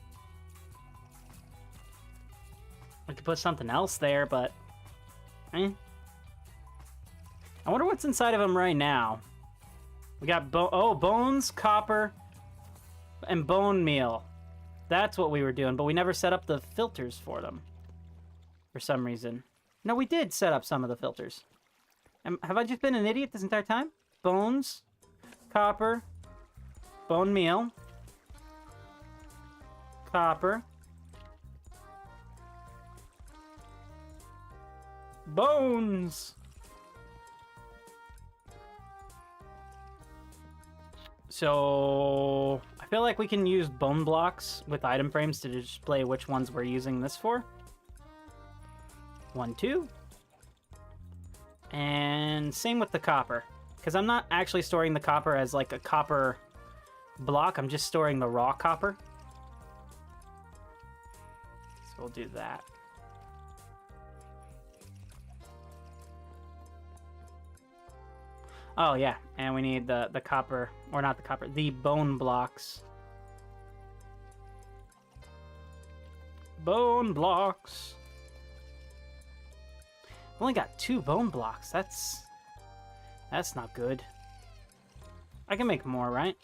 I could put something else there, but... I wonder what's inside of them right now. We got bones, copper, and bone meal. That's what we were doing, but we never set up the filters for them. For some reason. No, we did set up some of the filters. Have I just been an idiot this entire time? Bones. Copper. Bone meal. Copper. Bones! So, I feel like we can use bone blocks with item frames to display which ones we're using this for. 1, 2. And same with the copper. Because I'm not actually storing the copper as like a copper block, I'm just storing the raw copper. So we'll do that. Oh, yeah, and we need the copper, or not the copper, the bone blocks. Bone blocks. I've only got 2 bone blocks. That's not good. I can make more, right?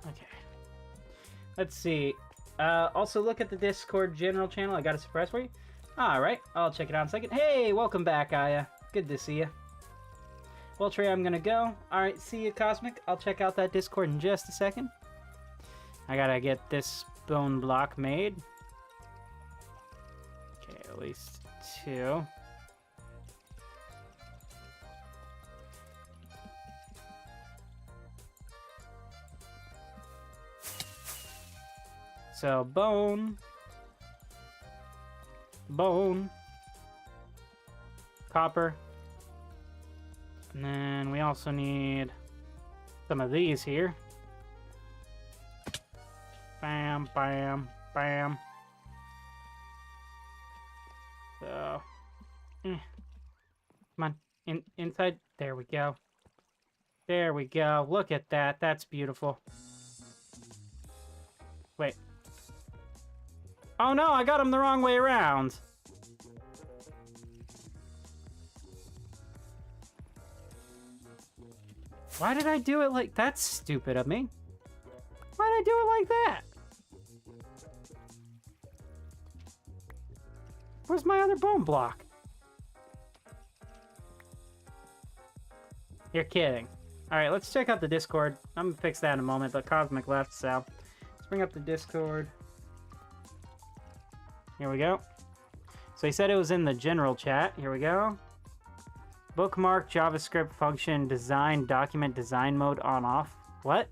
Okay. Let's see. Also, look at the Discord general channel. I got a surprise for you. Alright, I'll check it out in a second. Hey, welcome back, Aya. Good to see you. Well, Trey, I'm gonna go. Alright, see you, Cosmic. I'll check out that Discord in just a second. I gotta get this bone block made. Okay, at least 2. So, bone, copper, and then we also need some of these here. Bam, bam, bam. So, come on, inside. There we go. There we go. Look at that. That's beautiful. Wait. Oh no, I got him the wrong way around. Why did I do it like... That's stupid of me. Why did I do it like that? Where's my other bone block? You're kidding. Alright, let's check out the Discord. I'm gonna fix that in a moment, but Cosmic left, so... Let's bring up the Discord. Here we go. So he said it was in the general chat. Here we go. Bookmark JavaScript function design document design mode on off. What?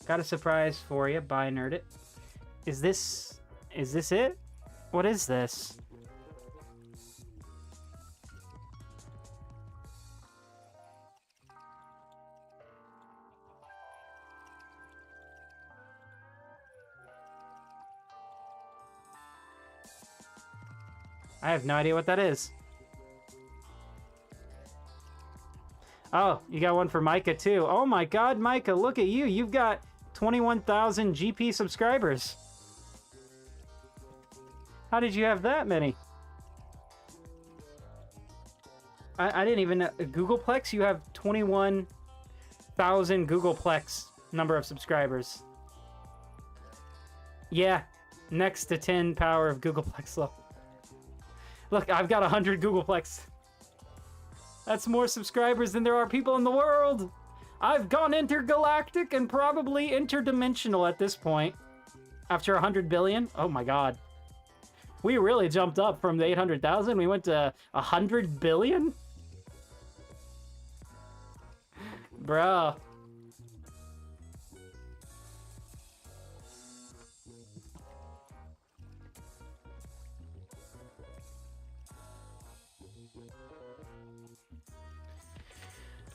Got a surprise for you. Bye, Nerdit. Is this it? What is this? I have no idea what that is. Oh, you got one for Micah too. Oh my god, Micah, look at you. You've got 21,000 GP subscribers. How did you have that many? I didn't even know. Googleplex? You have 21,000 Googleplex number of subscribers. Yeah, next to 10 power of Googleplex level. Look, I've got 100 Googleplex. That's more subscribers than there are people in the world. I've gone intergalactic and probably interdimensional at this point. After 100 billion? Oh my god. We really jumped up from the 800,000. We went to 100 billion? Bruh.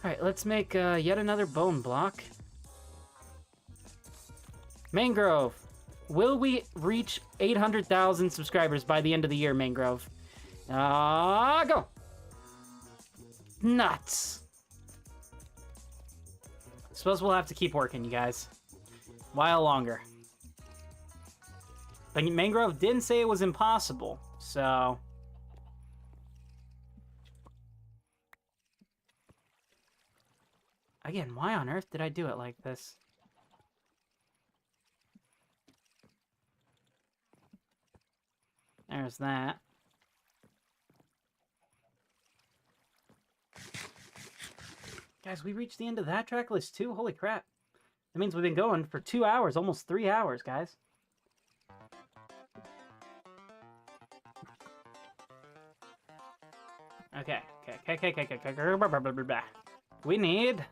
Alright, let's make yet another bone block. Mangrove. Will we reach 800,000 subscribers by the end of the year, Mangrove? Go! Nuts! Suppose we'll have to keep working, you guys. while longer. But Mangrove didn't say it was impossible, so... Again, why on earth did I do it like this? There's that. Guys, we reached the end of that track list too? Holy crap. That means we've been going for 2 hours, almost 3 hours, guys. Okay. We need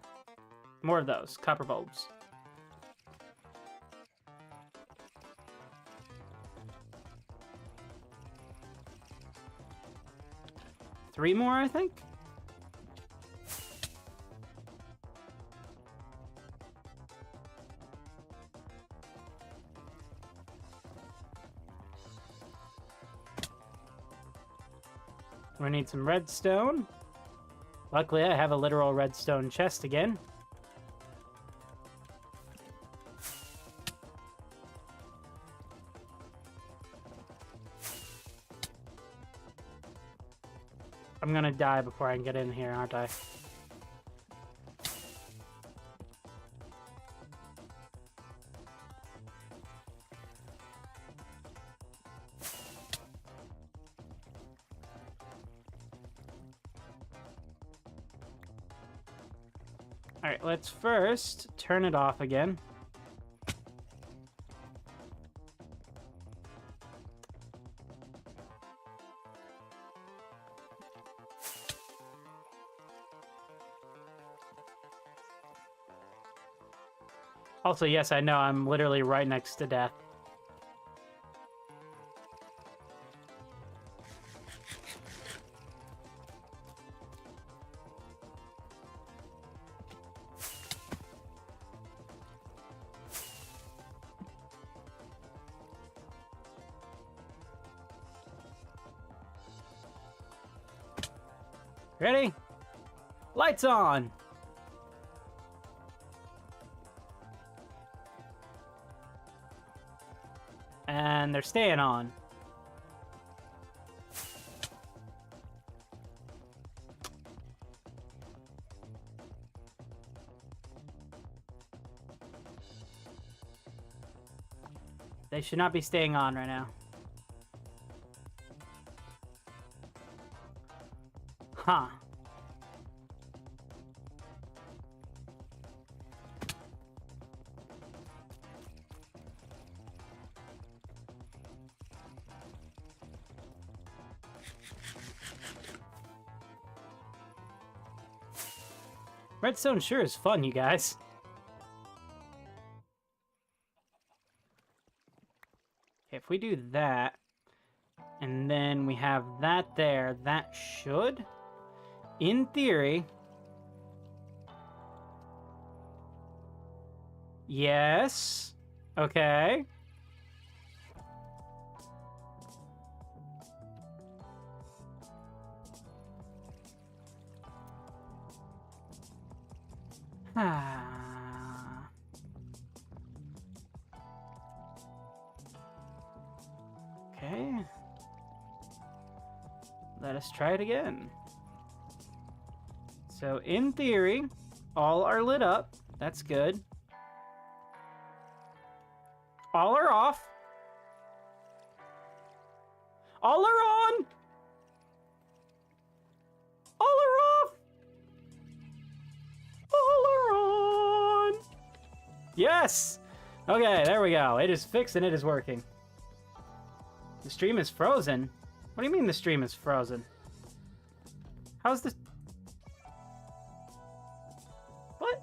more of those copper bulbs. Three more, I think? We need some redstone. Luckily, I have a literal redstone chest again. I'm gonna die before I can get in here, aren't I? Alright, let's first turn it off again. Also, yes, I know I'm literally right next to death. Ready? Lights on! And they're staying on. They should not be staying on right now. Huh. Redstone sure is fun, you guys. Okay, if we do that, and then we have that there, that should, in theory... Yes. Okay. Okay. Let us try it again. So, in theory, all are lit up. That's good. All are off. All are on. All are off. All are on. Yes. Okay, there we go. It is fixed and it is working. The stream is frozen? What do you mean the stream is frozen? How's this? What?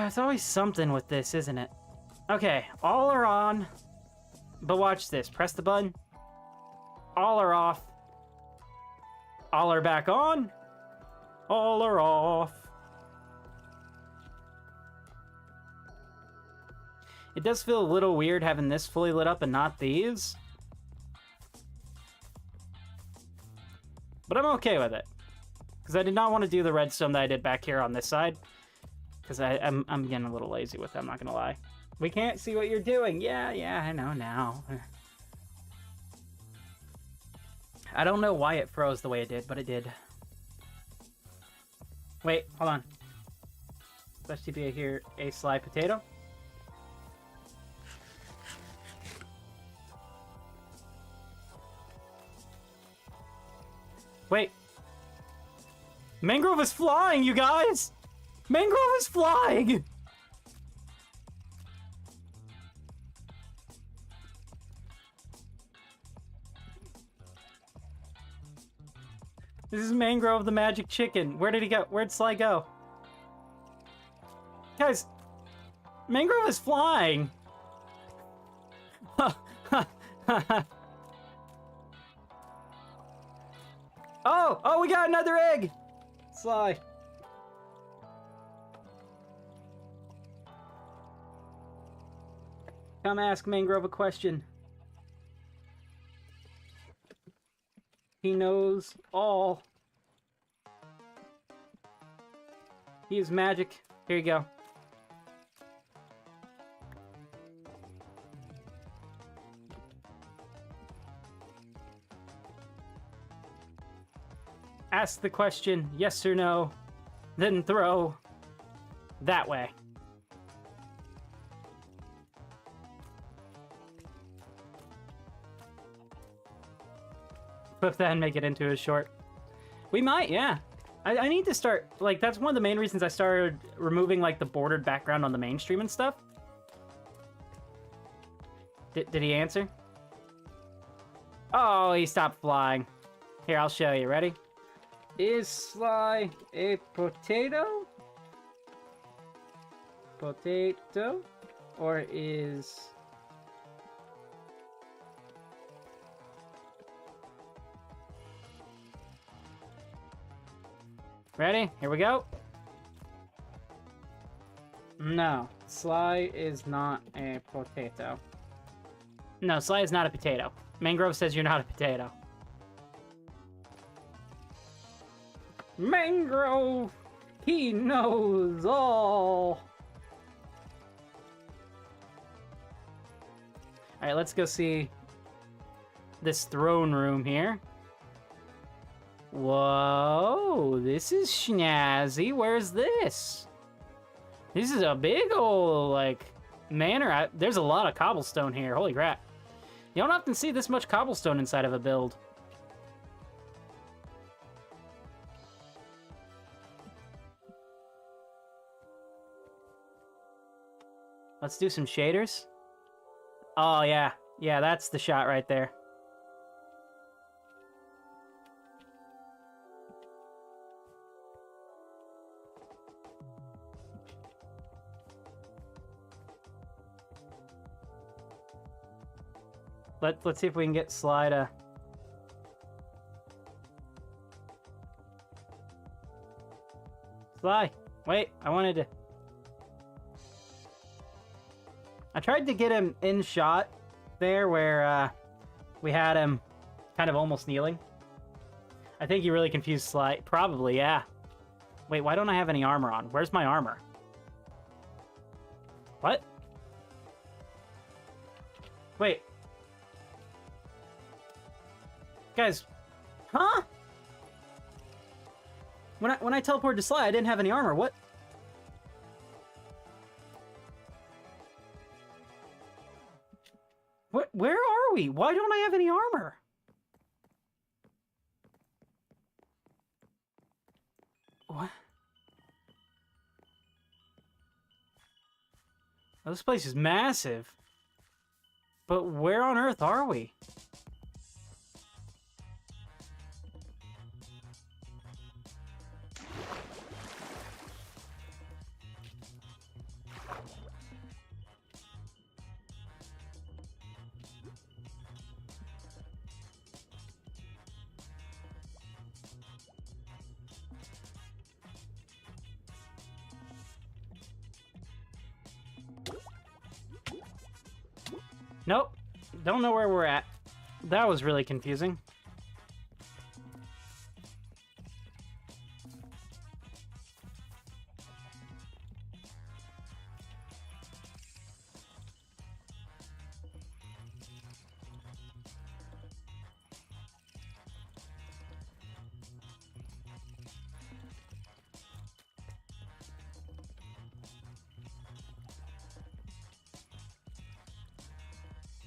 It's always something with this, isn't it? Okay, all are on. But watch this. Press the button. All are off. All are back on. All are off. It does feel a little weird having this fully lit up and not these. But I'm okay with it. Because I did not want to do the redstone that I did back here on this side. Because I'm getting a little lazy with it, I'm not gonna lie. We can't see what you're doing. Yeah, I know now. I don't know why it froze the way it did, but it did. Wait, hold on. Let's be here a sly potato. Wait. Mangrove is flying, you guys! Mangrove is flying! This is Mangrove the magic chicken. Where did he go? Where'd Sly go? Guys, Mangrove is flying! Oh, we got another egg! Sly. Come ask Mangrove a question. He knows all. He is magic. Here you go. Ask the question, yes or no, then throw that way. Flip that and make it into a short. We might, yeah. I need to start, like, that's one of the main reasons I started removing, like, the bordered background on the mainstream and stuff. Did he answer? Oh, he stopped flying. Here, I'll show you. Ready? Is Sly a potato? Potato? Or is... Ready? Here we go. No, Sly is not a potato. No, Sly is not a potato. Mangrove says you're not a potato. Mangrove! He knows all! Alright, let's go see this throne room here. Whoa, this is snazzy. Where's this? This is a big old, like, manor. There's a lot of cobblestone here. Holy crap. You don't often see this much cobblestone inside of a build. Let's do some shaders. Oh, yeah. Yeah, that's the shot right there. Let's see if we can get Sly to... Sly, wait, I wanted to... I tried to get him in shot there where we had him kind of almost kneeling. I think you really confused Sly. Probably, yeah. Wait, why don't I have any armor on? Where's my armor? What? Wait. Guys, huh? When I teleported to Sly, I didn't have any armor. What? Where are we? Why don't I have any armor? What? Oh, this place is massive. But where on earth are we? Nope. Don't know where we're at. That was really confusing.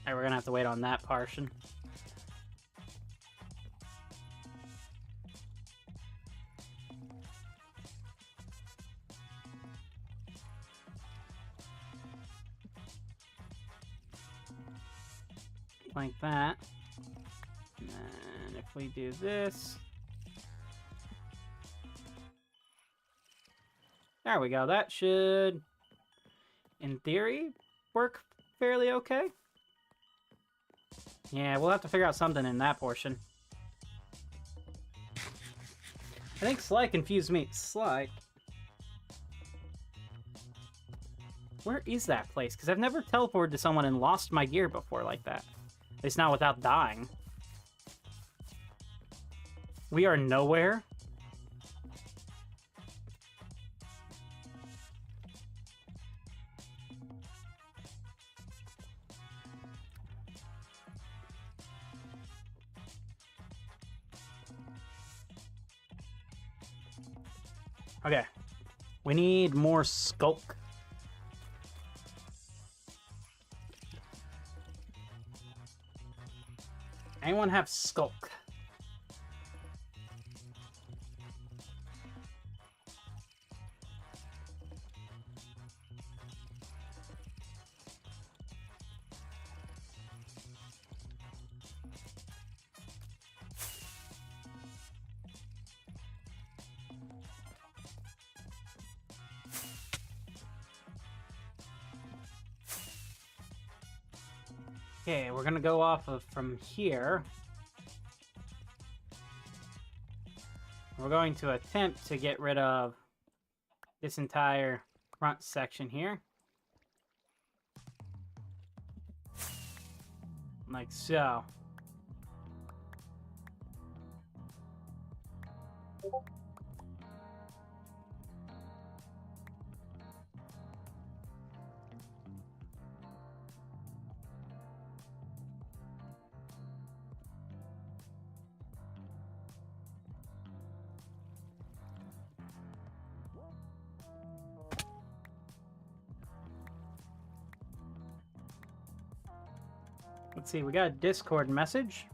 Alright, we're gonna have to wait on that portion. Like that. And then if we do this... There we go. That should, in theory, work fairly okay. Yeah, we'll have to figure out something in that portion. I think Sly confused me. Sly? Where is that place? Because I've never teleported to someone and lost my gear before like that. At least not without dying. We are nowhere. Okay. We need more skulk. Anyone have skulk? Okay, we're gonna go off of from here. We're going to attempt to get rid of this entire front section here. Like so. Let's see, we got a Discord message.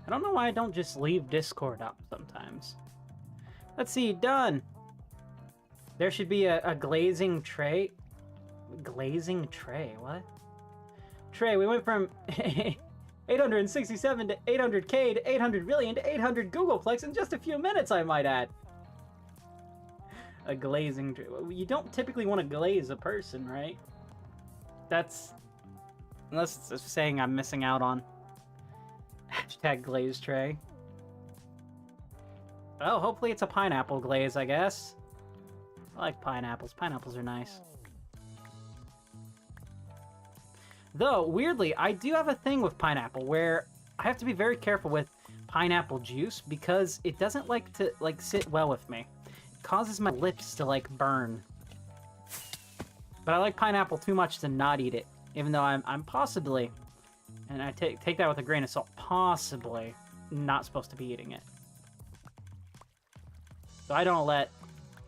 I don't know why I don't just leave Discord up sometimes. Let's see, done. There should be a glazing tray. Glazing tray, what? Tray, we went from 867 to 800K to 800 million to 800 Googleplex in just a few minutes, I might add. A glazing tray. You don't typically want to glaze a person, right? That's... Unless it's saying I'm missing out on hashtag glaze tray. Oh, hopefully it's a pineapple glaze, I guess. I like pineapples. Pineapples are nice. Though, weirdly, I do have a thing with pineapple where I have to be very careful with pineapple juice because it doesn't like to sit well with me. It causes my lips to burn. But I like pineapple too much to not eat it. Even though I'm possibly, and I take that with a grain of salt, possibly not supposed to be eating it. So I don't let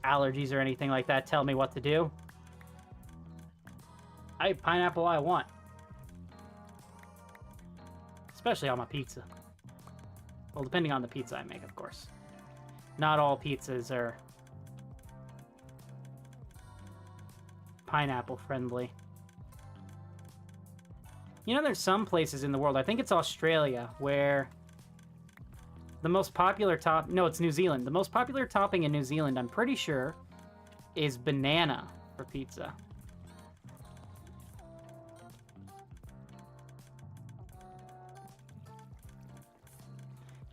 allergies or anything like that tell me what to do. I eat pineapple all I want. Especially on my pizza. Well, depending on the pizza I make, of course. Not all pizzas are pineapple friendly. You know, there's some places in the world, I think it's Australia, where the most popular no, it's New Zealand. The most popular topping in New Zealand, I'm pretty sure, is banana for pizza.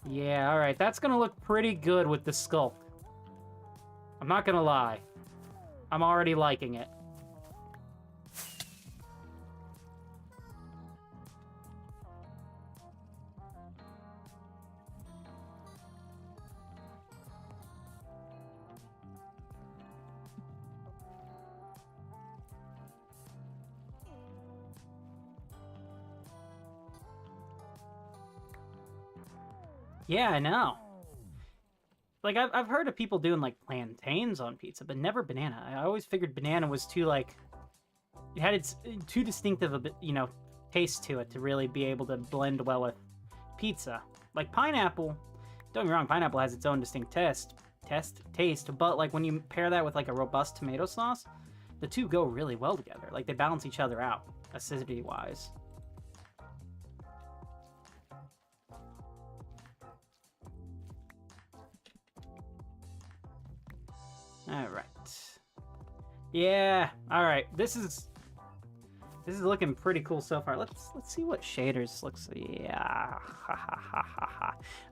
Yeah, alright, that's gonna look pretty good with the skulk. I'm not gonna lie. I'm already liking it. Yeah, I know. Like, I've heard of people doing, plantains on pizza, but never banana. I always figured banana was too, it had its too distinctive a bit, taste to it to really be able to blend well with pizza. Like pineapple, don't get me wrong, pineapple has its own distinct taste, but like when you pair that with like a robust tomato sauce, the two go really well together. Like they balance each other out, acidity-wise. All right. Yeah. All right. This is looking pretty cool so far. Let's see what shaders looks. Yeah.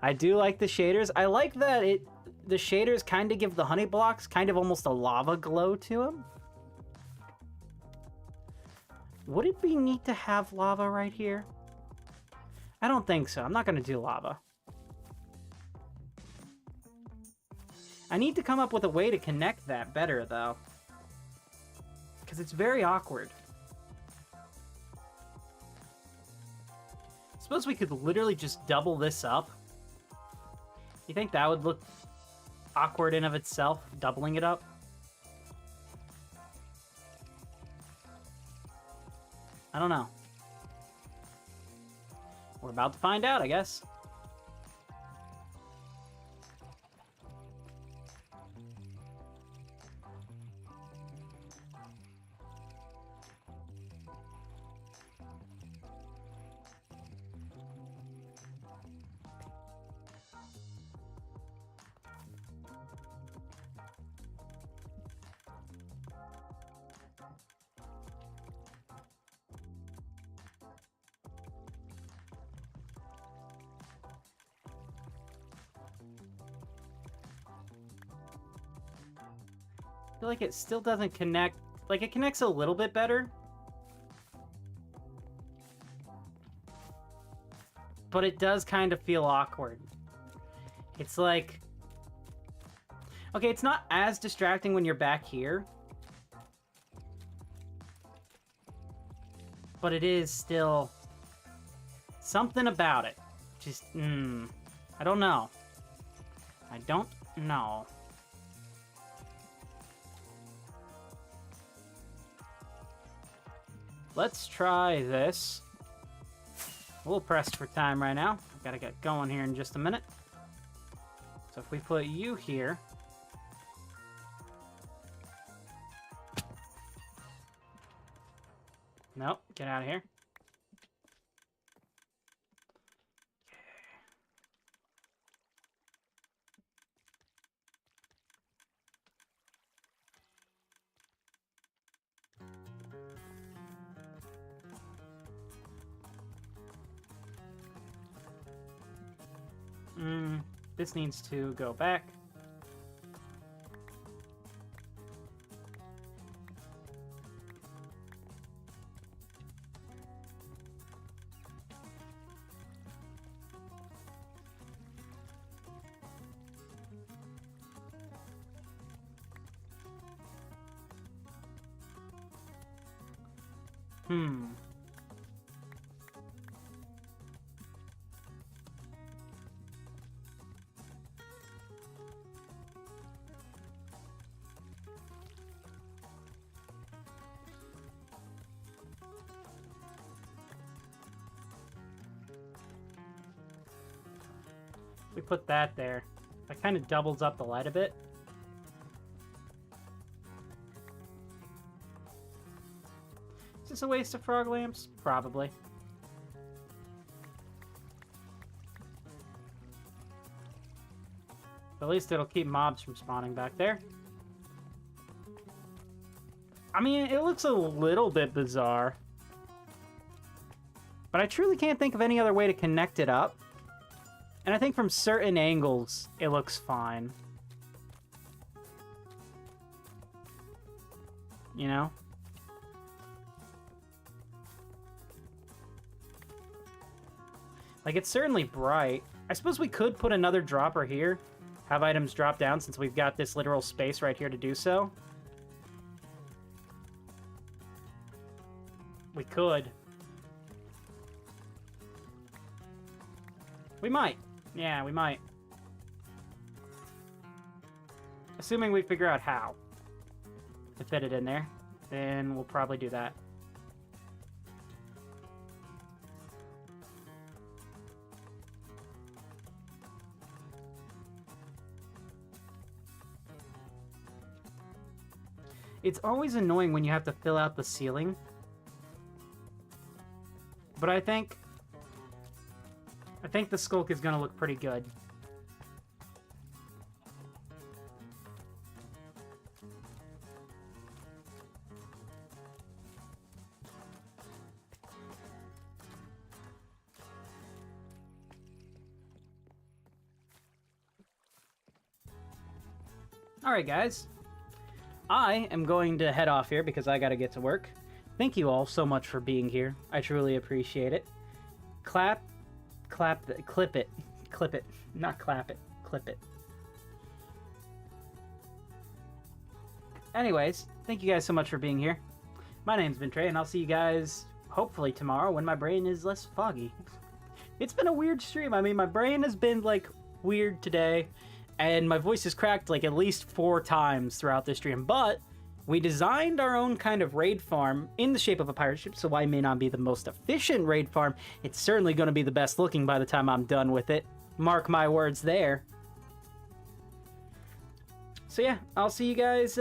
I do like the shaders. I like that the shaders kind of give the honey blocks kind of almost a lava glow to them. Would it be neat to have lava right here? I don't think so. I'm not going to do lava. I need to come up with a way to connect that better, though. Because it's very awkward. Suppose we could literally just double this up. You think that would look awkward in of itself, doubling it up? I don't know. We're about to find out, I guess. I feel like it still doesn't connect. Like, it connects a little bit better. But it does kind of feel awkward. It's like... Okay, it's not as distracting when you're back here. But it is still... something about it. Just, I don't know. I don't know. Let's try this. A little pressed for time right now. I've got to get going here in just a minute. So if we put you here. Nope, get out of here. This needs to go back. We put that there. That kind of doubles up the light a bit. Is this a waste of frog lamps? Probably. But at least it'll keep mobs from spawning back there. I mean, it looks a little bit bizarre. But I truly can't think of any other way to connect it up. And I think from certain angles, it looks fine. You know? Like, it's certainly bright. I suppose we could put another dropper here. Have items drop down since we've got this literal space right here to do so. We could. We might. Yeah, we might. Assuming we figure out how to fit it in there. and we'll probably do that. It's always annoying when you have to fill out the ceiling. But I think the skulk is gonna look pretty good. Alright guys, I am going to head off here because I gotta get to work. Thank you all so much for being here. I truly appreciate it. Clip it. Not clap it, clip it. Anyways, thank you guys so much for being here. My name's been Trey, and I'll see you guys hopefully tomorrow when my brain is less foggy. It's been a weird stream. I mean, my brain has been, like, weird today, and my voice is cracked, like, at least 4 times throughout this stream, but we designed our own kind of raid farm in the shape of a pirate ship, so I may not be the most efficient raid farm. It's certainly going to be the best looking by the time I'm done with it. Mark my words there. So yeah, I'll see you guys